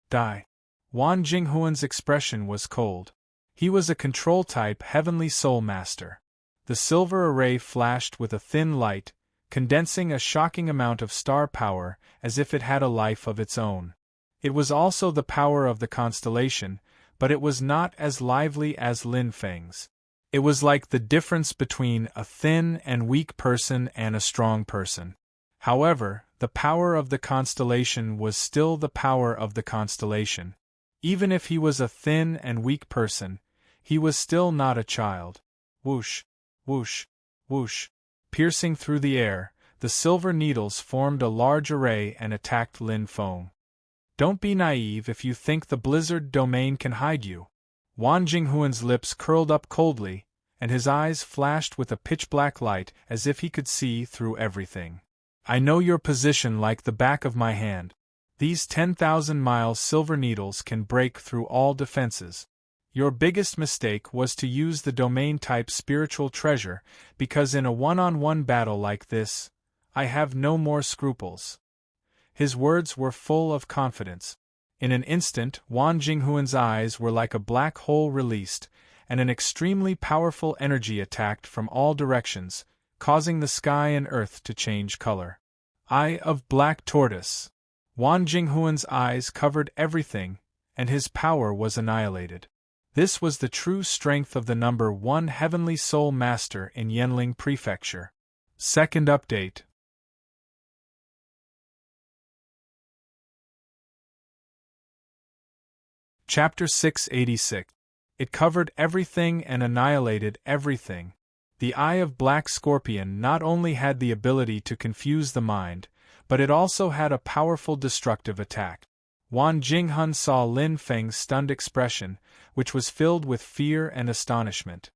A: Die. Wan Jinghuan's expression was cold. He was a control-type heavenly soul master. The silver array flashed with a thin light, condensing a shocking amount of star power as if it had a life of its own. It was also the power of the constellation, but it was not as lively as Lin Feng's. It was like the difference between a thin and weak person and a strong person. However, the power of the constellation was still the power of the constellation. Even if he was a thin and weak person, he was still not a child. Whoosh, whoosh, whoosh. Piercing through the air, the silver needles formed a large array and attacked Lin Feng. Don't be naive if you think the blizzard domain can hide you. Wan Jinghuan's lips curled up coldly, and his eyes flashed with a pitch-black light as if he could see through everything. I know your position like the back of my hand. These 10,000-mile silver needles can break through all defenses. Your biggest mistake was to use the domain-type spiritual treasure, because in a one-on-one battle like this, I have no more scruples. His words were full of confidence. In an instant, Wan Jinghuan's eyes were like a black hole released, and an extremely powerful energy attacked from all directions, causing the sky and earth to change color. Eye of Black Tortoise. Wan Jinghuan's eyes covered everything, and his power was annihilated. This was the true strength of the number 1 Heavenly Soul Master in Yanling Prefecture. Second update. Chapter 686. It covered everything and annihilated everything. The Eye of Black Scorpion not only had the ability to confuse the mind, but it also had a powerful destructive attack. Wan Jinghuan saw Lin Feng's stunned expression, which was filled with fear and astonishment.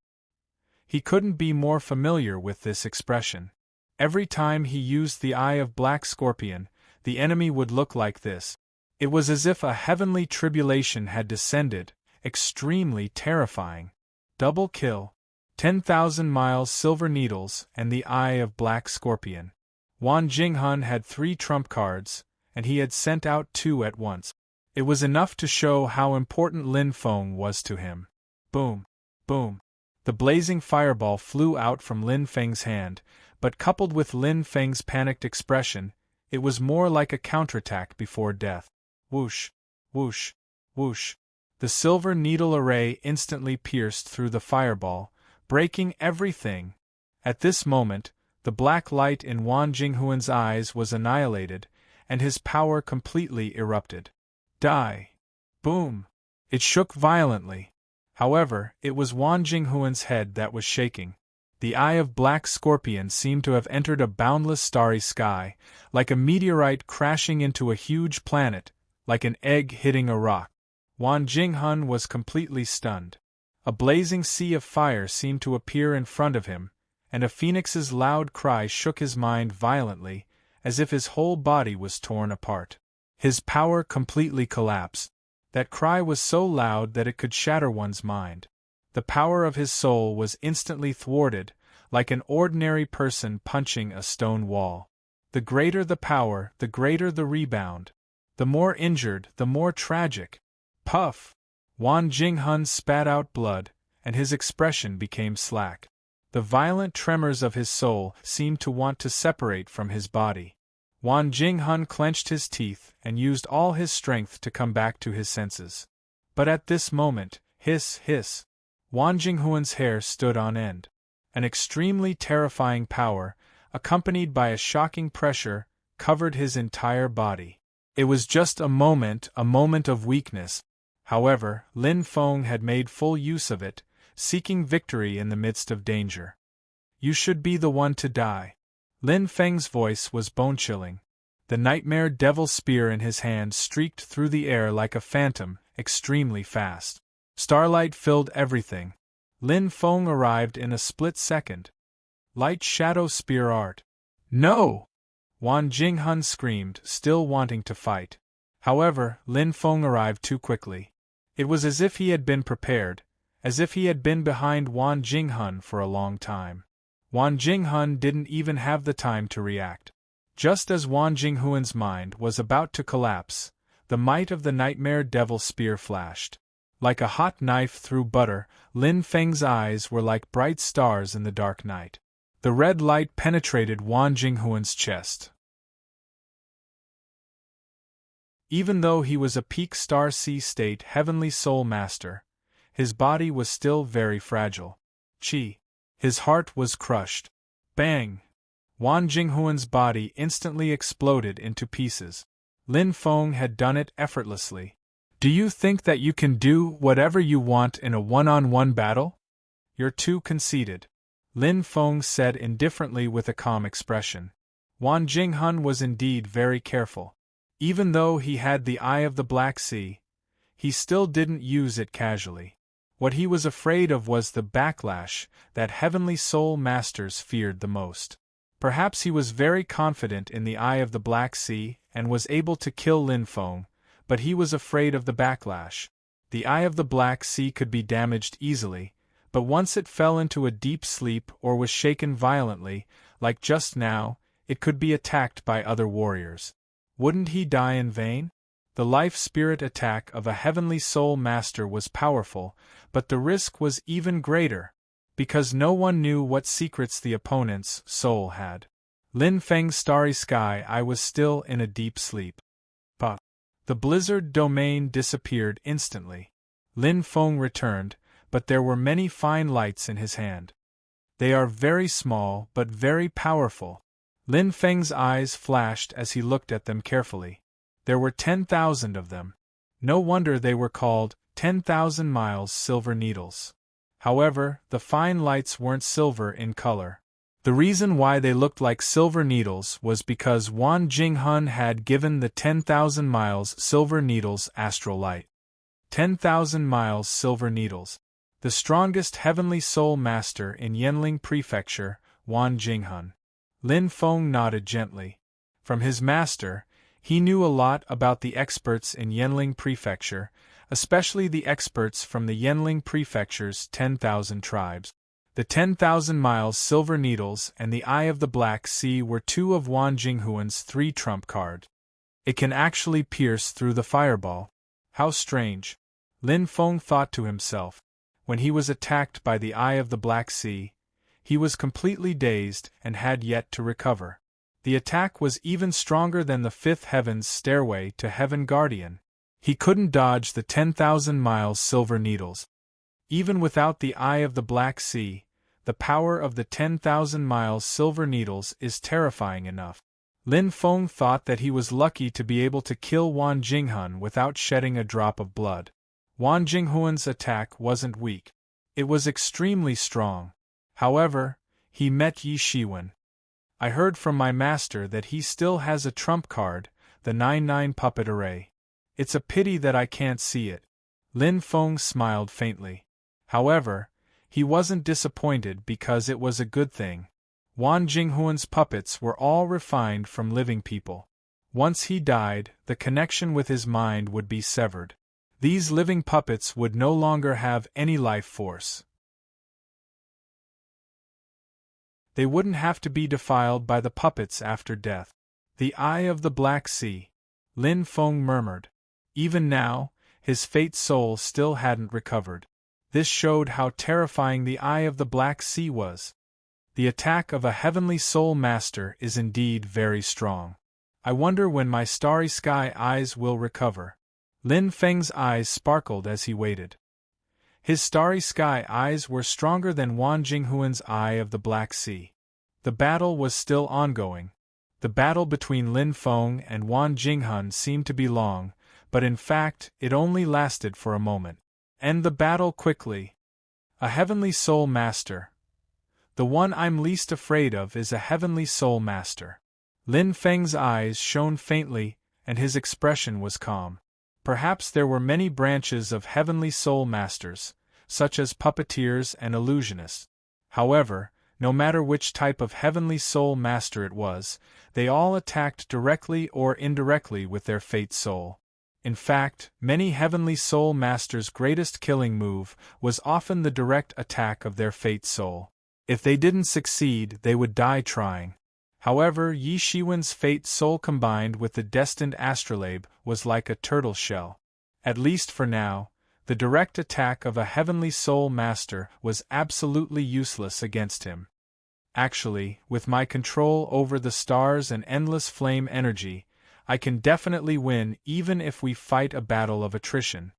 A: He couldn't be more familiar with this expression. Every time he used the Eye of Black Scorpion, the enemy would look like this. It was as if a heavenly tribulation had descended, extremely terrifying. Double kill. 10,000 miles silver needles and the Eye of Black Scorpion. Wan Jinghuan had 3 trump cards, and he had sent out 2 at once. It was enough to show how important Lin Feng was to him. Boom! Boom! The blazing fireball flew out from Lin Feng's hand, but coupled with Lin Feng's panicked expression, it was more like a counterattack before death. Whoosh! Whoosh! Whoosh! The silver needle array instantly pierced through the fireball, breaking everything. At this moment, the black light in Wan Jinghuan's eyes was annihilated, and his power completely erupted. Die! Boom! It shook violently. However, it was Wan Jinghuan's head that was shaking. The Eye of Black Scorpion seemed to have entered a boundless starry sky, like a meteorite crashing into a huge planet, like an egg hitting a rock. Wan Jinghuan was completely stunned. A blazing sea of fire seemed to appear in front of him, and a phoenix's loud cry shook his mind violently, as if his whole body was torn apart. His power completely collapsed. That cry was so loud that it could shatter one's mind. The power of his soul was instantly thwarted, like an ordinary person punching a stone wall. The greater the power, the greater the rebound. The more injured, the more tragic. Puff! Wan Jinghuan spat out blood, and his expression became slack. The violent tremors of his soul seemed to want to separate from his body. Wan Jinghuan clenched his teeth and used all his strength to come back to his senses. But at this moment, hiss, hiss, Wan Jinghuan's hair stood on end. An extremely terrifying power, accompanied by a shocking pressure, covered his entire body. It was just a moment of weakness. However, Lin Feng had made full use of it, seeking victory in the midst of danger. You should be the one to die. Lin Feng's voice was bone-chilling. The nightmare devil spear in his hand streaked through the air like a phantom, extremely fast. Starlight filled everything. Lin Feng arrived in a split second. Light shadow spear art. No! Wan Jinghuan screamed, still wanting to fight. However, Lin Feng arrived too quickly. It was as if he had been prepared, as if he had been behind Wan Jinghuan for a long time. Wan Jinghuan didn't even have the time to react. Just as Wan Jinghuan's mind was about to collapse, the might of the nightmare devil spear flashed. Like a hot knife through butter, Lin Feng's eyes were like bright stars in the dark night. The red light penetrated Wan Jinghuan's chest. Even though he was a peak star C-state heavenly soul master, his body was still very fragile. His heart was crushed. Bang! Wan Jinghuan's body instantly exploded into pieces. Lin Feng had done it effortlessly. Do you think that you can do whatever you want in a one-on-one battle? You're too conceited, Lin Feng said indifferently with a calm expression. Wan Jinghuan was indeed very careful. Even though he had the Eye of the Black Sea, he still didn't use it casually. What he was afraid of was the backlash that heavenly soul masters feared the most. Perhaps he was very confident in the Eye of the Black Sea and was able to kill Lin Feng, but he was afraid of the backlash. The Eye of the Black Sea could be damaged easily, but once it fell into a deep sleep or was shaken violently, like just now, it could be attacked by other warriors. Wouldn't he die in vain? The life-spirit attack of a heavenly soul master was powerful, but the risk was even greater, because no one knew what secrets the opponent's soul had. Lin Feng's starry sky eye was still in a deep sleep. The blizzard domain disappeared instantly. Lin Feng returned, but there were many fine lights in his hand. They are very small but very powerful. Lin Feng's eyes flashed as he looked at them carefully. There were 10,000 of them. No wonder they were called 10,000 miles silver needles. However, the fine lights weren't silver in color. The reason why they looked like silver needles was because Wan Jinghuan had given the 10,000 miles silver needles astral light. 10,000 miles silver needles. The strongest heavenly soul master in Yanling Prefecture, Wan Jinghuan. Lin Feng nodded gently. From his master, he knew a lot about the experts in Yanling Prefecture, especially the experts from the Yanling Prefecture's 10,000 tribes. The 10,000 miles silver needles and the Eye of the Black Sea were two of Wan Jinghuan's 3 trump cards. It can actually pierce through the fireball. How strange, Lin Feng thought to himself. When he was attacked by the Eye of the Black Sea, he was completely dazed and had yet to recover. The attack was even stronger than the fifth heaven's stairway to Heaven Guardian. He couldn't dodge the 10,000 miles silver needles. Even without the Eye of the Black Sea, the power of the 10,000 miles silver needles is terrifying enough. Lin Feng thought that he was lucky to be able to kill Wan Jinghuan without shedding a drop of blood. Wan Jinghuan's attack wasn't weak. It was extremely strong. However, he met Yi Shiwen. I heard from my master that he still has a trump card, the 9-9 puppet array. It's a pity that I can't see it. Lin Feng smiled faintly. However, he wasn't disappointed because it was a good thing. Wan Jinghuan's puppets were all refined from living people. Once he died, the connection with his mind would be severed. These living puppets would no longer have any life force. They wouldn't have to be defiled by the puppets after death. The Eye of the Black Sea, Lin Feng murmured. Even now, his fate soul still hadn't recovered. This showed how terrifying the Eye of the Black Sea was. The attack of a heavenly soul master is indeed very strong. I wonder when my starry sky eyes will recover. Lin Feng's eyes sparkled as he waited. His starry sky eyes were stronger than Wan Jinghuan's Eye of the Black Sea. The battle was still ongoing. The battle between Lin Feng and Wan Jinghuan seemed to be long, but in fact it only lasted for a moment. End the battle quickly. A heavenly soul master. The one I'm least afraid of is a heavenly soul master. Lin Feng's eyes shone faintly, and his expression was calm. Perhaps there were many branches of heavenly soul masters, such as puppeteers and illusionists. However, no matter which type of heavenly soul master it was, they all attacked directly or indirectly with their fate soul. In fact, many heavenly soul masters' greatest killing move was often the direct attack of their fate soul. If they didn't succeed, they would die trying. However, Yi Shiwen's fate soul combined with the destined astrolabe was like a turtle shell. At least for now, the direct attack of a heavenly soul master was absolutely useless against him. Actually, with my control over the stars and endless flame energy, I can definitely win even if we fight a battle of attrition.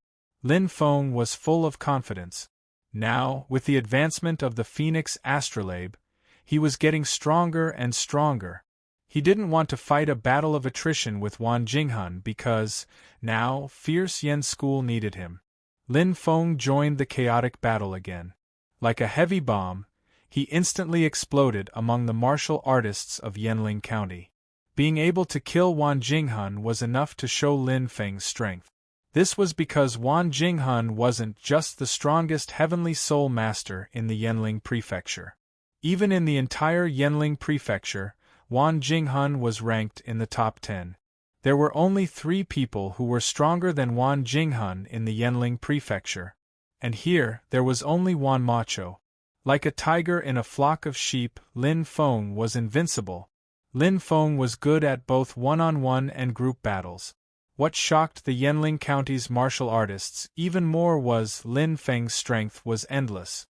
A: Lin Feng was full of confidence. Now, with the advancement of the Phoenix astrolabe, he was getting stronger and stronger. He didn't want to fight a battle of attrition with Wan Jinghan because, now, fierce Yen School needed him. Lin Feng joined the chaotic battle again. Like a heavy bomb, he instantly exploded among the martial artists of Yanling County. Being able to kill Wan Jinghan was enough to show Lin Feng's strength. This was because Wan Jinghan wasn't just the strongest heavenly soul master in the Yanling Prefecture. Even in the entire Yanling Prefecture, Wan Jinghan was ranked in the top 10. There were only 3 people who were stronger than Wan Jinghan in the Yanling Prefecture. And here, there was only Wan Macho. Like a tiger in a flock of sheep, Lin Feng was invincible. Lin Feng was good at both one-on-one and group battles. What shocked the Yanling County's martial artists even more was Lin Feng's strength was endless.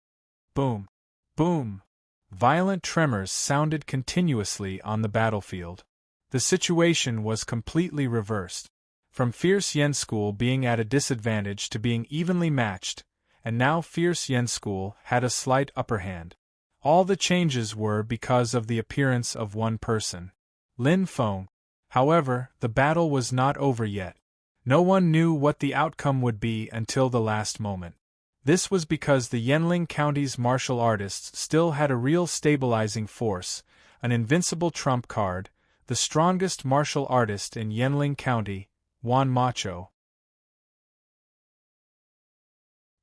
A: Boom! Boom! Violent tremors sounded continuously on the battlefield. The situation was completely reversed. From fierce Yen School being at a disadvantage to being evenly matched, and now fierce Yen School had a slight upper hand. All the changes were because of the appearance of one person, Lin Feng. However, the battle was not over yet. No one knew what the outcome would be until the last moment. This was because the Yanling County's martial artists still had a real stabilizing force, an invincible trump card, the strongest martial artist in Yanling County, Wan Macho.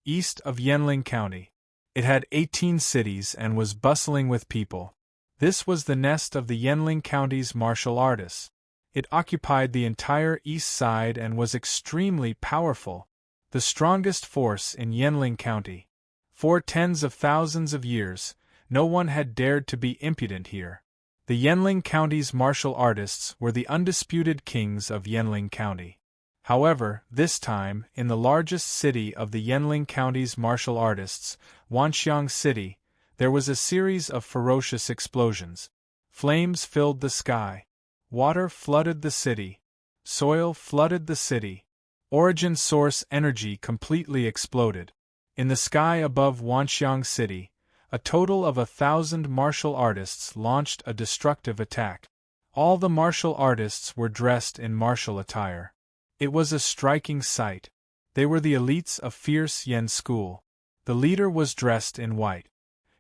A: East of Yanling County. It had 18 cities and was bustling with people. This was the nest of the Yanling County's martial artists. It occupied the entire east side and was extremely powerful, the strongest force in Yanling County. For tens of thousands of years, no one had dared to be impudent here. The Yanling County's martial artists were the undisputed kings of Yanling County. However, this time, in the largest city of the Yanling County's martial artists, Wanxiang City, there was a series of ferocious explosions. Flames filled the sky. Water flooded the city. Soil flooded the city. Origin source energy completely exploded. In the sky above Wanxiang City, a total of 1,000 martial artists launched a destructive attack. All the martial artists were dressed in martial attire. It was a striking sight. They were the elites of fierce Yen School. The leader was dressed in white.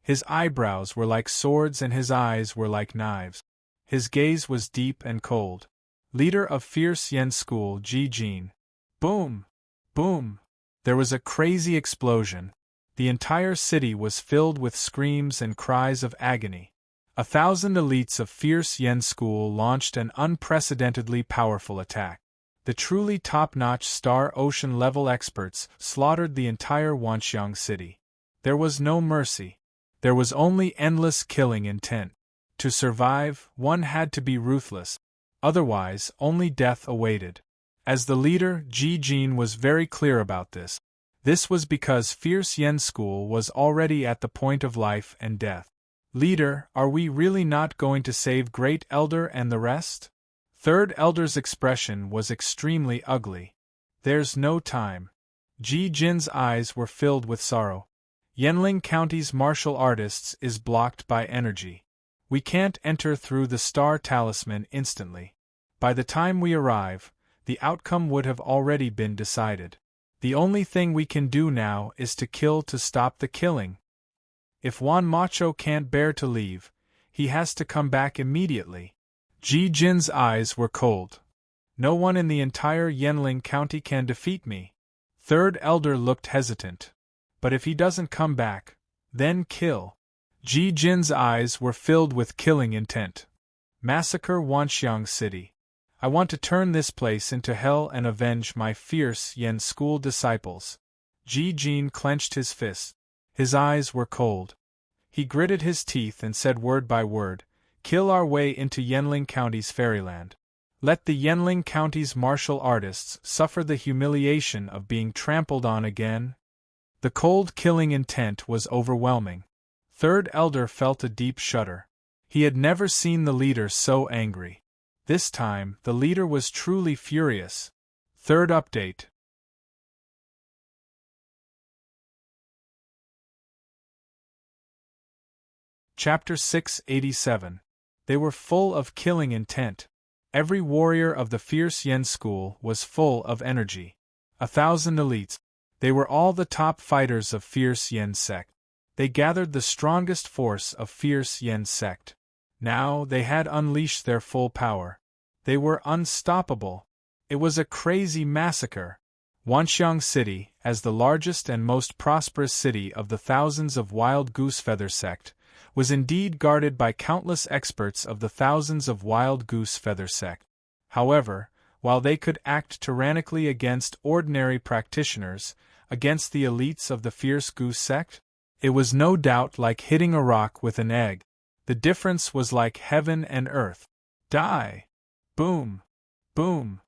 A: His eyebrows were like swords and his eyes were like knives. His gaze was deep and cold. Leader of fierce Yen School, Ji Jin. Boom! Boom! There was a crazy explosion. The entire city was filled with screams and cries of agony. 1,000 elites of fierce Yen School launched an unprecedentedly powerful attack. The truly top-notch Star Ocean level experts slaughtered the entire Wanxiang city. There was no mercy. There was only endless killing intent. To survive, one had to be ruthless. Otherwise, only death awaited. As the leader, Ji Jin was very clear about this. This was because fierce Yen School was already at the point of life and death. Leader, are we really not going to save Great Elder and the rest? Third Elder's expression was extremely ugly. There's no time. Ji Jin's eyes were filled with sorrow. Yanling County's martial artists is blocked by energy. We can't enter through the Star Talisman instantly. By the time we arrive, the outcome would have already been decided. The only thing we can do now is to kill to stop the killing. If Wan Macho can't bear to leave, he has to come back immediately. Ji Jin's eyes were cold. No one in the entire Yanling County can defeat me. Third Elder looked hesitant. But if he doesn't come back, then kill. Ji Jin's eyes were filled with killing intent. Massacre Wanxiang City. I want to turn this place into hell and avenge my fierce Yen School disciples. Ji Jin clenched his fists. His eyes were cold. He gritted his teeth and said word by word, kill our way into Yenling County's fairyland. Let the Yenling County's martial artists suffer the humiliation of being trampled on again. The cold killing intent was overwhelming. Third Elder felt a deep shudder. He had never seen the leader so angry. This time, the leader was truly furious. Third update. Chapter 687. They were full of killing intent. Every warrior of the fierce Yen school was full of energy. 1,000 elites. They were all the top fighters of fierce Yen sect. They gathered the strongest force of fierce Yen sect. Now they had unleashed their full power. They were unstoppable. It was a crazy massacre. Wanxiang City, as the largest and most prosperous city of the thousands of Wild Goose Feather sect, was indeed guarded by countless experts of the thousands of Wild Goose Feather sect. However, while they could act tyrannically against ordinary practitioners, against the elites of the Fierce Goose sect, it was no doubt like hitting a rock with an egg. The difference was like heaven and earth. Die! Boom! Boom!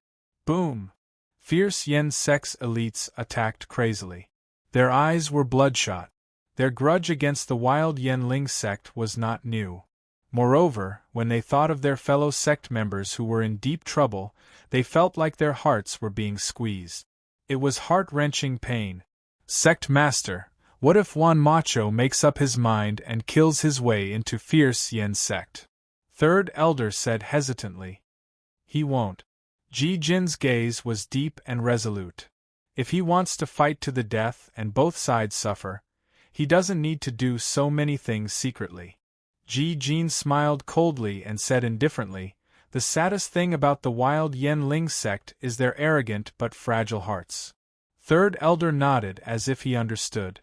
A: Boom! Fierce Yen sect's elites attacked crazily. Their eyes were bloodshot. Their grudge against the Wild Yen Ling sect was not new. Moreover, when they thought of their fellow sect members who were in deep trouble, they felt like their hearts were being squeezed. It was heart-wrenching pain. Sect Master, what if Juan Macho makes up his mind and kills his way into fierce Yen sect? Third Elder said hesitantly. He won't. Ji Jin's gaze was deep and resolute. If he wants to fight to the death and both sides suffer, he doesn't need to do so many things secretly. Ji Jin smiled coldly and said indifferently, the saddest thing about the Wild Yen Ling sect is their arrogant but fragile hearts. Third Elder nodded as if he understood.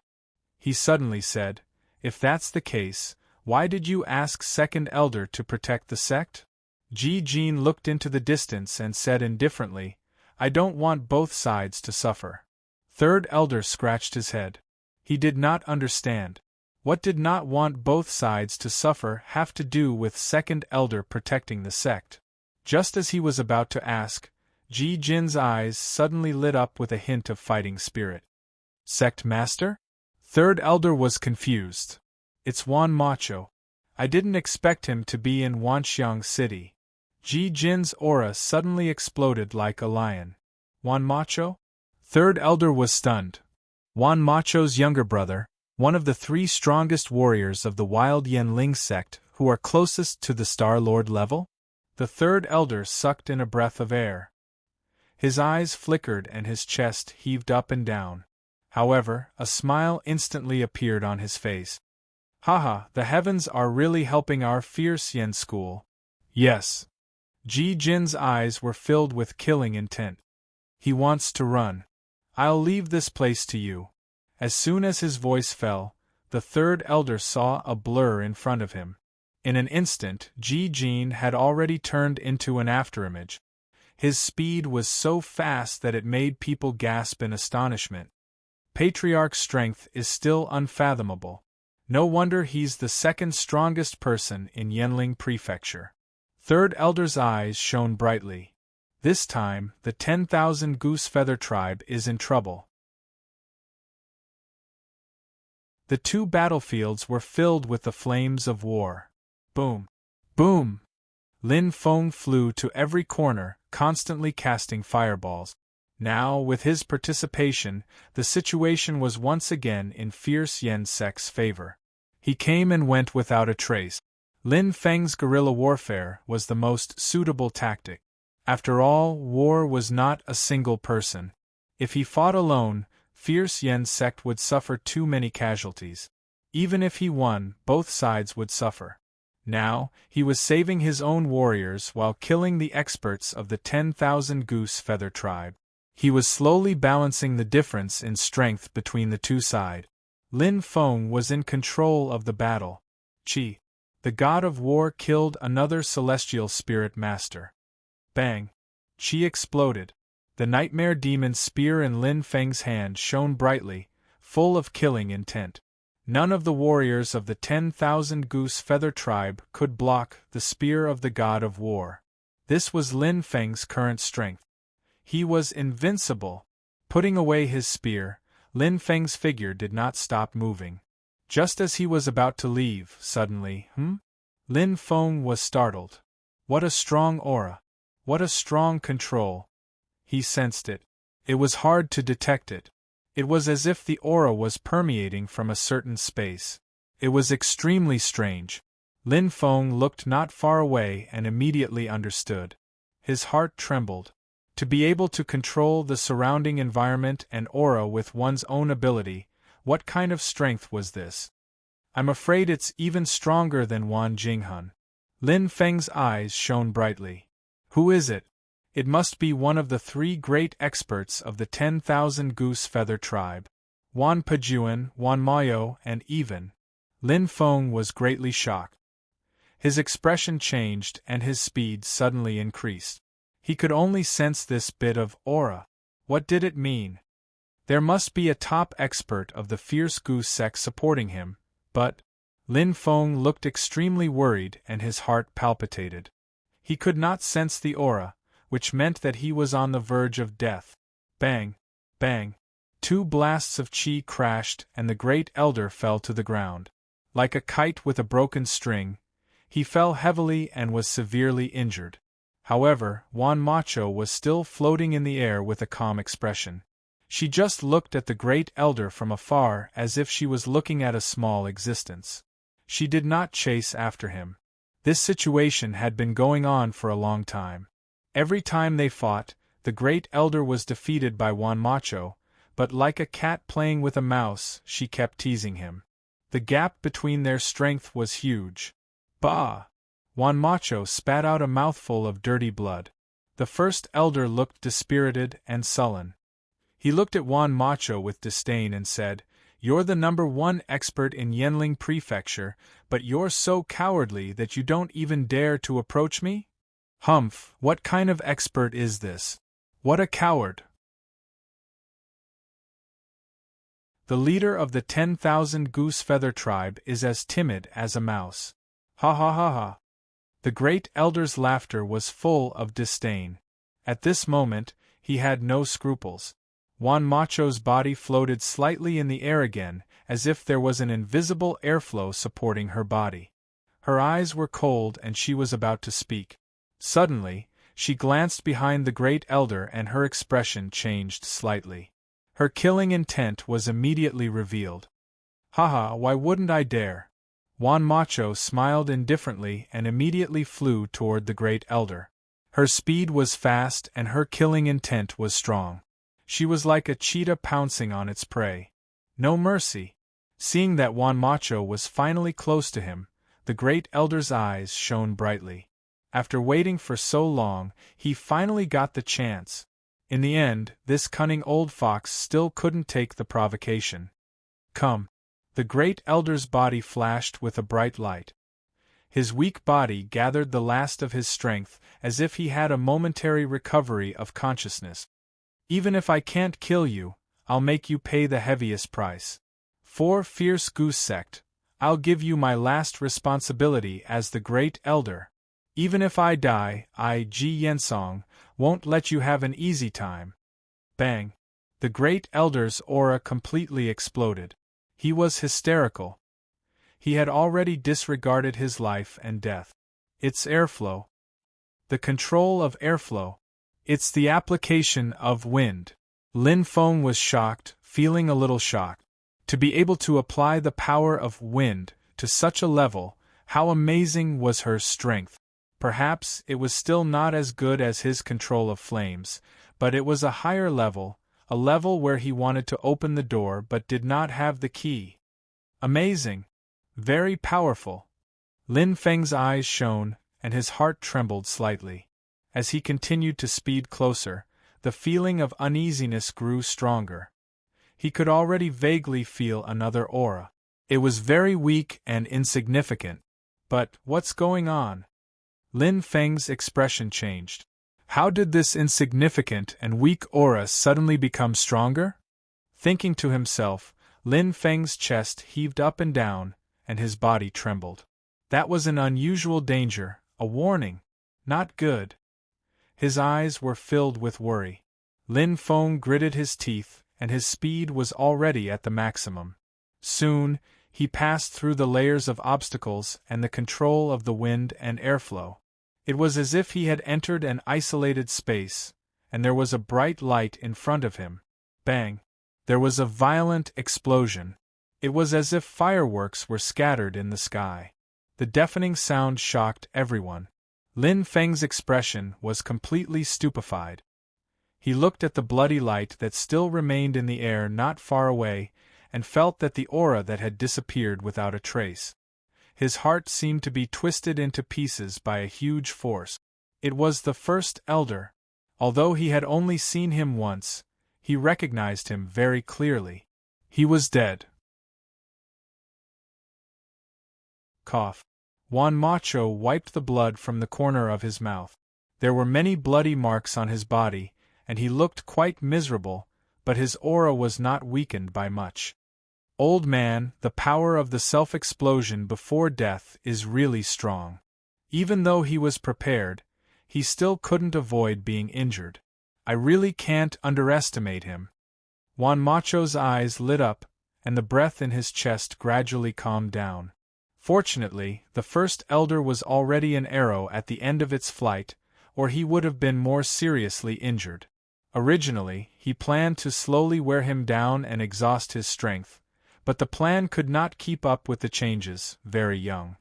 A: He suddenly said, if that's the case, why did you ask Second Elder to protect the sect? Ji Jin looked into the distance and said indifferently, I don't want both sides to suffer. Third Elder scratched his head. He did not understand. What did not want both sides to suffer have to do with Second Elder protecting the sect? Just as he was about to ask, Ji Jin's eyes suddenly lit up with a hint of fighting spirit. Sect Master? Third Elder was confused. It's Juan Macho. I didn't expect him to be in Wanxiang City. Ji Jin's aura suddenly exploded like a lion. Juan Macho? Third Elder was stunned. Juan Macho's younger brother, one of the 3 strongest warriors of the Wild Yen Ling sect who are closest to the Star Lord level? The Third Elder sucked in a breath of air. His eyes flickered and his chest heaved up and down. However, a smile instantly appeared on his face. Haha, the heavens are really helping our fierce Yen school. Yes. Ji Jin's eyes were filled with killing intent. He wants to run. I'll leave this place to you. As soon as his voice fell, the Third Elder saw a blur in front of him. In an instant, Ji Jin had already turned into an afterimage. His speed was so fast that it made people gasp in astonishment. Patriarch's strength is still unfathomable. No wonder he's the second strongest person in Yenling Prefecture. Third Elder's eyes shone brightly. This time, the 10,000 Goose Feather tribe is in trouble. The 2 battlefields were filled with the flames of war. Boom! Boom! Lin Feng flew to every corner, constantly casting fireballs. Now, with his participation, the situation was once again in fierce Yen sect's favor. He came and went without a trace. Lin Feng's guerrilla warfare was the most suitable tactic. After all, war was not a single person. If he fought alone, fierce Yen sect would suffer too many casualties. Even if he won, both sides would suffer. Now, he was saving his own warriors while killing the experts of the 10,000 Goose Feather tribe. He was slowly balancing the difference in strength between the 2 sides. Lin Feng was in control of the battle. Qi, the god of war, killed another celestial spirit master. Bang! Qi exploded. The nightmare demon spear in Lin Feng's hand shone brightly, full of killing intent. None of the warriors of the 10,000 Goose Feather tribe could block the spear of the god of war. This was Lin Feng's current strength. He was invincible. Putting away his spear, Lin Feng's figure did not stop moving. Just as he was about to leave, suddenly, Lin Feng was startled. What a strong aura! What a strong control! He sensed it. It was hard to detect it. It was as if the aura was permeating from a certain space. It was extremely strange. Lin Feng looked not far away and immediately understood. His heart trembled. To be able to control the surrounding environment and aura with one's own ability, what kind of strength was this? I'm afraid it's even stronger than Wan Jinghan. Lin Feng's eyes shone brightly. Who is it? It must be one of the 3 great experts of the 10,000 Goose Feather tribe. Wan Pejuan, Wan Mayo, and even. Lin Feng was greatly shocked. His expression changed and his speed suddenly increased. He could only sense this bit of aura. What did it mean? There must be a top expert of the fierce goose sect supporting him, but Lin Feng looked extremely worried and his heart palpitated. He could not sense the aura, which meant that he was on the verge of death. Bang! Bang! 2 blasts of qi crashed and the great elder fell to the ground. Like a kite with a broken string, he fell heavily and was severely injured. However, Wan Macho was still floating in the air with a calm expression. She just looked at the great elder from afar as if she was looking at a small existence. She did not chase after him. This situation had been going on for a long time. Every time they fought, the great elder was defeated by Wan Macho, but like a cat playing with a mouse, she kept teasing him. The gap between their strength was huge. Bah! Wan Macho spat out a mouthful of dirty blood. The first elder looked dispirited and sullen. He looked at Wan Macho with disdain and said, "You're the #1 expert in Yanling Prefecture, but you're so cowardly that you don't even dare to approach me? Humph, what kind of expert is this? What a coward!" The leader of the 10,000 Goose Feather tribe is as timid as a mouse. Ha ha ha ha. The great elder's laughter was full of disdain. At this moment, he had no scruples. Wan Macho's body floated slightly in the air again, as if there was an invisible airflow supporting her body. Her eyes were cold and she was about to speak. Suddenly, she glanced behind the great elder and her expression changed slightly. Her killing intent was immediately revealed. Haha, why wouldn't I dare? Wan Macho smiled indifferently and immediately flew toward the great elder. Her speed was fast and her killing intent was strong. She was like a cheetah pouncing on its prey. No mercy. Seeing that Wan Macho was finally close to him, the great elder's eyes shone brightly. After waiting for so long, he finally got the chance. In the end, this cunning old fox still couldn't take the provocation. Come. The great elder's body flashed with a bright light. His weak body gathered the last of his strength, as if he had a momentary recovery of consciousness. Even if I can't kill you, I'll make you pay the heaviest price. For fierce goose sect, I'll give you my last responsibility as the great elder. Even if I die, I, Ji Yensong, won't let you have an easy time. Bang! The great elder's aura completely exploded. He was hysterical. He had already disregarded his life and death. It's airflow. The control of airflow. It's the application of wind. Lin Feng was shocked, feeling a little shocked. To be able to apply the power of wind to such a level, how amazing was her strength. Perhaps it was still not as good as his control of flames, but it was a higher level, a level where he wanted to open the door but did not have the key. Amazing. Very powerful. Lin Feng's eyes shone, and his heart trembled slightly. As he continued to speed closer, the feeling of uneasiness grew stronger. He could already vaguely feel another aura. It was very weak and insignificant. But what's going on? Lin Feng's expression changed. How did this insignificant and weak aura suddenly become stronger? Thinking to himself, Lin Feng's chest heaved up and down, and his body trembled. That was an unusual danger, a warning. Not good. His eyes were filled with worry. Lin Feng gritted his teeth, and his speed was already at the maximum. Soon, he passed through the layers of obstacles and the control of the wind and airflow. It was as if he had entered an isolated space, and there was a bright light in front of him. Bang! There was a violent explosion. It was as if fireworks were scattered in the sky. The deafening sound shocked everyone. Lin Feng's expression was completely stupefied. He looked at the bloody light that still remained in the air not far away, and felt that the aura that had disappeared without a trace. His heart seemed to be twisted into pieces by a huge force. It was the first elder. Although he had only seen him once, he recognized him very clearly. He was dead. Cough. Juan Macho wiped the blood from the corner of his mouth. There were many bloody marks on his body, and he looked quite miserable, but his aura was not weakened by much. Old man, the power of the self-explosion before death is really strong. Even though he was prepared, he still couldn't avoid being injured. I really can't underestimate him. Juan Macho's eyes lit up, and the breath in his chest gradually calmed down. Fortunately, the first elder was already an arrow at the end of its flight, or he would have been more seriously injured. Originally, he planned to slowly wear him down and exhaust his strength, but the plan could not keep up with the changes, very young.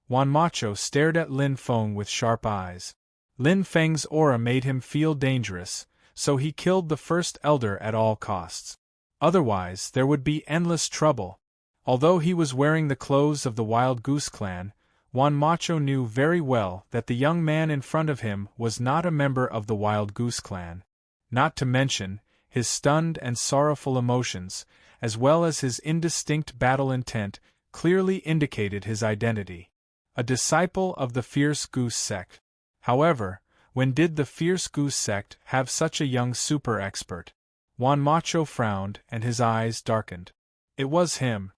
A: Juan Macho stared at Lin Feng with sharp eyes. Lin Feng's aura made him feel dangerous, so he killed the first elder at all costs. Otherwise, there would be endless trouble. Although he was wearing the clothes of the Wild Goose Clan, Juan Macho knew very well that the young man in front of him was not a member of the Wild Goose Clan. Not to mention, his stunned and sorrowful emotions, as well as his indistinct battle intent, clearly indicated his identity. A disciple of the Fierce Goose Sect. However, when did the Fierce Goose Sect have such a young super-expert? Juan Macho frowned and his eyes darkened. It was him.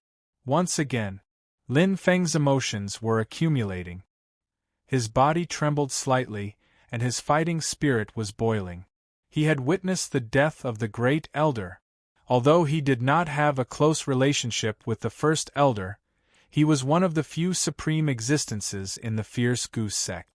A: Once again, Lin Feng's emotions were accumulating. His body trembled slightly, and his fighting spirit was boiling. He had witnessed the death of the great elder. Although he did not have a close relationship with the first elder, he was one of the few supreme existences in the Fierce Goose Sect.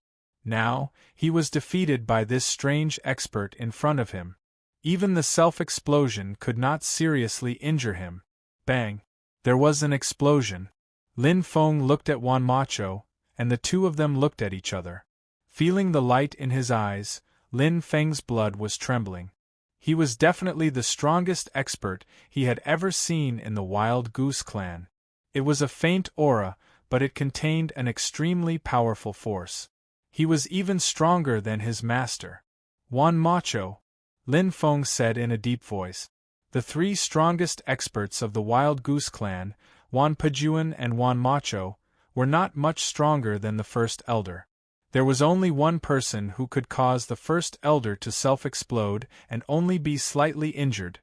A: Now, he was defeated by this strange expert in front of him. Even the self-explosion could not seriously injure him. Bang! There was an explosion. Lin Feng looked at Juan Macho, and the two of them looked at each other. Feeling the light in his eyes, Lin Feng's blood was trembling. He was definitely the strongest expert he had ever seen in the Wild Goose Clan. It was a faint aura, but it contained an extremely powerful force. He was even stronger than his master. Juan Macho, Lin Feng said in a deep voice. The three strongest experts of the Wild Goose Clan, Juan Pajuan and Juan Macho, were not much stronger than the first elder. There was only one person who could cause the first elder to self-explode and only be slightly injured,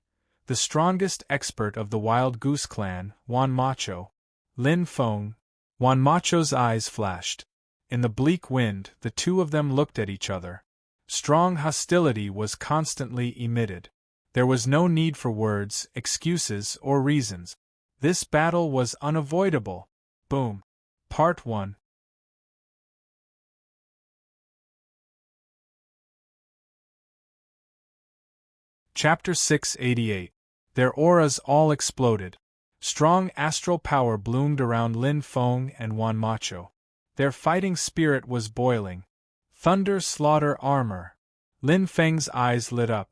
A: the strongest expert of the Wild Goose Clan, Juan Macho. Lin Feng. Juan Macho's eyes flashed. In the bleak wind, the two of them looked at each other. Strong hostility was constantly emitted. There was no need for words, excuses, or reasons. This battle was unavoidable. Boom. Part 1. Chapter 688. Their auras all exploded. Strong astral power bloomed around Lin Feng and Juan Macho. Their fighting spirit was boiling. Thunder slaughter armor. Lin Feng's eyes lit up.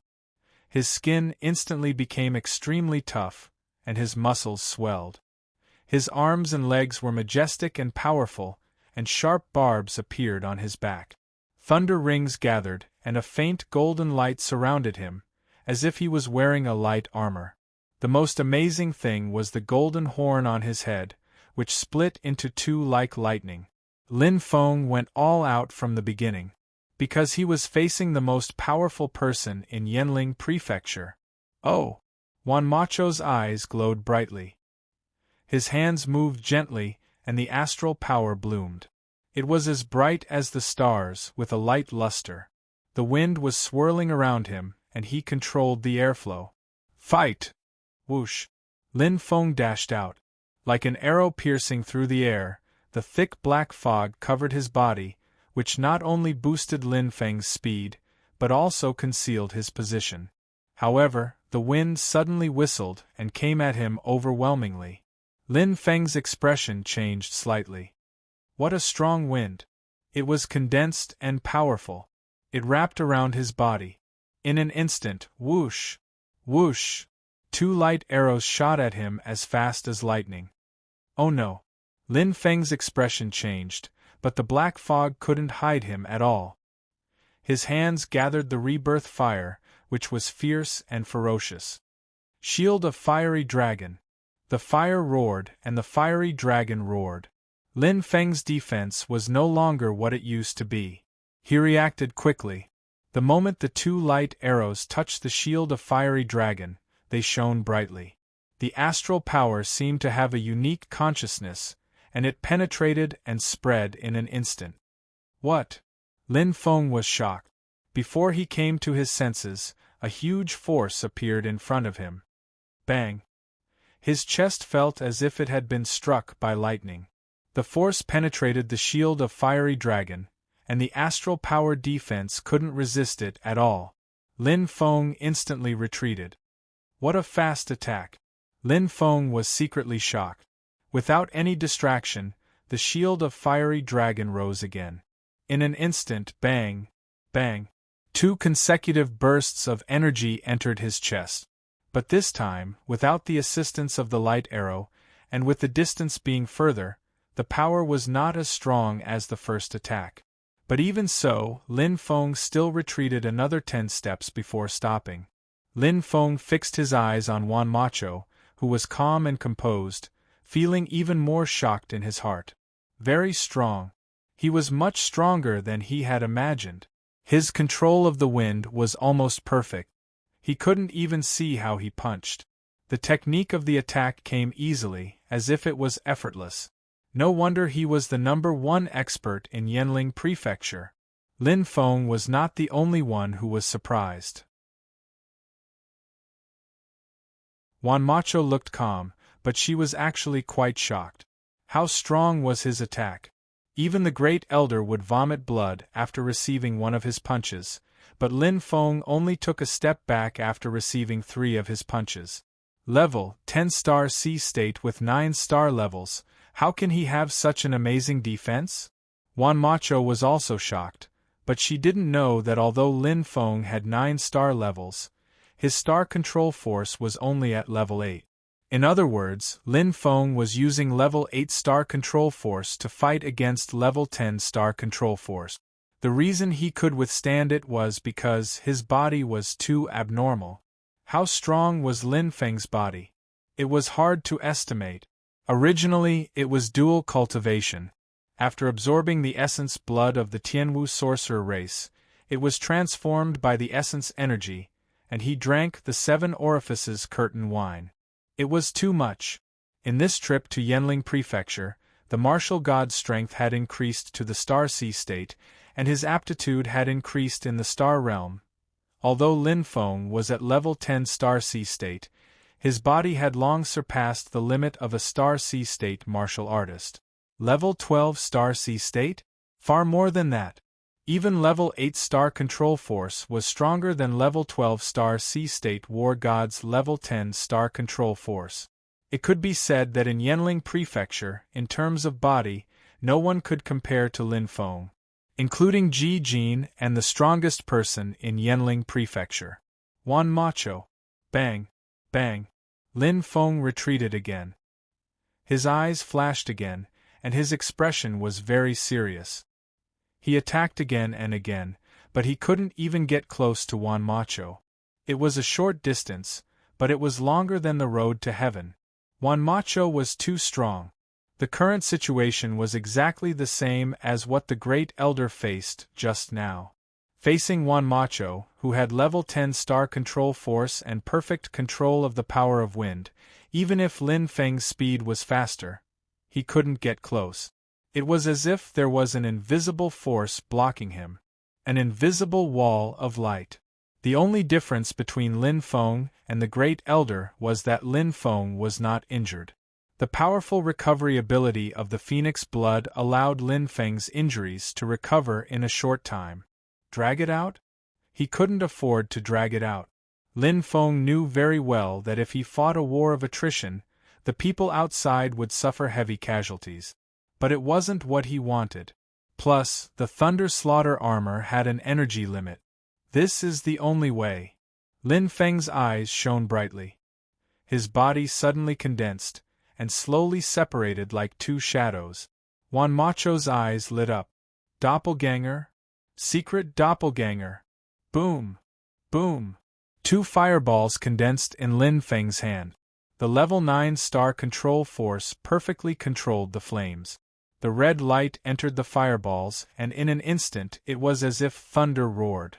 A: His skin instantly became extremely tough, and his muscles swelled. His arms and legs were majestic and powerful, and sharp barbs appeared on his back. Thunder rings gathered, and a faint golden light surrounded him, as if he was wearing a light armor. The most amazing thing was the golden horn on his head, which split into two like lightning. Lin Feng went all out from the beginning. Because he was facing the most powerful person in Yanling Prefecture. Oh! Juan Macho's eyes glowed brightly. His hands moved gently, and the astral power bloomed. It was as bright as the stars, with a light luster. The wind was swirling around him, and he controlled the airflow. Fight! Whoosh! Lin Feng dashed out. Like an arrow piercing through the air, the thick black fog covered his body, which not only boosted Lin Feng's speed, but also concealed his position. However, the wind suddenly whistled and came at him overwhelmingly. Lin Feng's expression changed slightly. What a strong wind! It was condensed and powerful. It wrapped around his body. In an instant, whoosh! Whoosh! 2 light arrows shot at him as fast as lightning. Oh no! Lin Feng's expression changed, but the black fog couldn't hide him at all. His hands gathered the rebirth fire, which was fierce and ferocious. Shield of fiery dragon. The fire roared and the fiery dragon roared. Lin Feng's defense was no longer what it used to be. He reacted quickly. The moment the 2 light arrows touched the shield of fiery dragon, they shone brightly. The astral power seemed to have a unique consciousness, and it penetrated and spread in an instant. What? Lin Feng was shocked. Before he came to his senses, a huge force appeared in front of him. Bang! His chest felt as if it had been struck by lightning. The force penetrated the shield of fiery dragon, and the astral power defense couldn't resist it at all. Lin Feng instantly retreated. What a fast attack! Lin Feng was secretly shocked. Without any distraction, the shield of fiery dragon rose again. In an instant, bang! Bang! 2 consecutive bursts of energy entered his chest. But this time, without the assistance of the light arrow, and with the distance being further, the power was not as strong as the first attack. But even so, Lin Feng still retreated another 10 steps before stopping. Lin Feng fixed his eyes on Juan Macho, who was calm and composed, feeling even more shocked in his heart. Very strong. He was much stronger than he had imagined. His control of the wind was almost perfect. He couldn't even see how he punched. The technique of the attack came easily, as if it was effortless. No wonder he was the #1 expert in Yanling Prefecture. Lin Feng was not the only one who was surprised. Juan Macho looked calm, but she was actually quite shocked. How strong was his attack? Even the great elder would vomit blood after receiving one of his punches, but Lin Feng only took a step back after receiving 3 of his punches. Level 10-star C state with 9 star levels, how can he have such an amazing defense? Juan Macho was also shocked, but she didn't know that although Lin Feng had 9 star levels, his star control force was only at level 8. In other words, Lin Feng was using level 8 star control force to fight against level 10 star control force. The reason he could withstand it was because his body was too abnormal. How strong was Lin Feng's body? It was hard to estimate. Originally, it was dual cultivation. After absorbing the essence blood of the Tianwu sorcerer race, it was transformed by the essence energy, and he drank the 7 orifices curtain wine. It was too much. In this trip to Yanling Prefecture, the martial god's strength had increased to the Star Sea state, and his aptitude had increased in the Star Realm. Although Lin Feng was at level 10 Star Sea state, his body had long surpassed the limit of a Star Sea state martial artist. Level 12 Star Sea state? Far more than that. Even level 8 star control force was stronger than level 12 star Sea state war god's level 10 star control force. It could be said that in Yanling Prefecture, in terms of body, no one could compare to Lin Feng, including Ji Jin and the strongest person in Yanling Prefecture, Juan Macho. Bang! Bang! Lin Feng retreated again. His eyes flashed again, and his expression was very serious. He attacked again and again, but he couldn't even get close to Juan Macho. It was a short distance, but it was longer than the road to heaven. Juan Macho was too strong. The current situation was exactly the same as what the Great Elder faced just now. Facing Juan Macho, who had level 10 star control force and perfect control of the power of wind, even if Lin Feng's speed was faster, he couldn't get close. It was as if there was an invisible force blocking him. An invisible wall of light. The only difference between Lin Feng and the Great Elder was that Lin Feng was not injured. The powerful recovery ability of the Phoenix blood allowed Lin Feng's injuries to recover in a short time. Drag it out? He couldn't afford to drag it out. Lin Feng knew very well that if he fought a war of attrition, the people outside would suffer heavy casualties. But it wasn't what he wanted. Plus, the Thunder Slaughter armor had an energy limit. This is the only way. Lin Feng's eyes shone brightly. His body suddenly condensed, and slowly separated like two shadows. Juan Macho's eyes lit up. Doppelganger? Secret doppelganger! Boom! Boom! Two fireballs condensed in Lin Feng's hand. The level 9 star control force perfectly controlled the flames. The red light entered the fireballs, and in an instant it was as if thunder roared.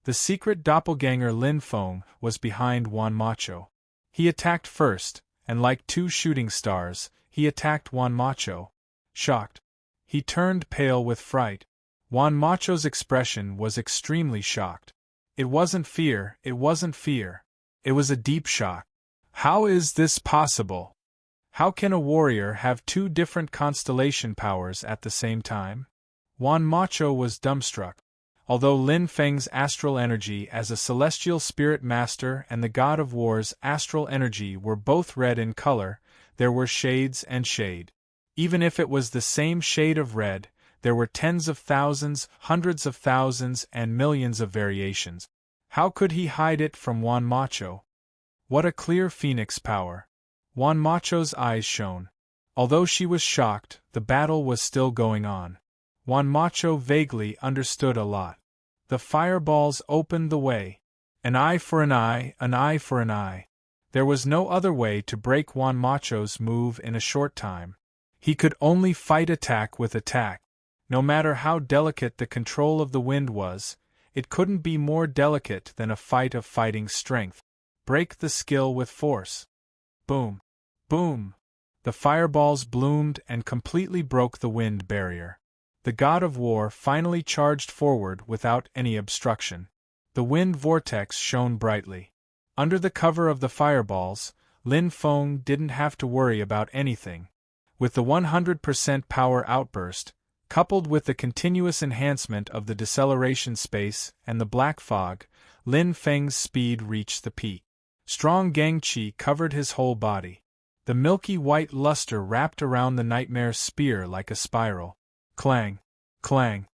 A: The secret doppelganger Lin Feng was behind Juan Macho. He attacked first, and like two shooting stars, he attacked Juan Macho. Shocked. He turned pale with fright. Juan Macho's expression was extremely shocked. It wasn't fear, it wasn't fear. It was a deep shock. How is this possible? How can a warrior have two different constellation powers at the same time? Juan Macho was dumbstruck. Although Lin Feng's astral energy as a celestial spirit master and the god of war's astral energy were both red in color, there were shades and shade. Even if it was the same shade of red, there were tens of thousands, hundreds of thousands, and millions of variations. How could he hide it from Juan Macho? What a clear phoenix power! Juan Macho's eyes shone. Although she was shocked, the battle was still going on. Juan Macho vaguely understood a lot. The fireballs opened the way. An eye for an eye, an eye for an eye. There was no other way to break Juan Macho's move in a short time. He could only fight attack with attack. No matter how delicate the control of the wind was, it couldn't be more delicate than a fight of fighting strength. Break the skill with force. Boom. Boom. The fireballs bloomed and completely broke the wind barrier. The god of war finally charged forward without any obstruction. The wind vortex shone brightly. Under the cover of the fireballs, Lin Feng didn't have to worry about anything. With the 100% power outburst, coupled with the continuous enhancement of the deceleration space and the black fog, Lin Feng's speed reached the peak. Strong gang qi covered his whole body. The milky white luster wrapped around the nightmare spear like a spiral. Clang! Clang!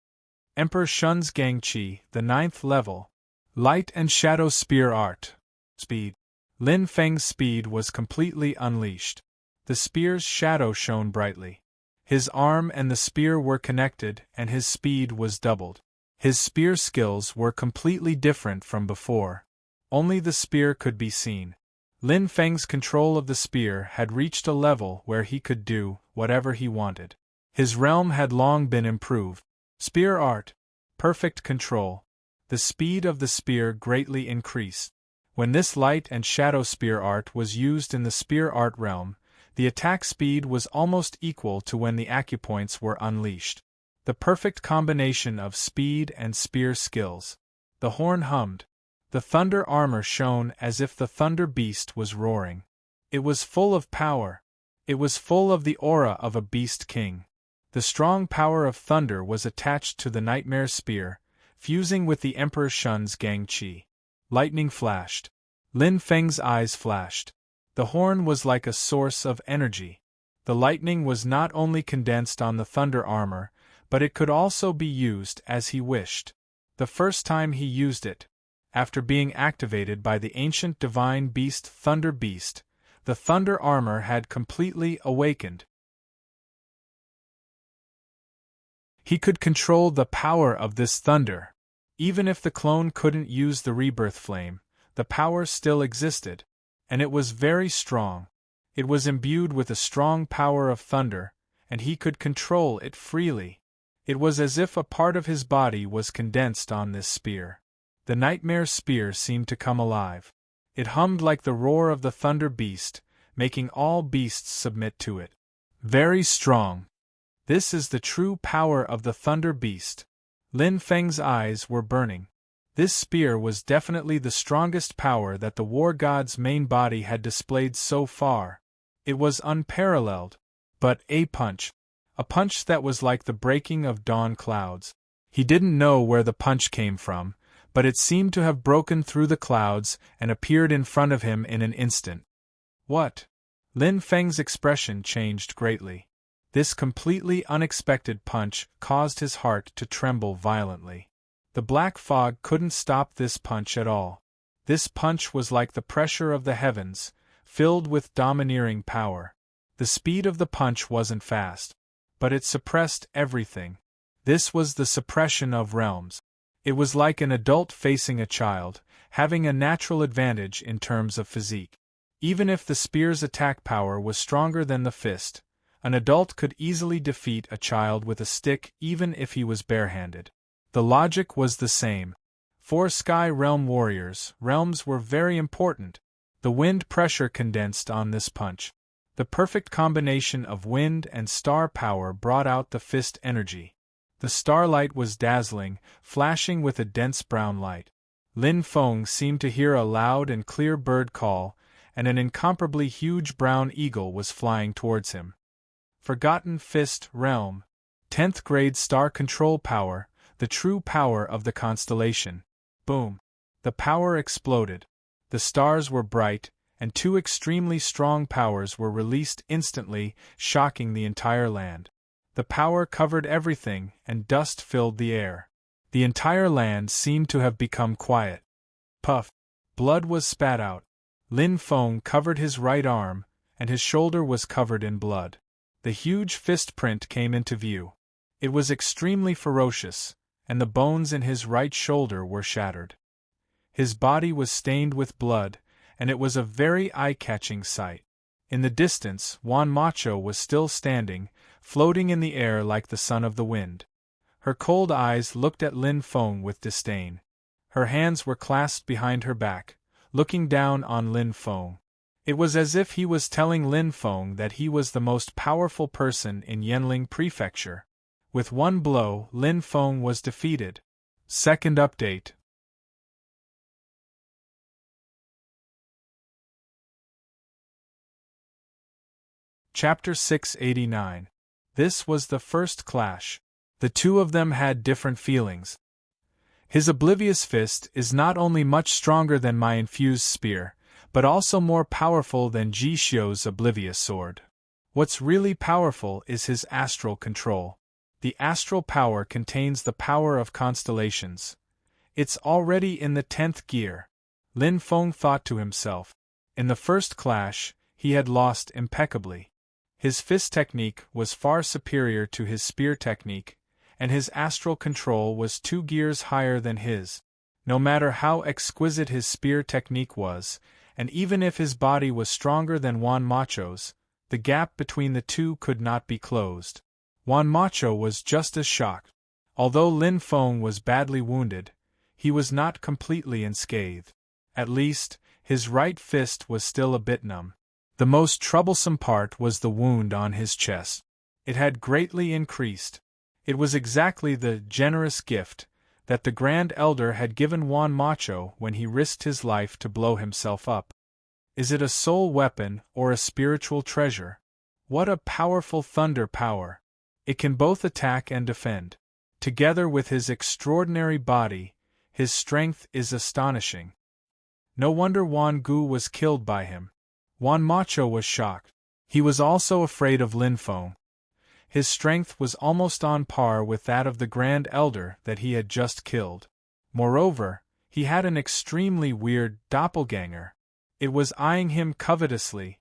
A: Emperor Shun's gang qi, the 9th level. Light and shadow spear art. Speed. Lin Feng's speed was completely unleashed. The spear's shadow shone brightly. His arm and the spear were connected, and his speed was doubled. His spear skills were completely different from before. Only the spear could be seen. Lin Feng's control of the spear had reached a level where he could do whatever he wanted. His realm had long been improved. Spear art. Perfect control. The speed of the spear greatly increased. When this light and shadow spear art was used in the spear art realm, the attack speed was almost equal to when the acupoints were unleashed. The perfect combination of speed and spear skills. The horn hummed. The thunder armor shone as if the thunder beast was roaring. It was full of power. It was full of the aura of a beast king. The strong power of thunder was attached to the nightmare spear, fusing with the Emperor Shun's gang qi. Lightning flashed. Lin Feng's eyes flashed. The horn was like a source of energy. The lightning was not only condensed on the thunder armor, but it could also be used as he wished. The first time he used it, after being activated by the ancient divine beast Thunder Beast, the thunder armor had completely awakened. He could control the power of this thunder. Even if the clone couldn't use the rebirth flame, the power still existed, and it was very strong. It was imbued with a strong power of thunder, and he could control it freely. It was as if a part of his body was condensed on this spear. The nightmare spear seemed to come alive. It hummed like the roar of the thunder beast, making all beasts submit to it. Very strong. This is the true power of the thunder beast. Lin Feng's eyes were burning. This spear was definitely the strongest power that the war god's main body had displayed so far. It was unparalleled. But a punch that was like the breaking of dawn clouds. He didn't know where the punch came from, but it seemed to have broken through the clouds and appeared in front of him in an instant. What? Lin Feng's expression changed greatly. This completely unexpected punch caused his heart to tremble violently. The black fog couldn't stop this punch at all. This punch was like the pressure of the heavens, filled with domineering power. The speed of the punch wasn't fast, but it suppressed everything. This was the suppression of realms. It was like an adult facing a child, having a natural advantage in terms of physique. Even if the spear's attack power was stronger than the fist, an adult could easily defeat a child with a stick even if he was barehanded. The logic was the same. For Sky Realm warriors, realms were very important. The wind pressure condensed on this punch. The perfect combination of wind and star power brought out the fist energy. The starlight was dazzling, flashing with a dense brown light. Lin Feng seemed to hear a loud and clear bird call, and an incomparably huge brown eagle was flying towards him. Forgotten Fist Realm. 10th grade star control power, the true power of the constellation. Boom. The power exploded. The stars were bright, and two extremely strong powers were released instantly, shocking the entire land. The power covered everything, and dust filled the air. The entire land seemed to have become quiet. Puff. Blood was spat out. Lin Feng covered his right arm, and his shoulder was covered in blood. The huge fist print came into view. It was extremely ferocious, and the bones in his right shoulder were shattered. His body was stained with blood, and it was a very eye-catching sight. In the distance, Wan Macho was still standing, floating in the air like the son of the wind. Her cold eyes looked at Lin Feng with disdain. Her hands were clasped behind her back, looking down on Lin Feng. It was as if he was telling Lin Feng that he was the most powerful person in Yanling Prefecture. With one blow, Lin Feng was defeated. Second update. Chapter 689. This was the first clash. The two of them had different feelings. His oblivious fist is not only much stronger than my infused spear, but also more powerful than Ji Xiu's oblivious sword. What's really powerful is his astral control. The astral power contains the power of constellations. It's already in the 10th gear. Lin Feng thought to himself. In the first clash, he had lost impeccably. His fist technique was far superior to his spear technique, and his astral control was 2 gears higher than his. No matter how exquisite his spear technique was, and even if his body was stronger than Wan Macho's, the gap between the two could not be closed. Wan Macho was just as shocked. Although Lin Feng was badly wounded, he was not completely unscathed. At least, his right fist was still a bit numb. The most troublesome part was the wound on his chest. It had greatly increased. It was exactly the generous gift that the Grand Elder had given Wan Macho when he risked his life to blow himself up. Is it a soul weapon or a spiritual treasure? What a powerful thunder power! It can both attack and defend. Together with his extraordinary body, his strength is astonishing. No wonder Wan Gu was killed by him. Wan Macho was shocked. He was also afraid of Lin Feng. His strength was almost on par with that of the Grand Elder that he had just killed. Moreover, he had an extremely weird doppelganger. It was eyeing him covetously.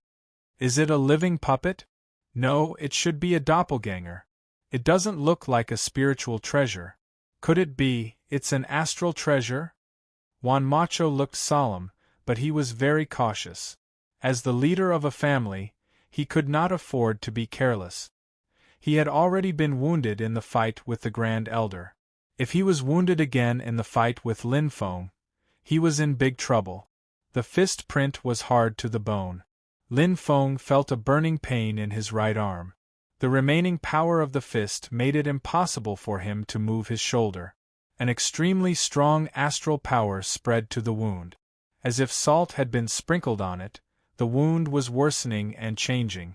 A: Is it a living puppet? No, it should be a doppelganger. It doesn't look like a spiritual treasure. Could it be, it's an astral treasure? Wan Macho looked solemn, but he was very cautious. As the leader of a family, he could not afford to be careless. He had already been wounded in the fight with the Grand Elder. If he was wounded again in the fight with Lin Feng, he was in big trouble. The fist print was hard to the bone. Lin Feng felt a burning pain in his right arm. The remaining power of the fist made it impossible for him to move his shoulder. An extremely strong astral power spread to the wound. As if salt had been sprinkled on it, the wound was worsening and changing.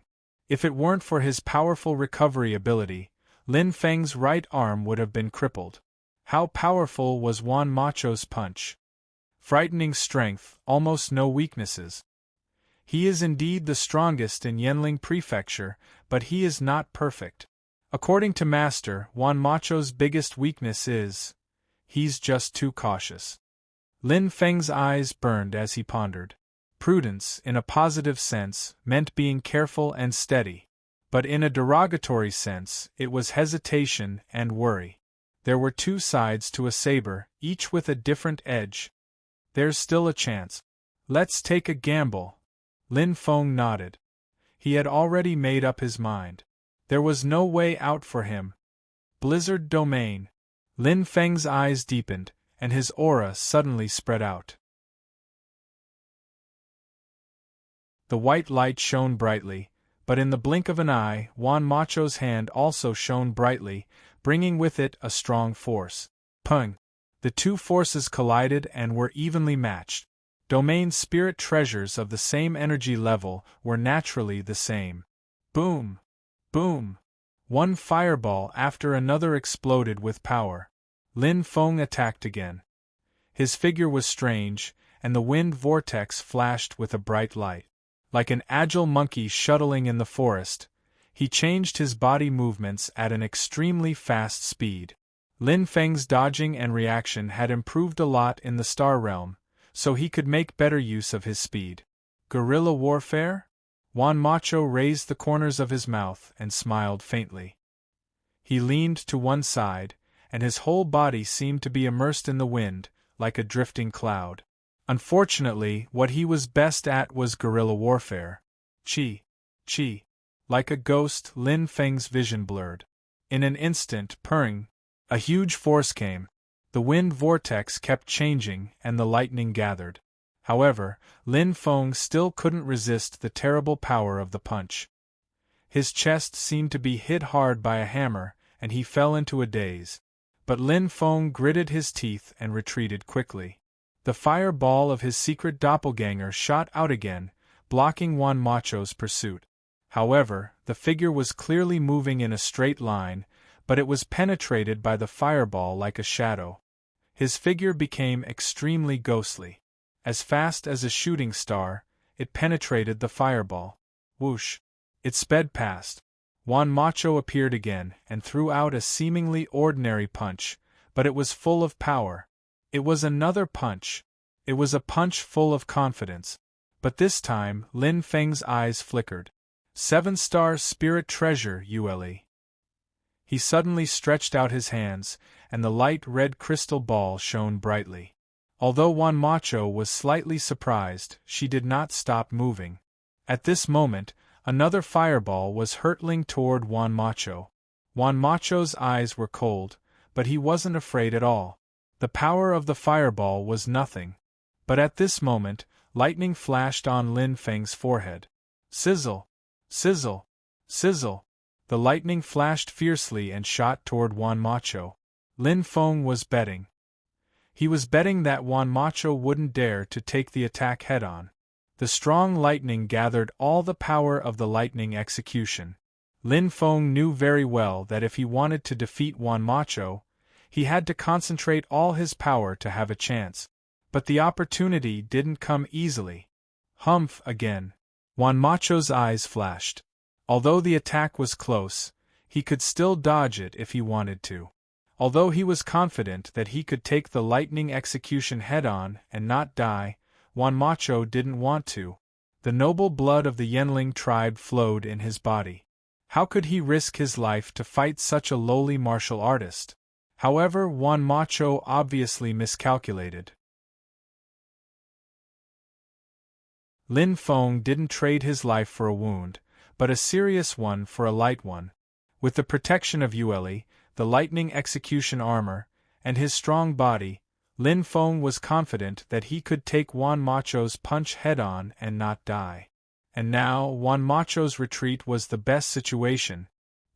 A: If it weren't for his powerful recovery ability, Lin Feng's right arm would have been crippled. How powerful was Wan Macho's punch! Frightening strength, almost no weaknesses. He is indeed the strongest in Yanling Prefecture, but he is not perfect. According to Master, Wan Macho's biggest weakness is, he's just too cautious. Lin Feng's eyes burned as he pondered. Prudence, in a positive sense, meant being careful and steady. But in a derogatory sense, it was hesitation and worry. There were two sides to a saber, each with a different edge. There's still a chance. Let's take a gamble. Lin Feng nodded. He had already made up his mind. There was no way out for him. Blizzard Domain. Lin Feng's eyes deepened, and his aura suddenly spread out. The white light shone brightly, but in the blink of an eye, Wan Macho's hand also shone brightly, bringing with it a strong force. Pung! The two forces collided and were evenly matched. Domain spirit treasures of the same energy level were naturally the same. Boom! Boom! One fireball after another exploded with power. Lin Feng attacked again. His figure was strange, and the wind vortex flashed with a bright light. Like an agile monkey shuttling in the forest, he changed his body movements at an extremely fast speed. Lin Feng's dodging and reaction had improved a lot in the Star Realm, so he could make better use of his speed. Guerrilla warfare? Wan Macho raised the corners of his mouth and smiled faintly. He leaned to one side, and his whole body seemed to be immersed in the wind, like a drifting cloud. Unfortunately, what he was best at was guerrilla warfare. Chi. Like a ghost, Lin Feng's vision blurred. In an instant, purring, a huge force came. The wind vortex kept changing and the lightning gathered. However, Lin Feng still couldn't resist the terrible power of the punch. His chest seemed to be hit hard by a hammer, and he fell into a daze. But Lin Feng gritted his teeth and retreated quickly. The fireball of his secret doppelganger shot out again, blocking Wan Macho's pursuit. However, the figure was clearly moving in a straight line, but it was penetrated by the fireball like a shadow. His figure became extremely ghostly. As fast as a shooting star, it penetrated the fireball. Whoosh! It sped past. Wan Macho appeared again and threw out a seemingly ordinary punch, but it was full of power. It was another punch. It was a punch full of confidence. But this time, Lin Feng's eyes flickered. 7-star spirit treasure, Ule. He suddenly stretched out his hands, and the light red crystal ball shone brightly. Although Wan Macho was slightly surprised, she did not stop moving. At this moment, another fireball was hurtling toward Wan Macho. Wan Macho's eyes were cold, but he wasn't afraid at all. The power of the fireball was nothing. But at this moment, lightning flashed on Lin Feng's forehead. Sizzle! Sizzle! Sizzle! The lightning flashed fiercely and shot toward Wan Macho. Lin Feng was betting. He was betting that Wan Macho wouldn't dare to take the attack head-on. The strong lightning gathered all the power of the lightning execution. Lin Feng knew very well that if he wanted to defeat Wan Macho, he had to concentrate all his power to have a chance. But the opportunity didn't come easily. Humph again. Wan Macho's eyes flashed. Although the attack was close, he could still dodge it if he wanted to. Although he was confident that he could take the lightning execution head-on and not die, Wan Macho didn't want to. The noble blood of the Yanling tribe flowed in his body. How could he risk his life to fight such a lowly martial artist? However, Wan Macho obviously miscalculated. Lin Feng didn't trade his life for a wound, but a serious one for a light one. With the protection of Yue, the lightning execution armor, and his strong body, Lin Feng was confident that he could take Wan Macho's punch head-on and not die. And now, Wan Macho's retreat was the best situation.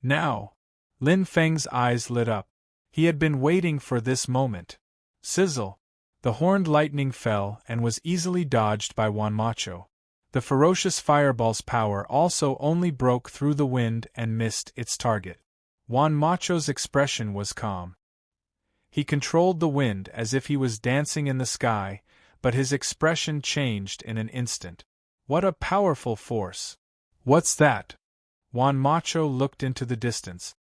A: Now! Lin Feng's eyes lit up. He had been waiting for this moment. Sizzle! The horned lightning fell and was easily dodged by Wan Macho. The ferocious fireball's power also only broke through the wind and missed its target. Wan Macho's expression was calm. He controlled the wind as if he was dancing in the sky, but his expression changed in an instant. What a powerful force! What's that? Wan Macho looked into the distance.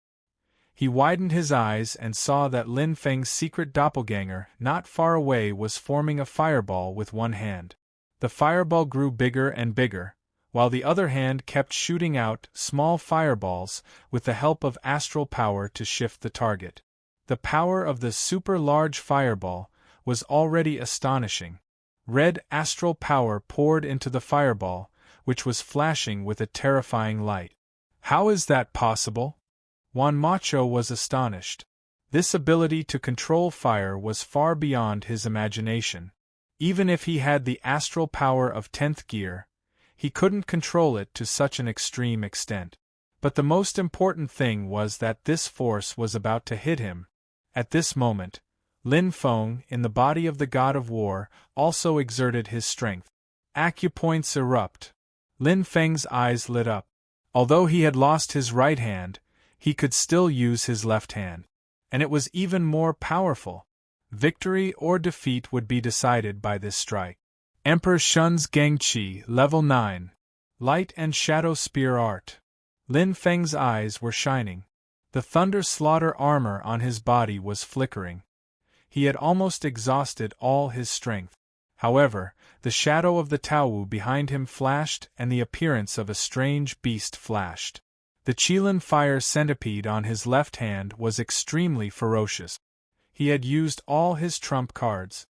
A: He widened his eyes and saw that Lin Feng's secret doppelganger not far away was forming a fireball with one hand. The fireball grew bigger and bigger, while the other hand kept shooting out small fireballs with the help of astral power to shift the target. The power of the super-large fireball was already astonishing. Red astral power poured into the fireball, which was flashing with a terrifying light. How is that possible? Wan Macho was astonished. This ability to control fire was far beyond his imagination. Even if he had the astral power of 10th gear, he couldn't control it to such an extreme extent. But the most important thing was that this force was about to hit him. At this moment, Lin Feng, in the body of the god of war, also exerted his strength. Acupoints erupt. Lin Feng's eyes lit up. Although he had lost his right hand, he could still use his left hand. And it was even more powerful. Victory or defeat would be decided by this strike. Emperor Shun's Gangqi, Level 9. Light and Shadow Spear Art. Lin Feng's eyes were shining. The Thunder Slaughter armor on his body was flickering. He had almost exhausted all his strength. However, the shadow of the Taowu behind him flashed and the appearance of a strange beast flashed. The Qilin Fire Centipede on his left hand was extremely ferocious. He had used all his trump cards.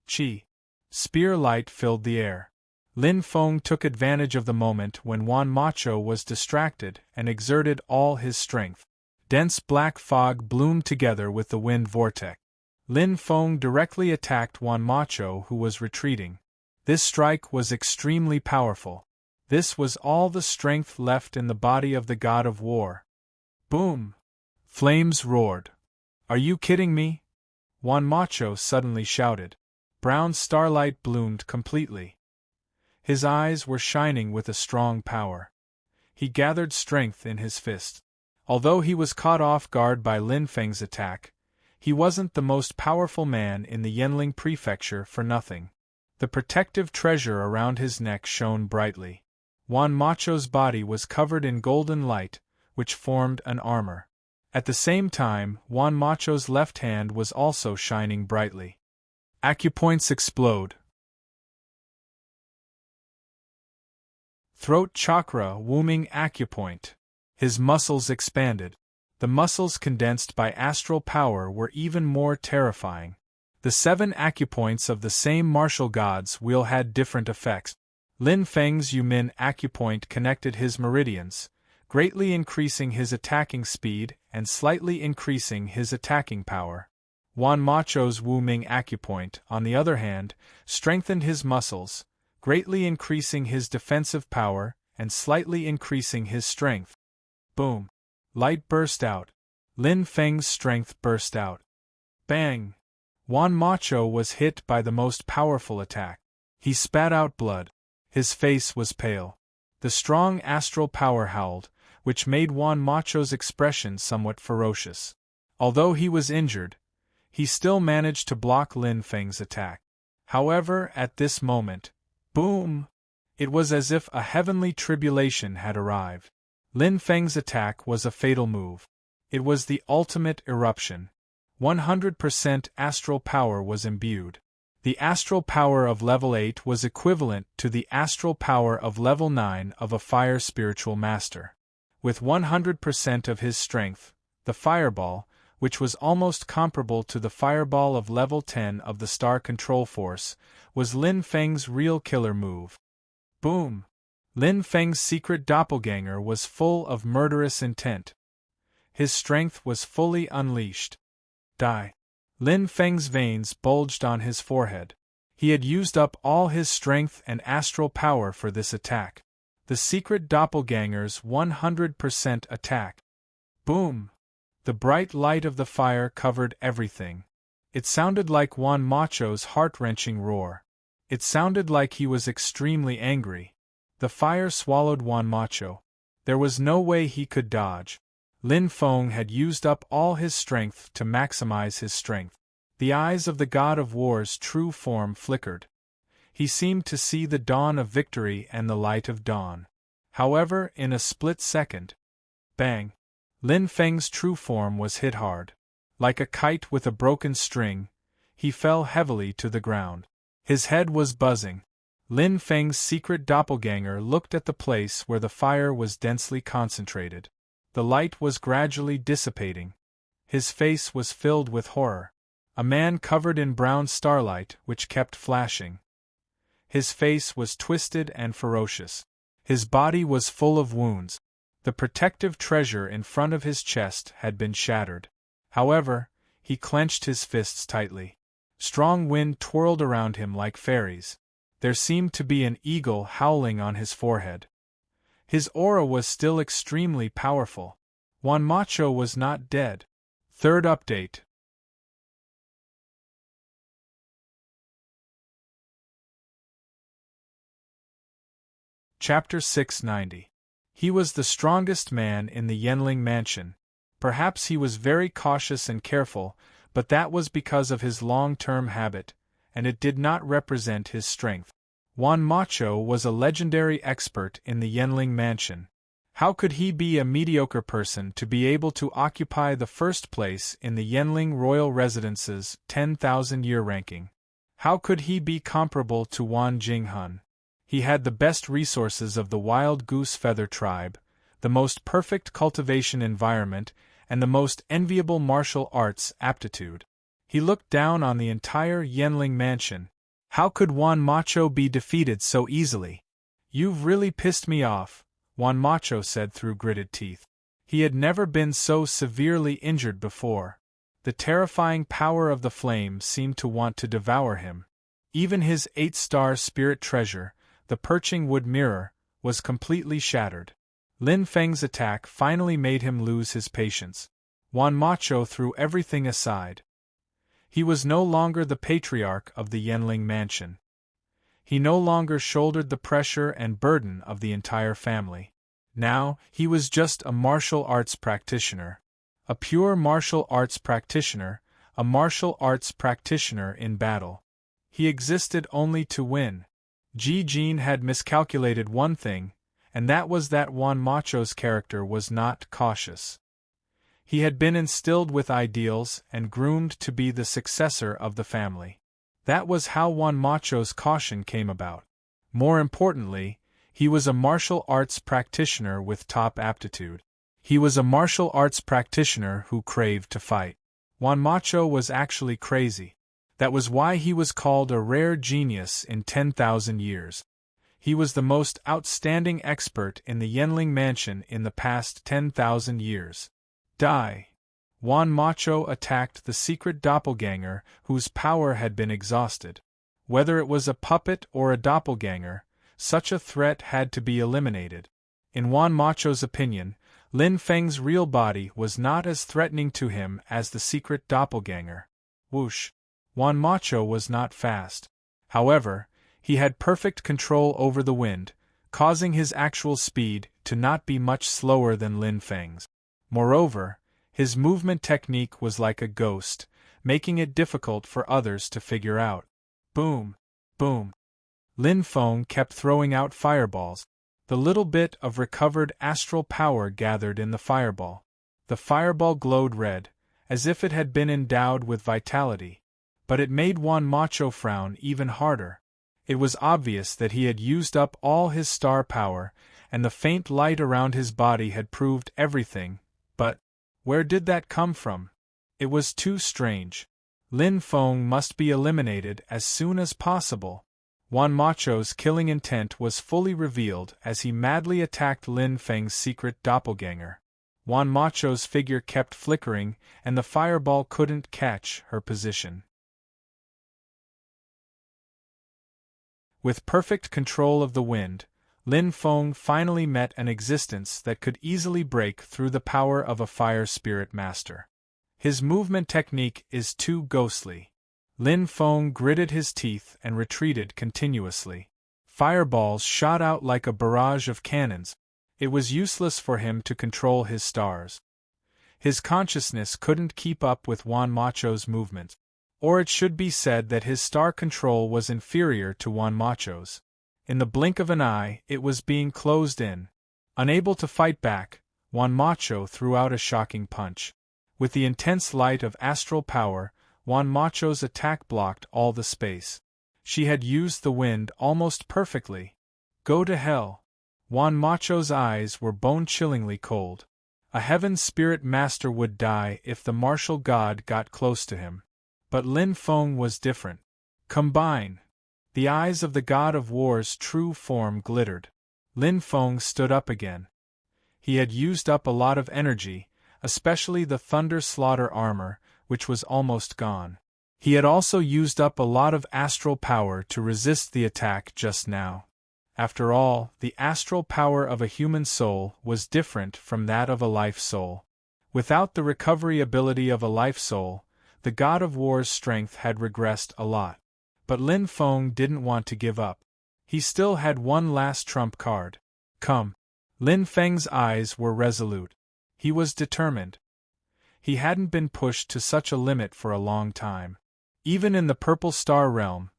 A: Qi. Spear light filled the air. Lin Feng took advantage of the moment when Wan Macho was distracted and exerted all his strength. Dense black fog bloomed together with the wind vortex. Lin Feng directly attacked Wan Macho, who was retreating. This strike was extremely powerful. This was all the strength left in the body of the god of war. Boom! Flames roared. Are you kidding me? Wan Macho suddenly shouted. Brown starlight bloomed completely. His eyes were shining with a strong power. He gathered strength in his fists. Although he was caught off guard by Lin Feng's attack, he wasn't the most powerful man in the Yanling prefecture for nothing. The protective treasure around his neck shone brightly. Wan Macho's body was covered in golden light, which formed an armor. At the same time, Wan Macho's left hand was also shining brightly. Acupoints explode. Throat chakra wombing acupoint. His muscles expanded. The muscles condensed by astral power were even more terrifying. The 7 acupoints of the same martial god's wheel had different effects. Lin Feng's Yumin acupoint connected his meridians, greatly increasing his attacking speed and slightly increasing his attacking power. Wan Macho's Wu Ming acupoint, on the other hand, strengthened his muscles, greatly increasing his defensive power and slightly increasing his strength. Boom! Light burst out. Lin Feng's strength burst out. Bang! Wan Macho was hit by the most powerful attack. He spat out blood. His face was pale. The strong astral power howled, which made Wan Macho's expression somewhat ferocious. Although he was injured, he still managed to block Lin Feng's attack. However, at this moment, boom! It was as if a heavenly tribulation had arrived. Lin Feng's attack was a fatal move. It was the ultimate eruption. 100% astral power was imbued. The astral power of level 8 was equivalent to the astral power of level 9 of a fire spiritual master. With 100% of his strength, the fireball, which was almost comparable to the fireball of level 10 of the Star Control Force, was Lin Feng's real killer move. Boom! Lin Feng's secret doppelganger was full of murderous intent. His strength was fully unleashed. Die. Lin Feng's veins bulged on his forehead. He had used up all his strength and astral power for this attack. The secret doppelganger's 100% attack. Boom! The bright light of the fire covered everything. It sounded like Juan Macho's heart-wrenching roar. It sounded like he was extremely angry. The fire swallowed Juan Macho. There was no way he could dodge. Lin Feng had used up all his strength to maximize his strength. The eyes of the god of war's true form flickered. He seemed to see the dawn of victory and the light of dawn. However, in a split second, bang! Lin Feng's true form was hit hard. Like a kite with a broken string, he fell heavily to the ground. His head was buzzing. Lin Feng's secret doppelganger looked at the place where the fire was densely concentrated. The light was gradually dissipating. His face was filled with horror. A man covered in brown starlight which kept flashing. His face was twisted and ferocious. His body was full of wounds. The protective treasure in front of his chest had been shattered. However, he clenched his fists tightly. Strong wind twirled around him like fairies. There seemed to be an eagle howling on his forehead. His aura was still extremely powerful. Juan Macho was not dead. Third update. Chapter 690. He was the strongest man in the Yenling mansion. Perhaps he was very cautious and careful, but that was because of his long-term habit, and it did not represent his strength. Juan Macho was a legendary expert in the Yenling mansion. How could he be a mediocre person to be able to occupy the first place in the Yenling royal residence's 10,000-year ranking? How could he be comparable to Wan Jinghun? He had the best resources of the wild goose feather tribe, the most perfect cultivation environment, and the most enviable martial arts aptitude. He looked down on the entire Yenling mansion. How could Juan Macho be defeated so easily? You've really pissed me off, Juan Macho said through gritted teeth. He had never been so severely injured before. The terrifying power of the flame seemed to want to devour him. Even his 8-star spirit treasure, the perching wood mirror, was completely shattered. Lin Feng's attack finally made him lose his patience. Juan Macho threw everything aside. He was no longer the patriarch of the Yenling mansion. He no longer shouldered the pressure and burden of the entire family. Now, he was just a martial arts practitioner. A pure martial arts practitioner, a martial arts practitioner in battle. He existed only to win. Ji Jin had miscalculated one thing, and that was that Juan Macho's character was not cautious. He had been instilled with ideals and groomed to be the successor of the family. That was how Juan Macho's caution came about. More importantly, he was a martial arts practitioner with top aptitude. He was a martial arts practitioner who craved to fight. Juan Macho was actually crazy. That was why he was called a rare genius in 10,000 years. He was the most outstanding expert in the Yenling mansion in the past 10,000 years. Die. Juan Macho attacked the secret doppelganger whose power had been exhausted. Whether it was a puppet or a doppelganger, such a threat had to be eliminated. In Juan Macho's opinion, Lin Feng's real body was not as threatening to him as the secret doppelganger. Whoosh. Juan Macho was not fast. However, he had perfect control over the wind, causing his actual speed to not be much slower than Lin Feng's. Moreover, his movement technique was like a ghost, making it difficult for others to figure out. Boom! Boom! Lin Feng kept throwing out fireballs. The little bit of recovered astral power gathered in the fireball. The fireball glowed red, as if it had been endowed with vitality. But it made Juan Macho frown even harder. It was obvious that he had used up all his star power, and the faint light around his body had proved everything, but where did that come from? It was too strange. Lin Feng must be eliminated as soon as possible. Juan Macho's killing intent was fully revealed as he madly attacked Lin Feng's secret doppelganger. Juan Macho's figure kept flickering, and the fireball couldn't catch her position. With perfect control of the wind, Lin Feng finally met an existence that could easily break through the power of a fire spirit master. His movement technique is too ghostly. Lin Feng gritted his teeth and retreated continuously. Fireballs shot out like a barrage of cannons. It was useless for him to control his stars. His consciousness couldn't keep up with Juan Macho's movements. Or it should be said that his star control was inferior to Juan Macho's. In the blink of an eye, it was being closed in. Unable to fight back, Juan Macho threw out a shocking punch. With the intense light of astral power, Juan Macho's attack blocked all the space. She had used the wind almost perfectly. Go to hell. Juan Macho's eyes were bone-chillingly cold. A heaven spirit master would die if the martial god got close to him. But Lin Feng was different. Combine. The eyes of the god of war's true form glittered. Lin Feng stood up again. He had used up a lot of energy, especially the thunder slaughter armor, which was almost gone. He had also used up a lot of astral power to resist the attack just now. After all, the astral power of a human soul was different from that of a life soul. Without the recovery ability of a life soul, the god of war's strength had regressed a lot. But Lin Feng didn't want to give up. He still had one last trump card. Come. Lin Feng's eyes were resolute. He was determined. He hadn't been pushed to such a limit for a long time. Even in the Purple Star realm,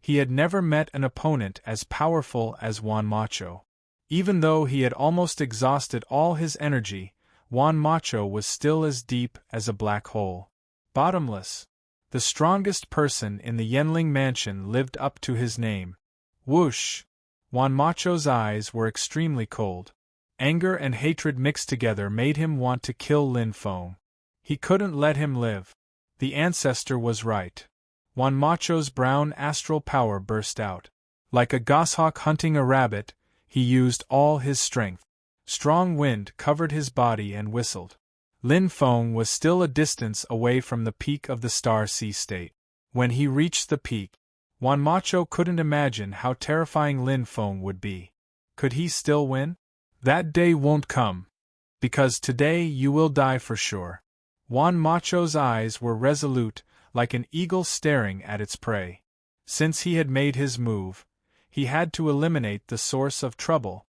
A: he had never met an opponent as powerful as Juan Macho. Even though he had almost exhausted all his energy, Juan Macho was still as deep as a black hole. Bottomless. The strongest person in the Yenling mansion lived up to his name. Whoosh! Juan Macho's eyes were extremely cold. Anger and hatred mixed together made him want to kill Lin Feng. He couldn't let him live. The ancestor was right. Juan Macho's brown astral power burst out. Like a goshawk hunting a rabbit, he used all his strength. Strong wind covered his body and whistled. Lin Feng was still a distance away from the peak of the Star Sea State. When he reached the peak, Juan Macho couldn't imagine how terrifying Lin Feng would be. Could he still win? That day won't come. Because today you will die for sure. Juan Macho's eyes were resolute, like an eagle staring at its prey. Since he had made his move, he had to eliminate the source of trouble.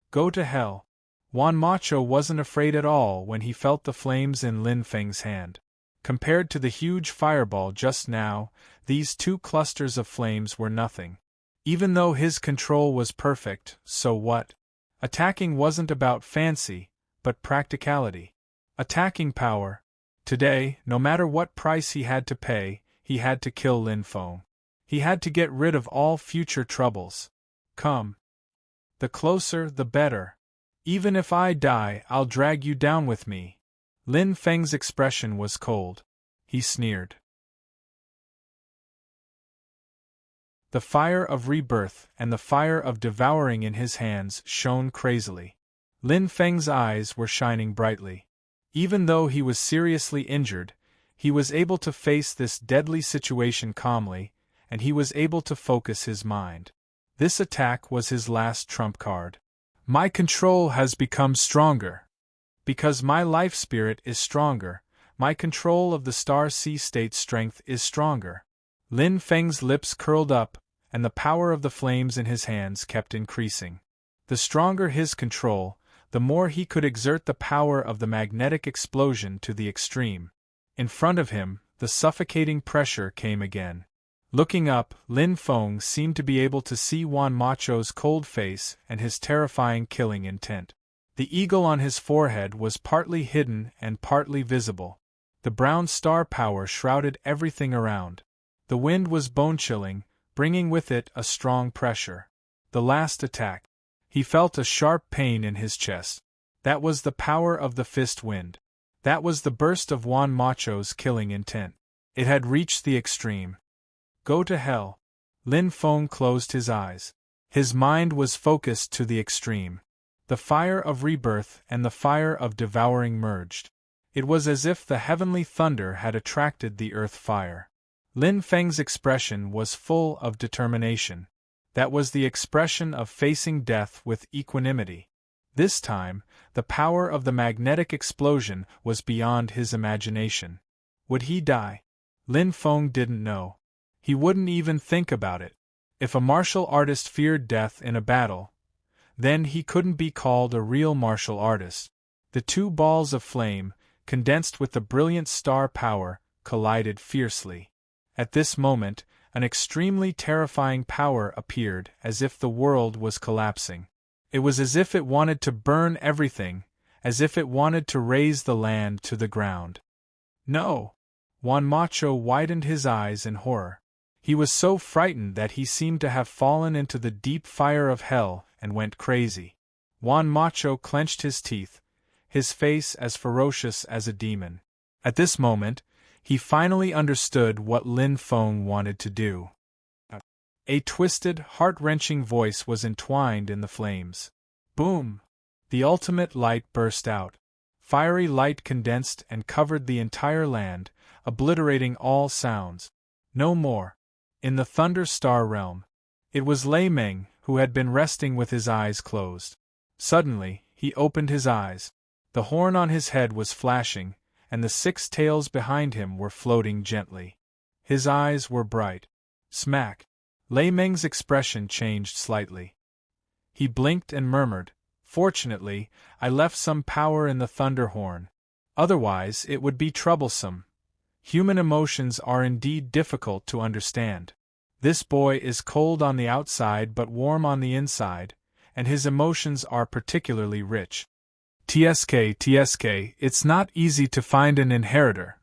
A: Go to hell. Juan Macho wasn't afraid at all when he felt the flames in Lin Feng's hand. Compared to the huge fireball just now, these two clusters of flames were nothing. Even though his control was perfect, so what? Attacking wasn't about fancy, but practicality. Attacking power. Today, no matter what price he had to pay, he had to kill Lin Feng. He had to get rid of all future troubles. Come. The closer, the better. Even if I die, I'll drag you down with me. Lin Feng's expression was cold. He sneered. The fire of rebirth and the fire of devouring in his hands shone crazily. Lin Feng's eyes were shining brightly. Even though he was seriously injured, he was able to face this deadly situation calmly, and he was able to focus his mind. This attack was his last trump card. My control has become stronger. Because my life spirit is stronger, my control of the Star Sea State strength is stronger. Lin Feng's lips curled up, and the power of the flames in his hands kept increasing. The stronger his control, the more he could exert the power of the magnetic explosion to the extreme. In front of him, the suffocating pressure came again. Looking up, Lin Feng seemed to be able to see Juan Macho's cold face and his terrifying killing intent. The eagle on his forehead was partly hidden and partly visible. The brown star power shrouded everything around. The wind was bone-chilling, bringing with it a strong pressure. The last attack. He felt a sharp pain in his chest. That was the power of the fist wind. That was the burst of Juan Macho's killing intent. It had reached the extreme. Go to hell. Lin Feng closed his eyes. His mind was focused to the extreme. The fire of rebirth and the fire of devouring merged. It was as if the heavenly thunder had attracted the earth fire. Lin Feng's expression was full of determination. That was the expression of facing death with equanimity. This time, the power of the magnetic explosion was beyond his imagination. Would he die? Lin Feng didn't know. He wouldn't even think about it. If a martial artist feared death in a battle, then he couldn't be called a real martial artist. The two balls of flame, condensed with the brilliant star power, collided fiercely. At this moment, an extremely terrifying power appeared, as if the world was collapsing. It was as if it wanted to burn everything, as if it wanted to raze the land to the ground. No! Juan Macho widened his eyes in horror. He was so frightened that he seemed to have fallen into the deep fire of hell and went crazy. Juan Macho clenched his teeth, his face as ferocious as a demon. At this moment, he finally understood what Lin Feng wanted to do. A twisted, heart-wrenching voice was entwined in the flames. Boom! The ultimate light burst out. Fiery light condensed and covered the entire land, obliterating all sounds. No more. In the Thunder Star realm, it was Lei Meng who had been resting with his eyes closed. Suddenly, he opened his eyes. The horn on his head was flashing, and the 6 tails behind him were floating gently. His eyes were bright. Smack! Lei Meng's expression changed slightly. He blinked and murmured, "Fortunately, I left some power in the thunder horn. Otherwise, it would be troublesome." Human emotions are indeed difficult to understand. This boy is cold on the outside but warm on the inside, and his emotions are particularly rich. TSK, it's not easy to find an inheritor.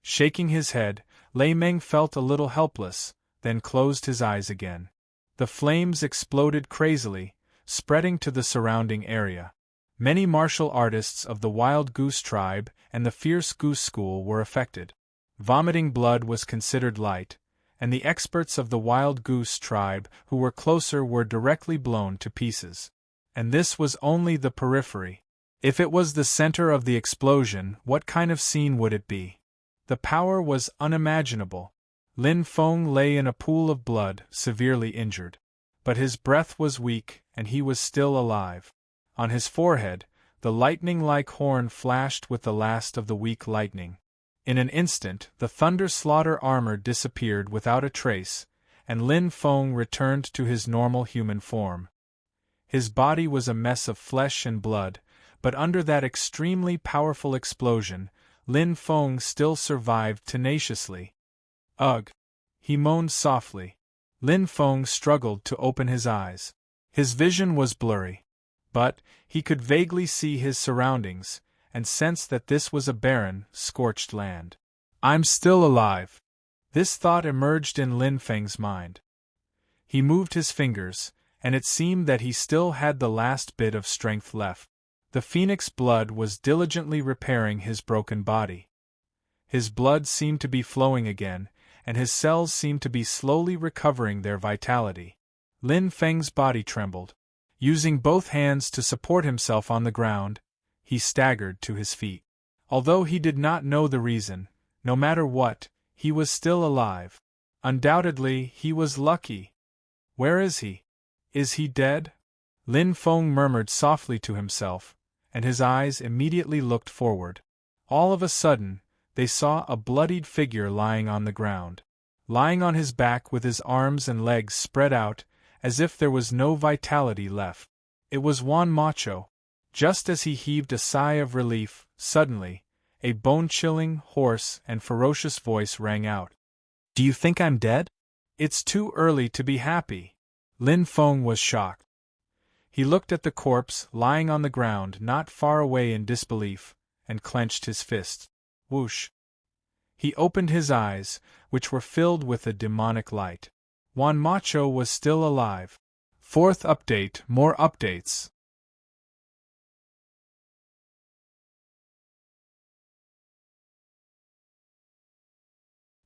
A: Shaking his head, Lei Meng felt a little helpless, then closed his eyes again. The flames exploded crazily, spreading to the surrounding area. Many martial artists of the Wild Goose tribe and the Fierce Goose School were affected. Vomiting blood was considered light, and the experts of the Wild Goose tribe who were closer were directly blown to pieces. And this was only the periphery. If it was the center of the explosion, what kind of scene would it be? The power was unimaginable. Lin Feng lay in a pool of blood, severely injured. But his breath was weak, and he was still alive. On his forehead, the lightning-like horn flashed with the last of the weak lightning. In an instant, the Thunder Slaughter armor disappeared without a trace, and Lin Feng returned to his normal human form. His body was a mess of flesh and blood, but under that extremely powerful explosion, Lin Feng still survived tenaciously. Ugh! He moaned softly. Lin Feng struggled to open his eyes. His vision was blurry. But he could vaguely see his surroundings, and sense that this was a barren, scorched land. I'm still alive. This thought emerged in Lin Feng's mind. He moved his fingers, and it seemed that he still had the last bit of strength left. The phoenix blood was diligently repairing his broken body. His blood seemed to be flowing again, and his cells seemed to be slowly recovering their vitality. Lin Feng's body trembled. Using both hands to support himself on the ground, he staggered to his feet. Although he did not know the reason, no matter what, he was still alive. Undoubtedly, he was lucky. Where is he? Is he dead? Lin Feng murmured softly to himself, and his eyes immediately looked forward. All of a sudden, they saw a bloodied figure lying on the ground. Lying on his back with his arms and legs spread out, as if there was no vitality left. It was Juan Macho. Just as he heaved a sigh of relief, suddenly, a bone-chilling, hoarse, and ferocious voice rang out. "Do you think I'm dead?" "It's too early to be happy." Lin Feng was shocked. He looked at the corpse lying on the ground not far away in disbelief, and clenched his fists. Whoosh! He opened his eyes, which were filled with a demonic light. Juan Macho was still alive. Fourth update, more updates.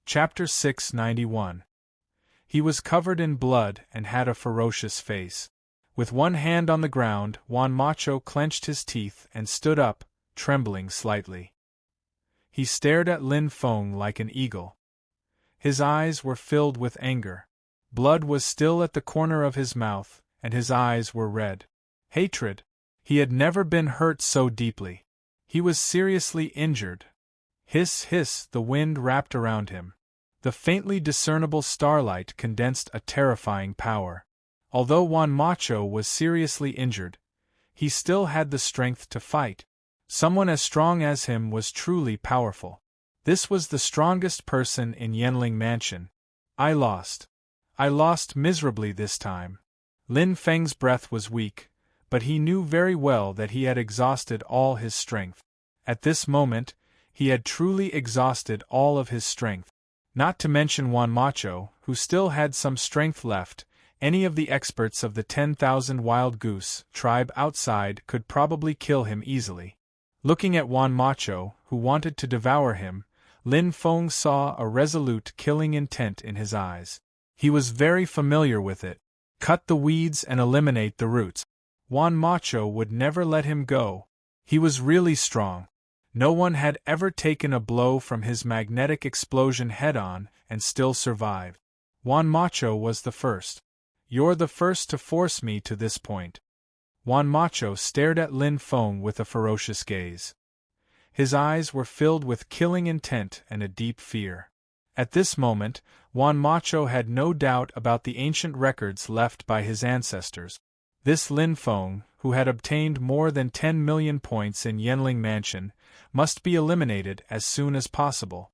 A: Chapter 691. He was covered in blood and had a ferocious face. With one hand on the ground, Juan Macho clenched his teeth and stood up, trembling slightly. He stared at Lin Feng like an eagle. His eyes were filled with anger. Blood was still at the corner of his mouth, and his eyes were red. Hatred. He had never been hurt so deeply. He was seriously injured. Hiss, hiss, the wind wrapped around him. The faintly discernible starlight condensed a terrifying power. Although Juan Macho was seriously injured, he still had the strength to fight. Someone as strong as him was truly powerful. This was the strongest person in Yanling Mansion. I lost. I lost miserably this time. Lin Feng's breath was weak, but he knew very well that he had exhausted all his strength. At this moment, he had truly exhausted all of his strength. Not to mention Juan Macho, who still had some strength left. Any of the experts of the 10,000 Wild Goose tribe outside could probably kill him easily. Looking at Juan Macho, who wanted to devour him, Lin Feng saw a resolute killing intent in his eyes. He was very familiar with it. Cut the weeds and eliminate the roots. Juan Macho would never let him go. He was really strong. No one had ever taken a blow from his magnetic explosion head-on and still survived. Juan Macho was the first. You're the first to force me to this point. Juan Macho stared at Lin Feng with a ferocious gaze. His eyes were filled with killing intent and a deep fear. At this moment, Juan Macho had no doubt about the ancient records left by his ancestors. This Lin Feng, who had obtained more than 10 million points in Yanling Mansion, must be eliminated as soon as possible.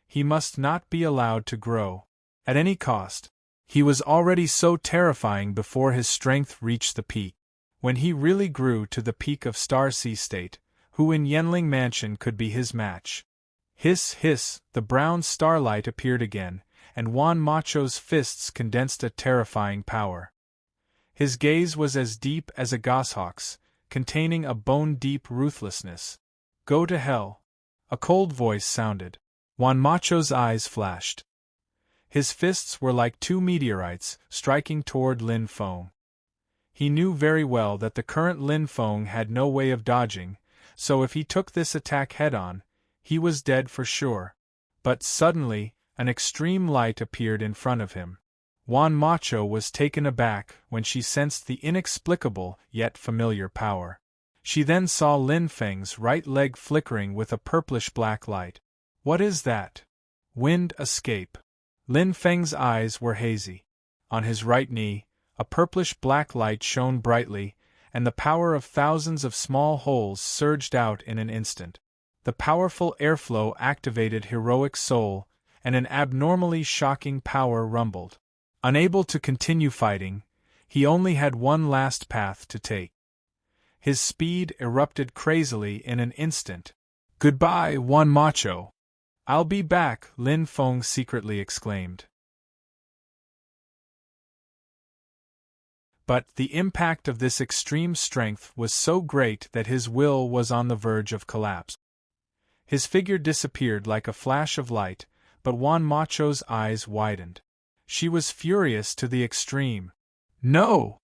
A: He must not be allowed to grow. At any cost. He was already so terrifying before his strength reached the peak. When he really grew to the peak of Star Sea State, who in Yanling Mansion could be his match? Hiss, hiss, the brown starlight appeared again, and Juan Macho's fists condensed a terrifying power. His gaze was as deep as a goshawk's, containing a bone-deep ruthlessness. Go to hell. A cold voice sounded. Juan Macho's eyes flashed. His fists were like two meteorites, striking toward Lin Feng. He knew very well that the current Lin Feng had no way of dodging, so if he took this attack head-on, he was dead for sure. But suddenly, an extreme light appeared in front of him. Juan Macho was taken aback when she sensed the inexplicable yet familiar power. She then saw Lin Feng's right leg flickering with a purplish-black light. What is that? Wind escape. Lin Feng's eyes were hazy. On his right knee, a purplish-black light shone brightly, and the power of thousands of small holes surged out in an instant. The powerful airflow activated heroic soul, and an abnormally shocking power rumbled. Unable to continue fighting, he only had one last path to take. His speed erupted crazily in an instant. Goodbye, Juan Macho. I'll be back, Lin Feng secretly exclaimed. But the impact of this extreme strength was so great that his will was on the verge of collapse. His figure disappeared like a flash of light, but Juan Macho's eyes widened. She was furious to the extreme. No!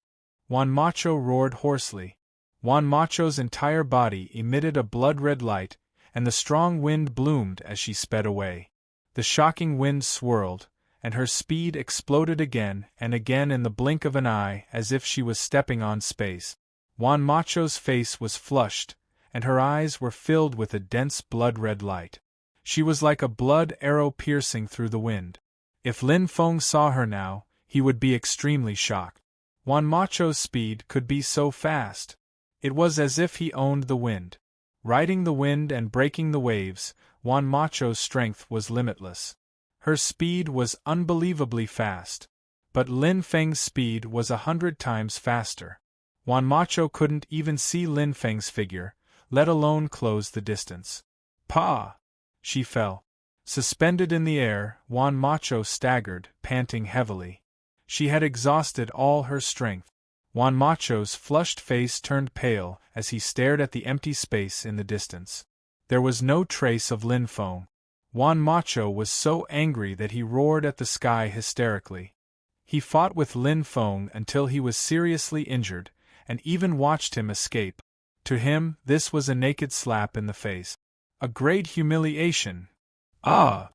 A: Juan Macho roared hoarsely. Juan Macho's entire body emitted a blood-red light, and the strong wind bloomed as she sped away. The shocking wind swirled, and her speed exploded again and again in the blink of an eye as if she was stepping on space. Juan Macho's face was flushed, and her eyes were filled with a dense blood-red light. She was like a blood arrow piercing through the wind. If Lin Feng saw her now, he would be extremely shocked. Juan Macho's speed could be so fast. It was as if he owned the wind. Riding the wind and breaking the waves, Juan Macho's strength was limitless. Her speed was unbelievably fast. But Lin Feng's speed was 100 times faster. Juan Macho couldn't even see Lin Feng's figure, let alone close the distance. Pa! She fell. Suspended in the air, Juan Macho staggered, panting heavily. She had exhausted all her strength. Juan Macho's flushed face turned pale as he stared at the empty space in the distance. There was no trace of Lin Feng. Juan Macho was so angry that he roared at the sky hysterically. He fought with Lin Feng until he was seriously injured, and even watched him escape. To him, this was a naked slap in the face. A great humiliation. Ah!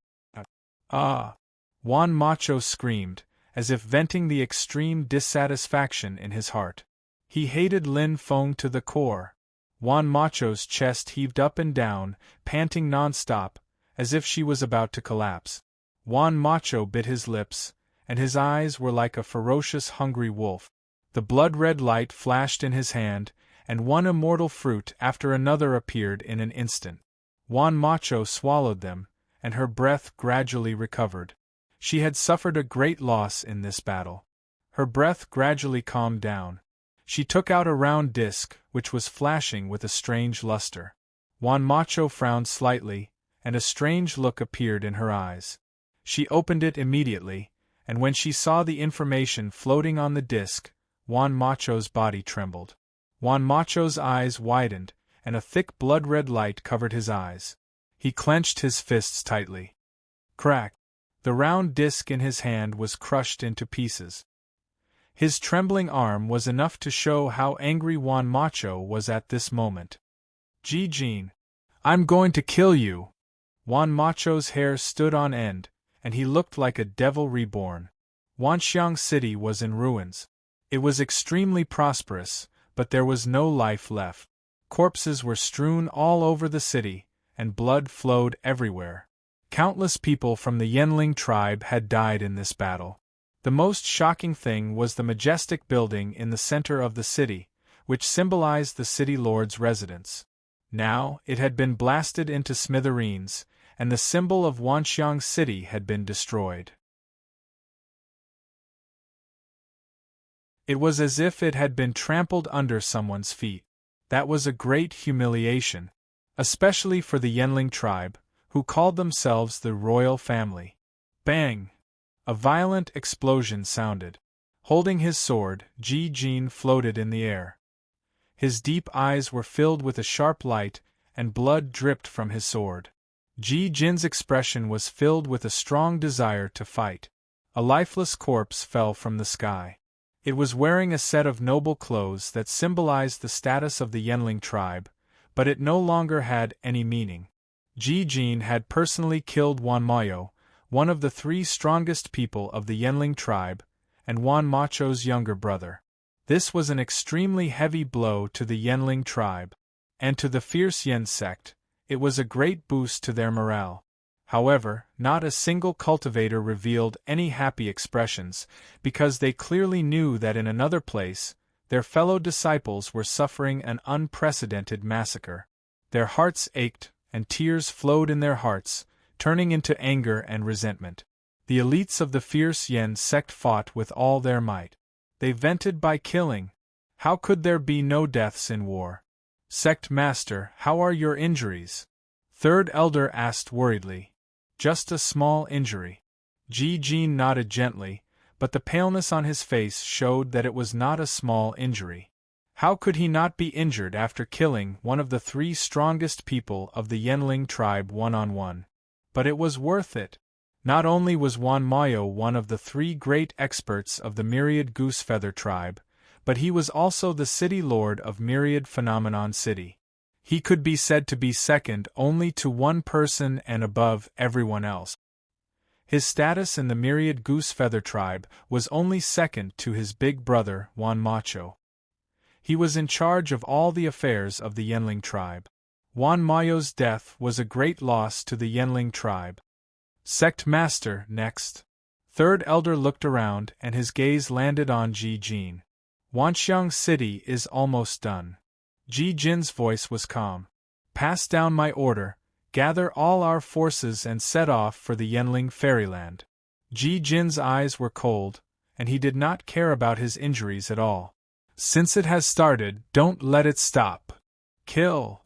A: Ah! Juan Macho screamed, as if venting the extreme dissatisfaction in his heart. He hated Lin Feng to the core. Juan Macho's chest heaved up and down, panting non-stop, as if she was about to collapse. Juan Macho bit his lips, and his eyes were like a ferocious hungry wolf. The blood-red light flashed in his hand, and one immortal fruit after another appeared in an instant. Juan Macho swallowed them, and her breath gradually recovered. She had suffered a great loss in this battle. Her breath gradually calmed down. She took out a round disc, which was flashing with a strange luster. Juan Macho frowned slightly, and a strange look appeared in her eyes. She opened it immediately, and when she saw the information floating on the disc, Juan Macho's body trembled. Juan Macho's eyes widened, and a thick blood-red light covered his eyes. He clenched his fists tightly. Crack! The round disc in his hand was crushed into pieces. His trembling arm was enough to show how angry Juan Macho was at this moment. Ji-Jin, I'm going to kill you! Juan Macho's hair stood on end, and he looked like a devil reborn. Wanxiang City was in ruins. It was extremely prosperous, but there was no life left. Corpses were strewn all over the city, and blood flowed everywhere. Countless people from the Yenling tribe had died in this battle. The most shocking thing was the majestic building in the center of the city, which symbolized the city lord's residence. Now, it had been blasted into smithereens, and the symbol of Wanxiang City had been destroyed. It was as if it had been trampled under someone's feet. That was a great humiliation, especially for the Yenling tribe, who called themselves the royal family. Bang! A violent explosion sounded. Holding his sword, Ji-Jin floated in the air. His deep eyes were filled with a sharp light, and blood dripped from his sword. Ji-Jin's expression was filled with a strong desire to fight. A lifeless corpse fell from the sky. It was wearing a set of noble clothes that symbolized the status of the Yenling tribe, but it no longer had any meaning. Ji-Jin had personally killed Juan Mayo, one of the 3 strongest people of the Yenling tribe, and Juan Macho's younger brother. This was an extremely heavy blow to the Yenling tribe, and to the fierce Yen sect, it was a great boost to their morale. However, not a single cultivator revealed any happy expressions, because they clearly knew that in another place, their fellow disciples were suffering an unprecedented massacre. Their hearts ached, and tears flowed in their hearts, turning into anger and resentment. The elites of the fierce Yen sect fought with all their might. They vented by killing. How could there be no deaths in war? Sect Master, how are your injuries? Third Elder asked worriedly. Just a small injury. Ji-Jin nodded gently, but the paleness on his face showed that it was not a small injury. How could he not be injured after killing one of the 3 strongest people of the Yenling tribe one-on-one? But it was worth it. Not only was Juan Mayo one of the 3 great experts of the Myriad Goosefeather tribe, but he was also the city lord of Myriad Phenomenon City. He could be said to be second only to one person and above everyone else. His status in the Myriad Goosefeather tribe was only second to his big brother, Juan Macho. He was in charge of all the affairs of the Yenling tribe. Juan Mayo's death was a great loss to the Yenling tribe. Sect Master, next. Third Elder looked around and his gaze landed on Ji-Jin. Wanxiang City is almost done. Ji-Jin's voice was calm. Pass down my order, gather all our forces and set off for the Yenling fairyland. Ji-Jin's eyes were cold, and he did not care about his injuries at all. Since it has started, don't let it stop. Kill.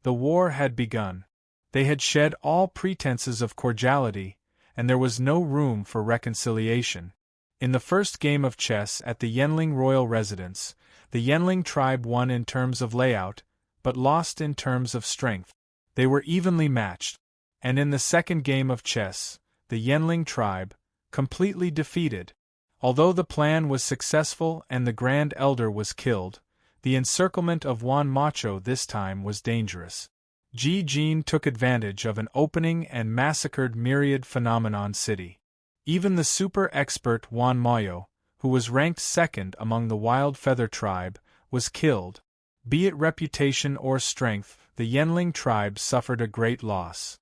A: The war had begun. They had shed all pretenses of cordiality, and there was no room for reconciliation. In the first game of chess at the Yenling royal residence, the Yenling tribe won in terms of layout, but lost in terms of strength. They were evenly matched. And in the second game of chess, the Yenling tribe, completely defeated. Although the plan was successful and the Grand Elder was killed, the encirclement of Juan Macho this time was dangerous. Ji Jin took advantage of an opening and massacred myriad phenomenon city. Even the super-expert Juan Mayo, who was ranked second among the Wild Feather tribe, was killed. Be it reputation or strength, the Yenling tribe suffered a great loss.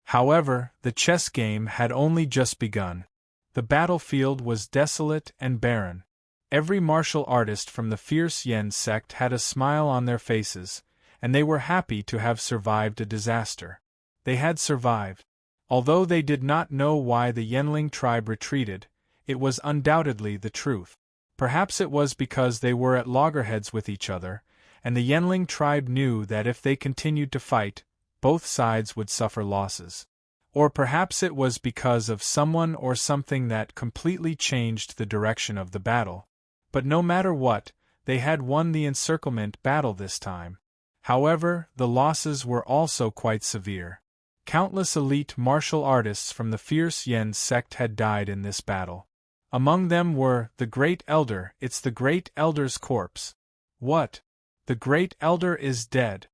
A: However, the chess game had only just begun. The battlefield was desolate and barren. Every martial artist from the fierce Yen sect had a smile on their faces, and they were happy to have survived a disaster. They had survived. Although they did not know why the Yenling tribe retreated, it was undoubtedly the truth. Perhaps it was because they were at loggerheads with each other, and the Yenling tribe knew that if they continued to fight, both sides would suffer losses. Or perhaps it was because of someone or something that completely changed the direction of the battle. But no matter what, they had won the encirclement battle this time. However, the losses were also quite severe. Countless elite martial artists from the fierce Yen sect had died in this battle. Among them were the Great Elder. It's the Great Elder's corpse. What? The Great Elder is dead.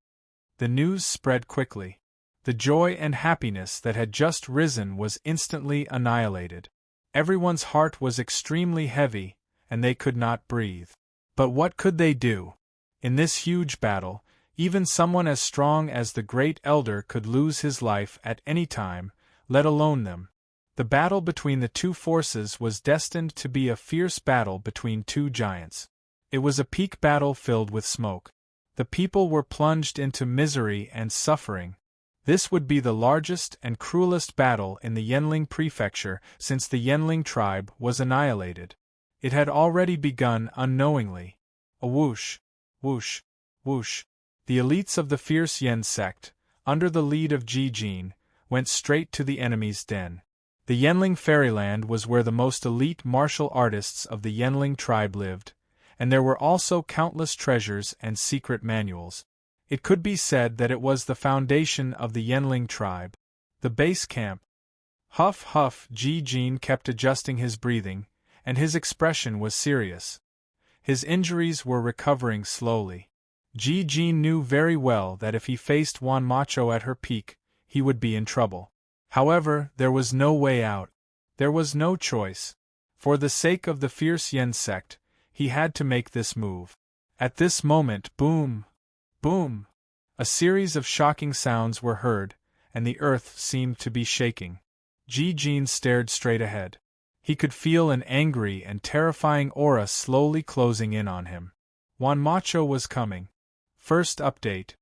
A: The news spread quickly. The joy and happiness that had just risen was instantly annihilated. Everyone's heart was extremely heavy, and they could not breathe. But what could they do? In this huge battle, even someone as strong as the Great Elder could lose his life at any time, let alone them. The battle between the two forces was destined to be a fierce battle between two giants. It was a peak battle filled with smoke. The people were plunged into misery and suffering. This would be the largest and cruelest battle in the Yenling prefecture since the Yenling tribe was annihilated. It had already begun unknowingly. A whoosh, whoosh, whoosh. The elites of the fierce Yen sect, under the lead of Ji Jin, went straight to the enemy's den. The Yenling Fairyland was where the most elite martial artists of the Yenling tribe lived, and there were also countless treasures and secret manuals. It could be said that it was the foundation of the Yenling tribe. The base camp. Huff huff, Ji Jin kept adjusting his breathing, and his expression was serious. His injuries were recovering slowly. Ji Jin knew very well that if he faced Juan Macho at her peak, he would be in trouble. However, there was no way out. There was no choice. For the sake of the fierce Yen sect, he had to make this move. At this moment, boom! Boom! A series of shocking sounds were heard, and the earth seemed to be shaking. Ji Jin stared straight ahead. He could feel an angry and terrifying aura slowly closing in on him. Juan Macho was coming. First update.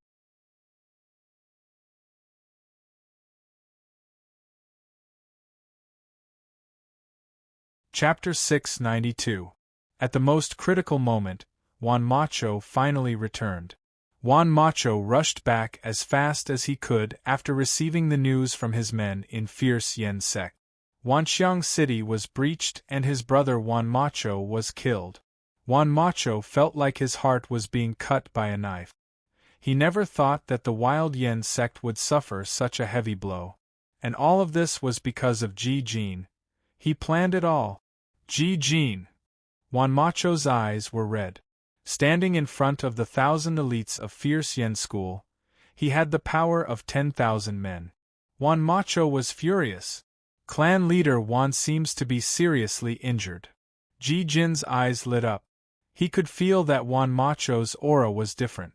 A: Chapter 692. At the most critical moment, Juan Macho finally returned. Juan Macho rushed back as fast as he could after receiving the news from his men in fierce Yen sect. Wanxiang City was breached and his brother Juan Macho was killed. Juan Macho felt like his heart was being cut by a knife. He never thought that the wild Yen sect would suffer such a heavy blow. And all of this was because of Ji Jin. He planned it all. Ji Jin! Juan Macho's eyes were red. Standing in front of the 1,000 elites of fierce Yen school, he had the power of 10,000 men. Juan Macho was furious. Clan leader Juan seems to be seriously injured. Ji Jin's eyes lit up. He could feel that Juan Macho's aura was different.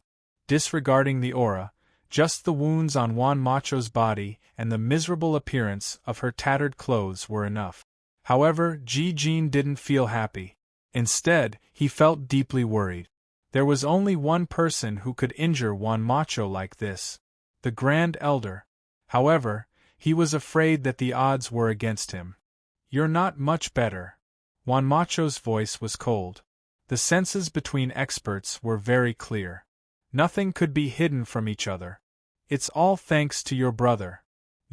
A: Disregarding the aura, just the wounds on Juan Macho's body and the miserable appearance of her tattered clothes were enough. However, Ji Jin didn't feel happy. Instead, he felt deeply worried. There was only one person who could injure Juan Macho like this: the Grand Elder. However, he was afraid that the odds were against him. "You're not much better." Juan Macho's voice was cold. The senses between experts were very clear. Nothing could be hidden from each other. "It's all thanks to your brother."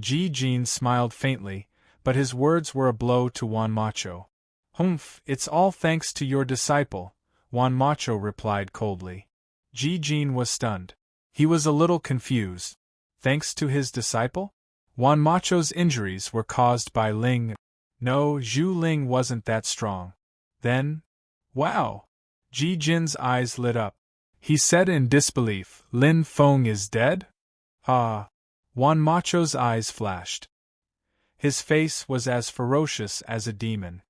A: Ji Jin smiled faintly, but his words were a blow to Juan Macho. "Humph, it's all thanks to your disciple," Juan Macho replied coldly. Ji Jin was stunned. He was a little confused. Thanks to his disciple? Juan Macho's injuries were caused by Ling. No, Zhu Ling wasn't that strong. Then? Wow! Ji Jin's eyes lit up. He said in disbelief, Lin Feng is dead? Ah! Juan Macho's eyes flashed. His face was as ferocious as a demon.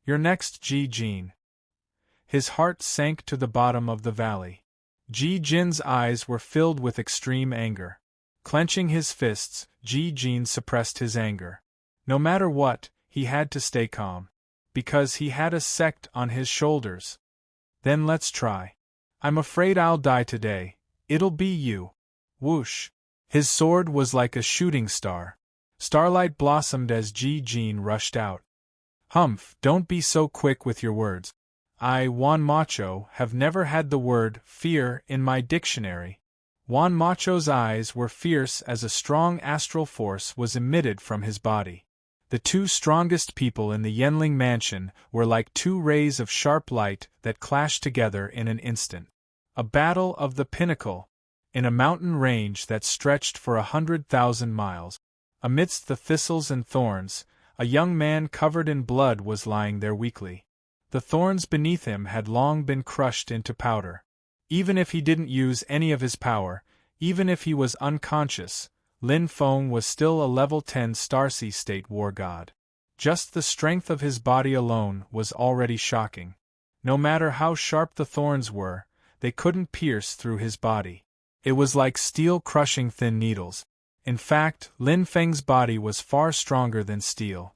A: You're next, Ji Jin. His heart sank to the bottom of the valley. Ji Jin's eyes were filled with extreme anger. Clenching his fists, Ji Jin suppressed his anger. No matter what, he had to stay calm. Because he had a sect on his shoulders. Then let's try. I'm afraid I'll die today. It'll be you. Whoosh! His sword was like a shooting star. Starlight blossomed as Ji Jin rushed out. Humph, don't be so quick with your words. I, Juan Macho, have never had the word fear in my dictionary. Juan Macho's eyes were fierce as a strong astral force was emitted from his body. The two strongest people in the Yenling mansion were like two rays of sharp light that clashed together in an instant. A battle of the pinnacle, in a mountain range that stretched for 100,000 miles. Amidst the thistles and thorns, a young man covered in blood was lying there weakly. The thorns beneath him had long been crushed into powder. Even if he didn't use any of his power, even if he was unconscious, Lin Feng was still a level 10 Starcy State war god. Just the strength of his body alone was already shocking. No matter how sharp the thorns were, they couldn't pierce through his body. It was like steel crushing thin needles. In fact, Lin Feng's body was far stronger than steel.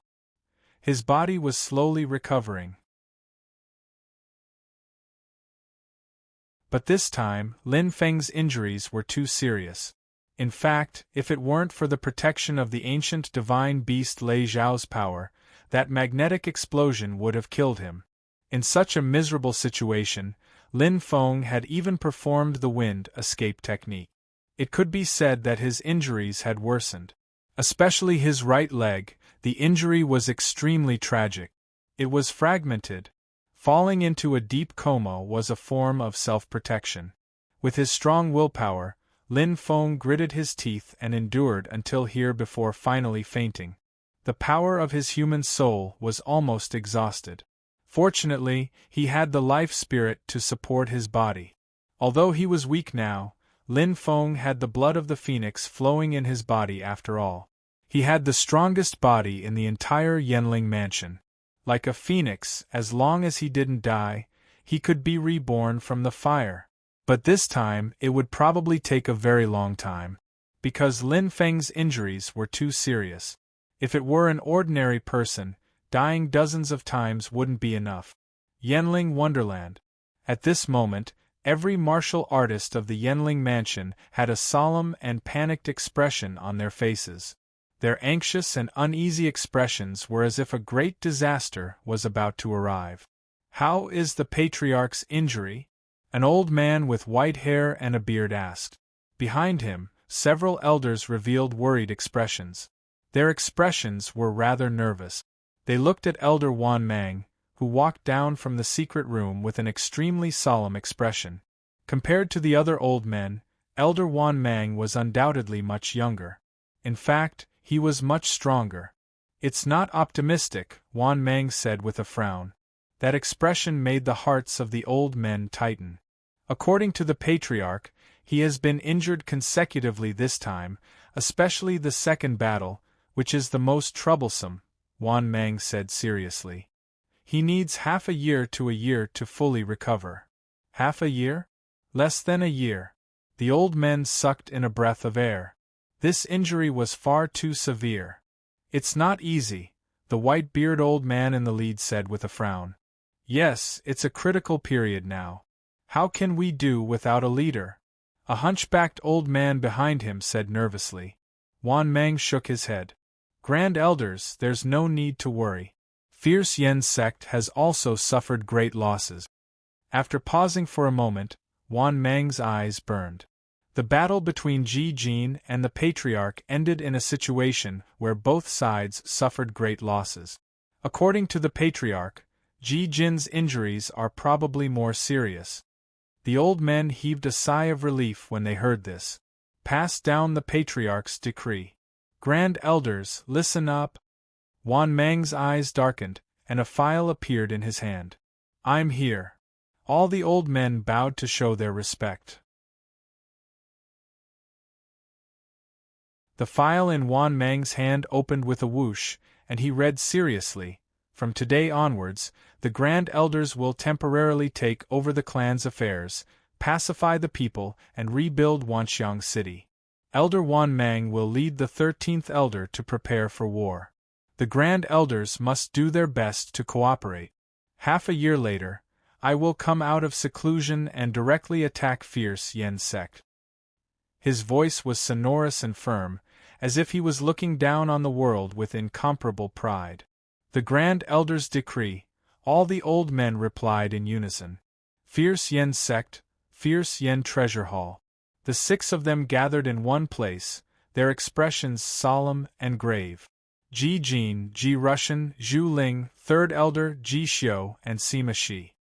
A: His body was slowly recovering. But this time, Lin Feng's injuries were too serious. In fact, if it weren't for the protection of the ancient divine beast Lei Zhao's power, that magnetic explosion would have killed him. In such a miserable situation, Lin Feng had even performed the wind escape technique. It could be said that his injuries had worsened. Especially his right leg, the injury was extremely tragic. It was fragmented. Falling into a deep coma was a form of self-protection. With his strong willpower, Lin Feng gritted his teeth and endured until here before finally fainting. The power of his human soul was almost exhausted. Fortunately, he had the life spirit to support his body. Although he was weak now, Lin Feng had the blood of the phoenix flowing in his body after all. He had the strongest body in the entire Yenling mansion. Like a phoenix, as long as he didn't die, he could be reborn from the fire. But this time, it would probably take a very long time. Because Lin Feng's injuries were too serious. If it were an ordinary person, dying dozens of times wouldn't be enough. Yenling Wonderland. At this moment, every martial artist of the Yenling mansion had a solemn and panicked expression on their faces. Their anxious and uneasy expressions were as if a great disaster was about to arrive. How is the patriarch's injury? An old man with white hair and a beard asked. Behind him, several elders revealed worried expressions. Their expressions were rather nervous. They looked at Elder Wan Mang, who walked down from the secret room with an extremely solemn expression. Compared to the other old men, Elder Wan Mang was undoubtedly much younger. In fact, he was much stronger. It's not optimistic, Wan Mang said with a frown. That expression made the hearts of the old men tighten. According to the patriarch, he has been injured consecutively this time, especially the second battle, which is the most troublesome, Wan Mang said seriously. He needs half a year to fully recover. Half a year? Less than a year. The old men sucked in a breath of air. This injury was far too severe. It's not easy, the white-bearded old man in the lead said with a frown. Yes, it's a critical period now. How can we do without a leader? A hunchbacked old man behind him said nervously. Wan Mang shook his head. Grand Elders, there's no need to worry. Fierce Yen's sect has also suffered great losses. After pausing for a moment, Wan Mang's eyes burned. The battle between Ji Jin and the Patriarch ended in a situation where both sides suffered great losses. According to the Patriarch, Ji Jin's injuries are probably more serious. The old men heaved a sigh of relief when they heard this. Pass down the patriarch's decree. Grand elders, listen up. Wan Mang's eyes darkened, and a file appeared in his hand. I'm here. All the old men bowed to show their respect. The file in Wan Mang's hand opened with a whoosh, and he read seriously, "From today onwards, the Grand Elders will temporarily take over the clan's affairs, pacify the people, and rebuild Wanxiang City. Elder Wan Mang will lead the 13th Elder to prepare for war. The Grand Elders must do their best to cooperate. Half a year later, I will come out of seclusion and directly attack Fierce Yen sect." His voice was sonorous and firm, as if he was looking down on the world with incomparable pride. "The Grand Elder's decree," all the old men replied in unison. "Fierce Yen sect, Fierce Yen treasure hall." The 6 of them gathered in one place, their expressions solemn and grave. Ji Jin, Ji Russian, Zhu Ling, 3rd Elder, Ji Xiu, and Sima Shi.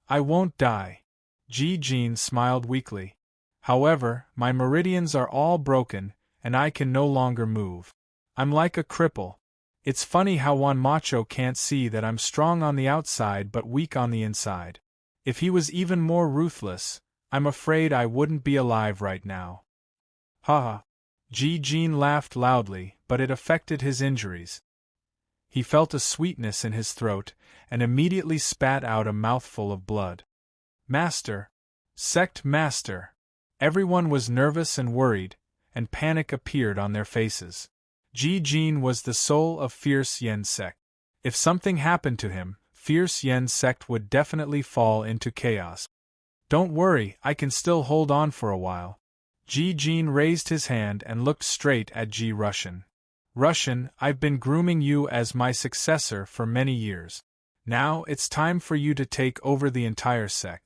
A: "I won't die." Ji Jin smiled weakly. "However, my meridians are all broken, and I can no longer move. I'm like a cripple. It's funny how Wan Macho can't see that I'm strong on the outside but weak on the inside. If he was even more ruthless, I'm afraid I wouldn't be alive right now." "Ha ha." Ji Jin laughed loudly, but it affected his injuries. He felt a sweetness in his throat, and immediately spat out a mouthful of blood. "Master! Sect Master!" Everyone was nervous and worried, and panic appeared on their faces. Ji Jin was the soul of Fierce Yen sect. If something happened to him, Fierce Yen sect would definitely fall into chaos. "Don't worry, I can still hold on for a while." Ji Jin raised his hand and looked straight at Ji Russian. "Russian, I've been grooming you as my successor for many years. Now it's time for you to take over the entire sect."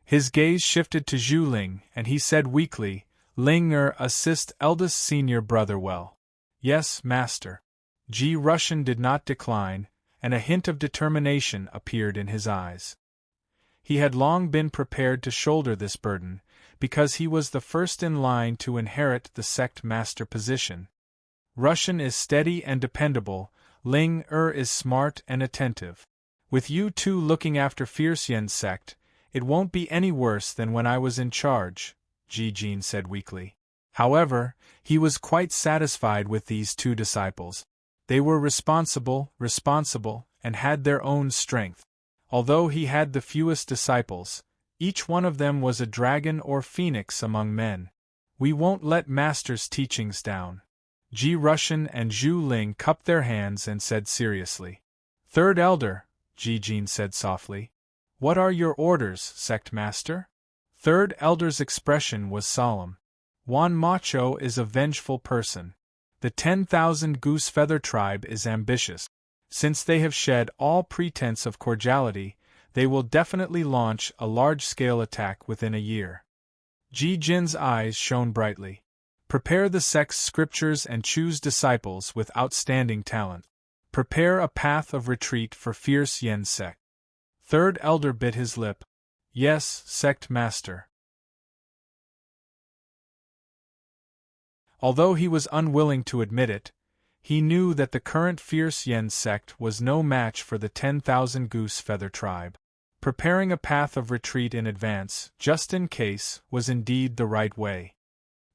A: His gaze shifted to Zhu Ling, and he said weakly, "Ling assist eldest senior brother well." "Yes, master." Ji Russian did not decline, and a hint of determination appeared in his eyes. He had long been prepared to shoulder this burden, because he was the first in line to inherit the sect master position. Russian is steady and dependable, Ling is smart and attentive. With you two looking after Fierce Yen sect, it won't be any worse than when I was in charge, Ji Jin said weakly. However, he was quite satisfied with these 2 disciples. They were responsible, and had their own strength. Although he had the fewest disciples, each one of them was a dragon or phoenix among men. "We won't let Master's teachings down." Ji Russian and Zhu Ling cupped their hands and said seriously. "3rd Elder," Ji Jin said softly. "What are your orders, sect master?" 3rd Elder's expression was solemn. "Wan Macho is a vengeful person. The 10,000 Goose Feather tribe is ambitious. Since they have shed all pretense of cordiality, they will definitely launch a large-scale attack within a year." Ji Jin's eyes shone brightly. "Prepare the sect's scriptures and choose disciples with outstanding talent. Prepare a path of retreat for Fierce Yen sect." 3rd Elder bit his lip. "Yes, sect master." Although he was unwilling to admit it, he knew that the current Fierce Yen sect was no match for the 10,000 Goose Feather tribe. Preparing a path of retreat in advance, just in case, was indeed the right way.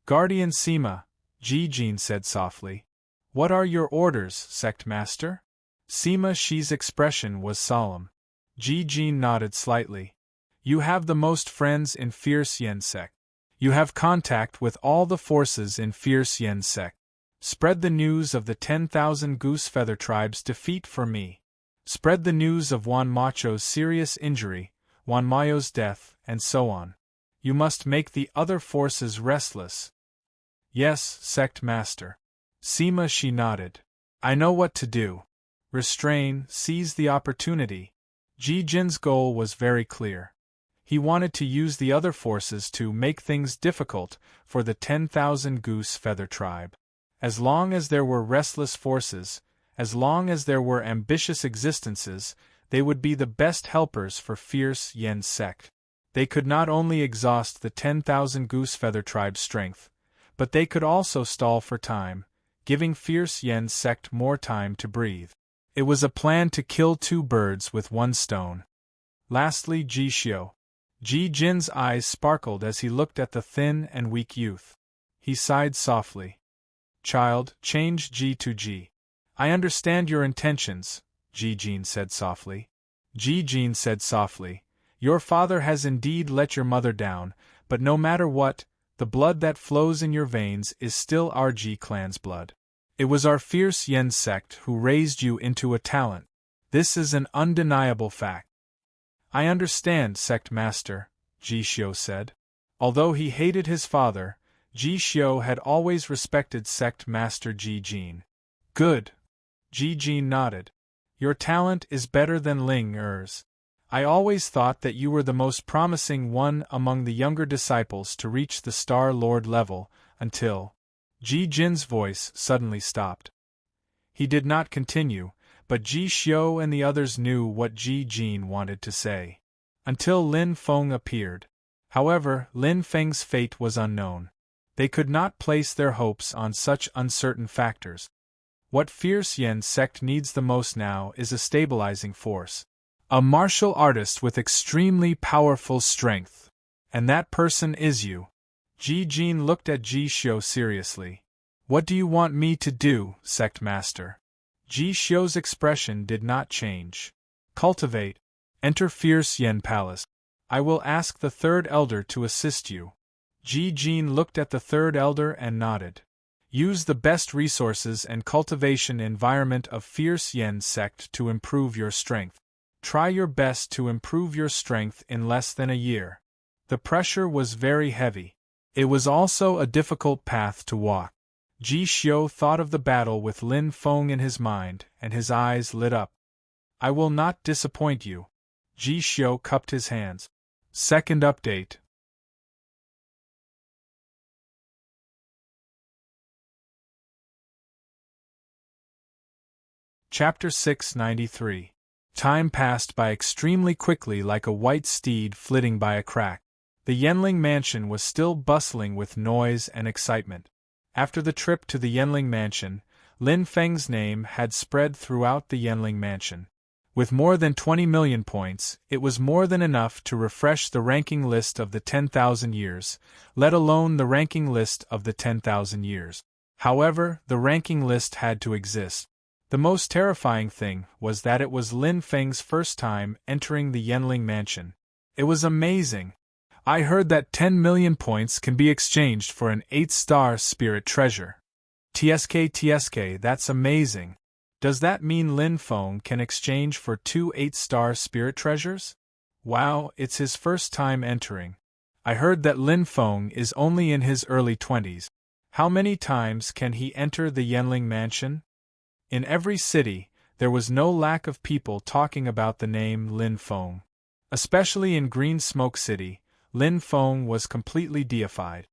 A: "Guardian Sima," Ji Jin said softly. "What are your orders, sect master?" Sima Shi's expression was solemn. Ji Jin nodded slightly. "You have the most friends in Fierce Yen sect. You have contact with all the forces in Fierce Yen sect. Spread the news of the 10,000 Goose Feather tribe's defeat for me. Spread the news of Wan Macho's serious injury, Wan Mayo's death, and so on. You must make the other forces restless." "Yes, sect master." Sima Shi nodded. "I know what to do. Restrain, seize the opportunity." Ji Jin's goal was very clear. He wanted to use the other forces to make things difficult for the 10,000 Goose Feather tribe. As long as there were restless forces, as long as there were ambitious existences, they would be the best helpers for Fierce Yen sect. They could not only exhaust the 10,000 Goosefeather tribe's strength, but they could also stall for time, giving Fierce Yen's sect more time to breathe. It was a plan to kill two birds with one stone. Lastly, Ji Xiu. Ji Jin's eyes sparkled as he looked at the thin and weak youth. He sighed softly. Child, change Ji to Ji. I understand your intentions, Ji Jin said softly. Ji Jin said softly, your father has indeed let your mother down, but no matter what, the blood that flows in your veins is still our Ji clan's blood. It was our Fierce Yen sect who raised you into a talent. This is an undeniable fact. I understand, sect master, Ji Xiu said. Although he hated his father, Ji Xiu had always respected sect master Ji Jin. Good. Ji Jin nodded. Your talent is better than Ling Er's. I always thought that you were the most promising one among the younger disciples to reach the Star Lord level, until... Ji Jin's voice suddenly stopped. He did not continue, but Ji Xiu and the others knew what Ji Jin wanted to say. Until Lin Feng appeared. However, Lin Feng's fate was unknown. They could not place their hopes on such uncertain factors. What Fierce Yen sect needs the most now is a stabilizing force. A martial artist with extremely powerful strength. And that person is you. Ji Jin looked at Ji Xiu seriously. What do you want me to do, sect master? Ji Xiu's expression did not change. Cultivate. Enter Fierce Yen Palace. I will ask the third elder to assist you. Ji Jin looked at the third elder and nodded. Use the best resources and cultivation environment of Fierce Yen sect to improve your strength. Try your best to improve your strength in less than a year. The pressure was very heavy. It was also a difficult path to walk. Ji Xiu thought of the battle with Lin Feng in his mind, and his eyes lit up. I will not disappoint you. Ji Xiu cupped his hands. Second update. Chapter 693. Time passed by extremely quickly like a white steed flitting by a crack. The Yenling mansion was still bustling with noise and excitement. After the trip to the Yenling mansion, Lin Feng's name had spread throughout the Yenling mansion. With more than 20 million points, it was more than enough to refresh the ranking list of the 10,000 years, let alone the ranking list of the 10,000 years. However, the ranking list had to exist. The most terrifying thing was that it was Lin Feng's first time entering the Yenling mansion. It was amazing. I heard that 10 million points can be exchanged for an 8-star spirit treasure. TSK, that's amazing. Does that mean Lin Feng can exchange for 2 8-star spirit treasures? Wow, it's his first time entering. I heard that Lin Feng is only in his early 20s. How many times can he enter the Yenling mansion? In every city, there was no lack of people talking about the name Lin Feng. Especially in Green Smoke City, Lin Feng was completely deified.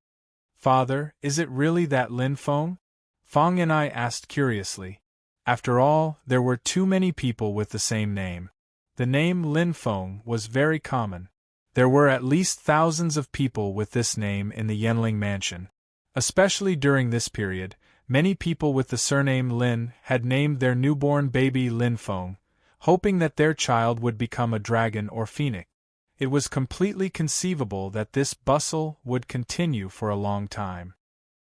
A: Father, is it really that Lin Feng? Feng and I asked curiously. After all, there were too many people with the same name. The name Lin Feng was very common. There were at least thousands of people with this name in the Yenling mansion. Especially during this period, many people with the surname Lin had named their newborn baby Lin Feng, hoping that their child would become a dragon or phoenix. It was completely conceivable that this bustle would continue for a long time.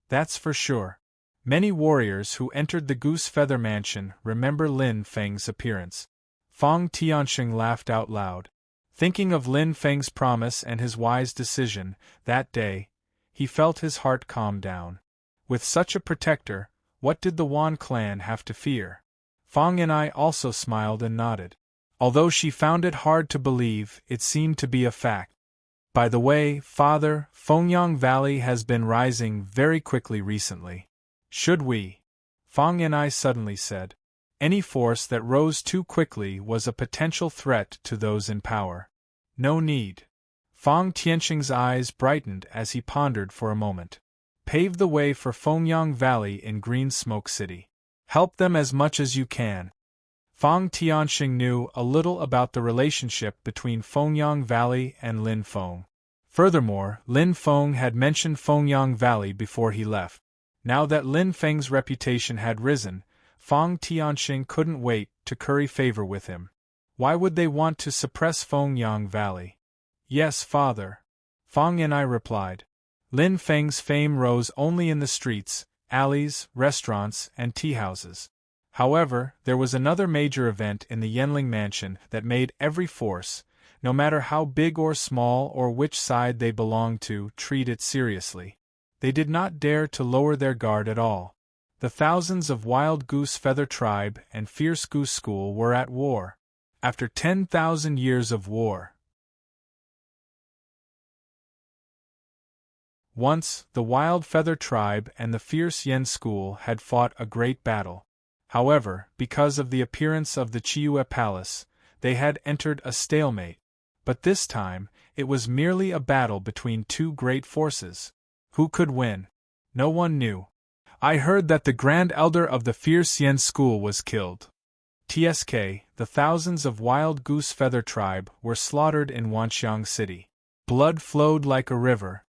A: That's for sure. Many warriors who entered the Goose Feather Mansion remember Lin Feng's appearance. Feng Tianxing laughed out loud. Thinking of Lin Feng's promise and his wise decision, that day, he felt his heart calm down. With such a protector, what did the Wan clan have to fear? Feng and I also smiled and nodded. Although she found it hard to believe, it seemed to be a fact. By the way, Father, Fengyang Valley has been rising very quickly recently. Should we? Feng and I suddenly said. Any force that rose too quickly was a potential threat to those in power. No need. Feng Tianxing's eyes brightened as he pondered for a moment. Pave the way for Fengyang Valley in Green Smoke City. Help them as much as you can. Fang Tianxing knew a little about the relationship between Fengyang Valley and Lin Feng. Furthermore, Lin Feng had mentioned Fengyang Valley before he left. Now that Lin Feng's reputation had risen, Fang Tianxing couldn't wait to curry favor with him. Why would they want to suppress Fengyang Valley? Yes, father. Fang and I replied. Lin Feng's fame rose only in the streets, alleys, restaurants, and tea-houses. However, there was another major event in the Yanling mansion that made every force, no matter how big or small or which side they belonged to, treat it seriously. They did not dare to lower their guard at all. The thousands of Wild Goose Feather Tribe and Fierce Goose School were at war. After 10,000 years of war. Once, the Wild Feather Tribe and the Fierce Yen School had fought a great battle. However, because of the appearance of the Chiue Palace, they had entered a stalemate. But this time, it was merely a battle between two great forces. Who could win? No one knew. I heard that the Grand Elder of the Fierce Yen School was killed. TSK, the thousands of Wild Goose Feather Tribe were slaughtered in Wanxiang City. Blood flowed like a river.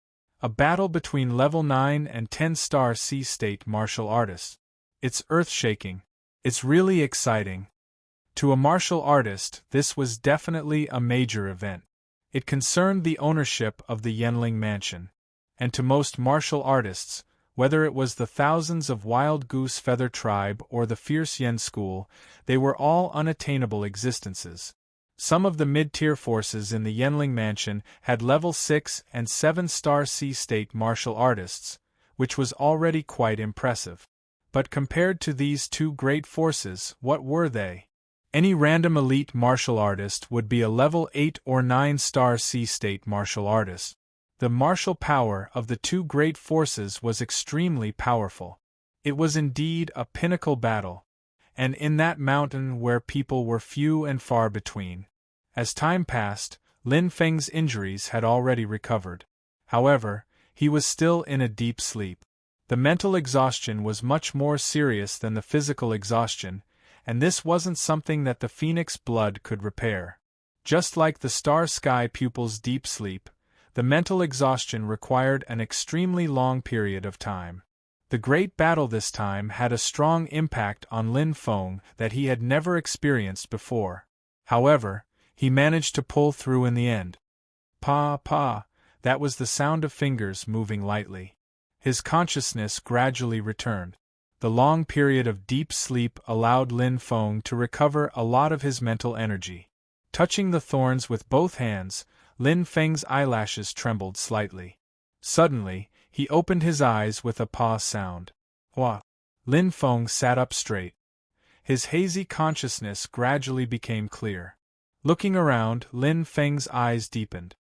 A: A battle between level 9 and 10-star C-state martial artists. It's earth-shaking. It's really exciting. To a martial artist, this was definitely a major event. It concerned the ownership of the Yanling mansion. And to most martial artists, whether it was the thousands of Wild Goose Feather Tribe or the Fierce Yen School, they were all unattainable existences. Some of the mid-tier forces in the Yanling mansion had level 6 and 7-star C-state martial artists, which was already quite impressive. But compared to these two great forces, what were they? Any random elite martial artist would be a level 8 or 9-star C-state martial artist. The martial power of the two great forces was extremely powerful. It was indeed a pinnacle battle, and in that mountain where people were few and far between. As time passed, Lin Feng's injuries had already recovered. However, he was still in a deep sleep. The mental exhaustion was much more serious than the physical exhaustion, and this wasn't something that the phoenix blood could repair. Just like the star sky pupil's deep sleep, the mental exhaustion required an extremely long period of time. The great battle this time had a strong impact on Lin Feng that he had never experienced before. However, he managed to pull through in the end. Pa, that was the sound of fingers moving lightly. His consciousness gradually returned. The long period of deep sleep allowed Lin Feng to recover a lot of his mental energy. Touching the thorns with both hands, Lin Feng's eyelashes trembled slightly. Suddenly, he opened his eyes with a pa sound. Hua! Lin Feng sat up straight. His hazy consciousness gradually became clear. Looking around, Lin Feng's eyes deepened.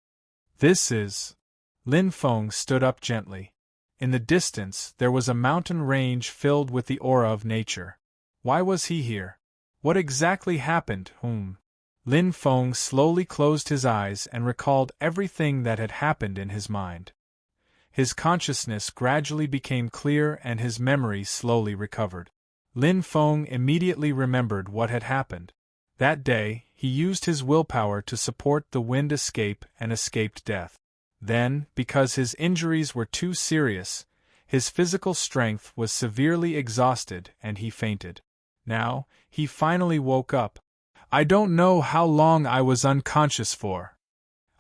A: This is... Lin Feng stood up gently. In the distance, there was a mountain range filled with the aura of nature. Why was he here? What exactly happened? Lin Feng slowly closed his eyes and recalled everything that had happened in his mind. His consciousness gradually became clear and his memory slowly recovered. Lin Feng immediately remembered what had happened. That day, he used his willpower to support the wind escape and escaped death. Then, because his injuries were too serious, his physical strength was severely exhausted and he fainted. Now, he finally woke up. I don't know how long I was unconscious for.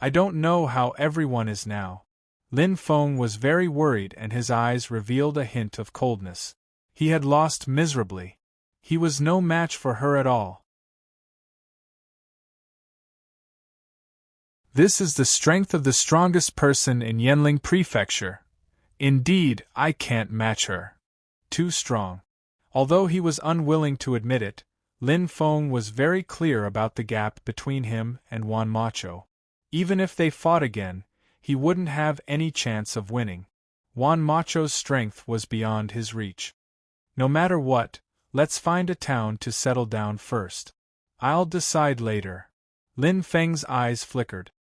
A: I don't know how everyone is now. Lin Feng was very worried and his eyes revealed a hint of coldness. He had lost miserably. He was no match for her at all. This is the strength of the strongest person in Yanling Prefecture. Indeed, I can't match her. Too strong. Although he was unwilling to admit it, Lin Feng was very clear about the gap between him and Wan Macho. Even if they fought again, he wouldn't have any chance of winning. Wan Macho's strength was beyond his reach. No matter what, let's find a town to settle down first. I'll decide later. Lin Feng's eyes flickered.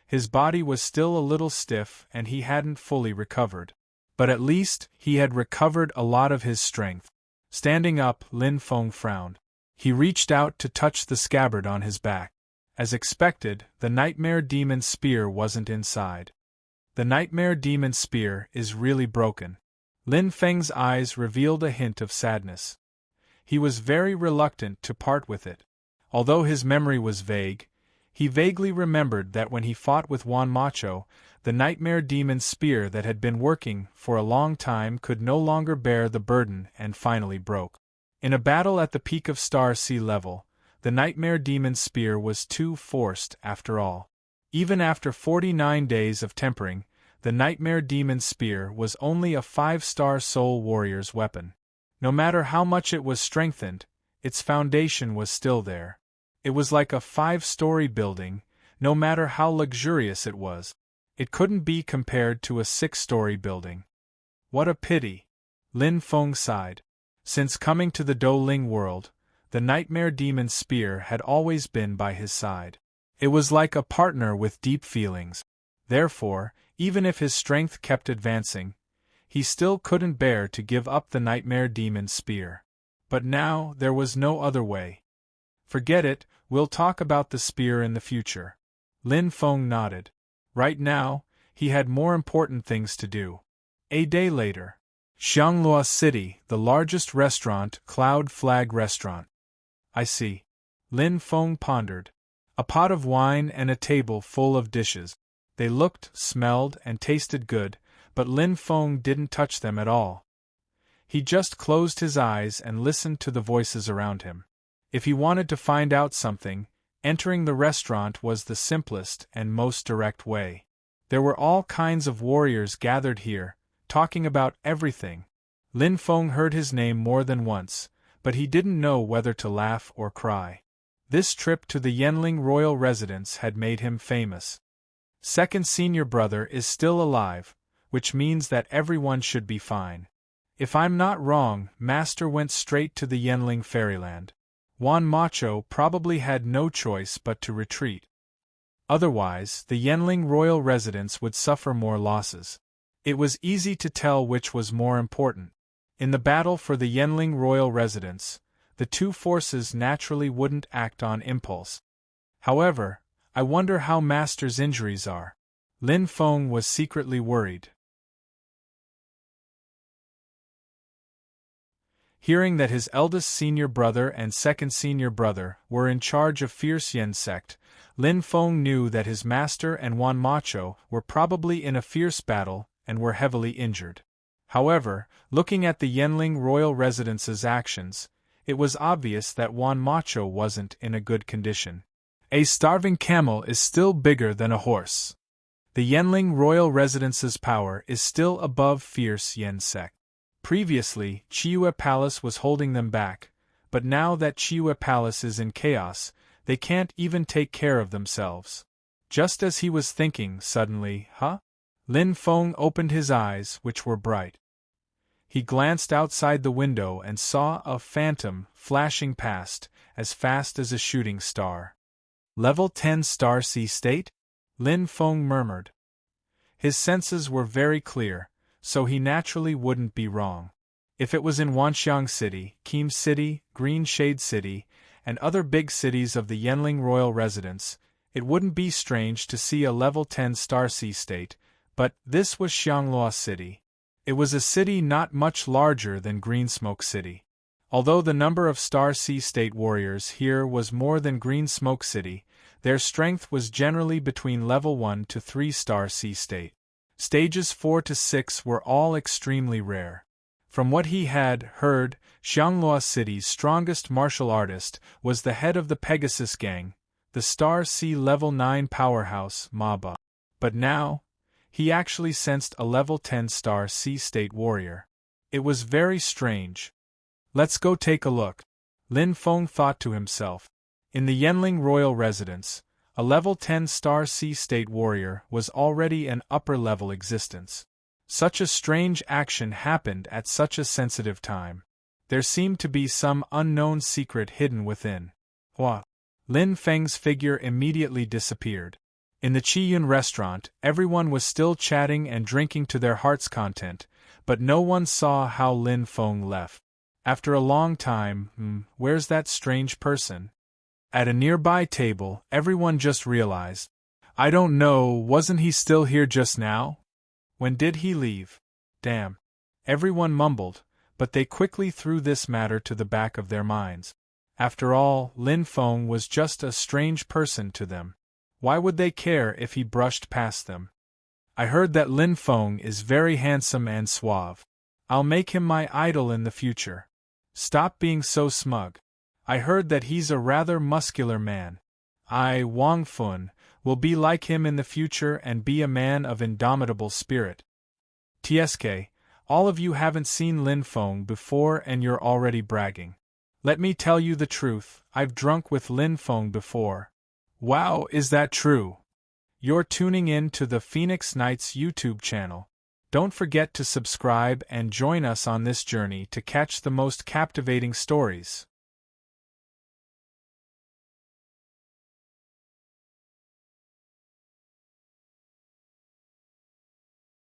A: His body was still a little stiff and he hadn't fully recovered. But at least, he had recovered a lot of his strength. Standing up, Lin Feng frowned. He reached out to touch the scabbard on his back. As expected, the Nightmare Demon Spear wasn't inside. The Nightmare Demon Spear is really broken. Lin Feng's eyes revealed a hint of sadness. He was very reluctant to part with it. Although his memory was vague, he vaguely remembered that when he fought with Juan Macho, the Nightmare Demon Spear that had been working for a long time could no longer bear the burden and finally broke. In a battle at the peak of Star Sea level, the Nightmare Demon Spear was too forced after all. Even after 49 days of tempering, the Nightmare Demon Spear was only a 5-star Soul Warrior's weapon. No matter how much it was strengthened, its foundation was still there. It was like a 5-story building, no matter how luxurious it was. It couldn't be compared to a 6-story building. What a pity! Lin Feng sighed. Since coming to the Douling world, the Nightmare Demon Spear had always been by his side. It was like a partner with deep feelings. Therefore, even if his strength kept advancing, he still couldn't bear to give up the Nightmare Demon Spear. But now there was no other way. Forget it, we'll talk about the spear in the future. Lin Feng nodded. Right now, he had more important things to do. A day later. Xianglua City, the largest restaurant, Cloud Flag Restaurant. I see. Lin Feng pondered. A pot of wine and a table full of dishes. They looked, smelled, and tasted good, but Lin Feng didn't touch them at all. He just closed his eyes and listened to the voices around him. If he wanted to find out something, entering the restaurant was the simplest and most direct way. There were all kinds of warriors gathered here, talking about everything. Lin Feng heard his name more than once, but he didn't know whether to laugh or cry. This trip to the Yenling royal residence had made him famous. Second senior brother is still alive, which means that everyone should be fine. If I'm not wrong, Master went straight to the Yenling fairyland. Juan Macho probably had no choice but to retreat. Otherwise, the Yenling royal residence would suffer more losses. It was easy to tell which was more important. In the battle for the Yenling royal residence, the two forces naturally wouldn't act on impulse. However, I wonder how Master's injuries are. Lin Feng was secretly worried. Hearing that his eldest senior brother and second senior brother were in charge of Fierce Yen sect, Lin Feng knew that his master and Juan Macho were probably in a fierce battle and were heavily injured. However, looking at the Yenling royal residence's actions, it was obvious that Juan Macho wasn't in a good condition. A starving camel is still bigger than a horse. The Yenling royal residence's power is still above Fierce Yen sect. Previously, Chiyue Palace was holding them back, but now that Chiyue Palace is in chaos, they can't even take care of themselves. Just as he was thinking, suddenly, Lin Feng opened his eyes, which were bright. He glanced outside the window and saw a phantom flashing past, as fast as a shooting star. Level 10 Star Sea State? Lin Feng murmured. His senses were very clear, so he naturally wouldn't be wrong. If it was in Wanxiang City, Kim City, Green Shade City, and other big cities of the Yenling royal residence, it wouldn't be strange to see a level 10 Star Sea State, but this was Xianglua City. It was a city not much larger than Green Smoke City. Although the number of Star Sea State warriors here was more than Green Smoke City, their strength was generally between level 1 to 3 Star Sea State. Stages 4 to 6 were all extremely rare. From what he had heard, Xianglua City's strongest martial artist was the head of the Pegasus Gang, the Star Sea Level 9 powerhouse, Maba. But now, he actually sensed a level 10 Star Sea State warrior. It was very strange. Let's go take a look. Lin Feng thought to himself. In the Yenling royal residence, a level 10 Star Sea State warrior was already an upper-level existence. Such a strange action happened at such a sensitive time. There seemed to be some unknown secret hidden within. Lin Feng's figure immediately disappeared. In the Qiyun restaurant, everyone was still chatting and drinking to their heart's content, but no one saw how Lin Feng left. After a long time, where's that strange person? At a nearby table, everyone just realized. I don't know, wasn't he still here just now? When did he leave? Damn. Everyone mumbled, but they quickly threw this matter to the back of their minds. After all, Lin Feng was just a strange person to them. Why would they care if he brushed past them? I heard that Lin Feng is very handsome and suave. I'll make him my idol in the future. Stop being so smug. I heard that he's a rather muscular man. Wang Fun, will be like him in the future and be a man of indomitable spirit. TSK, all of you haven't seen Lin Feng before and you're already bragging. Let me tell you the truth, I've drunk with Lin Feng before. Wow, is that true? You're tuning in to the Phoenix Knights YouTube channel. Don't forget to subscribe and join us on this journey to catch the most captivating stories.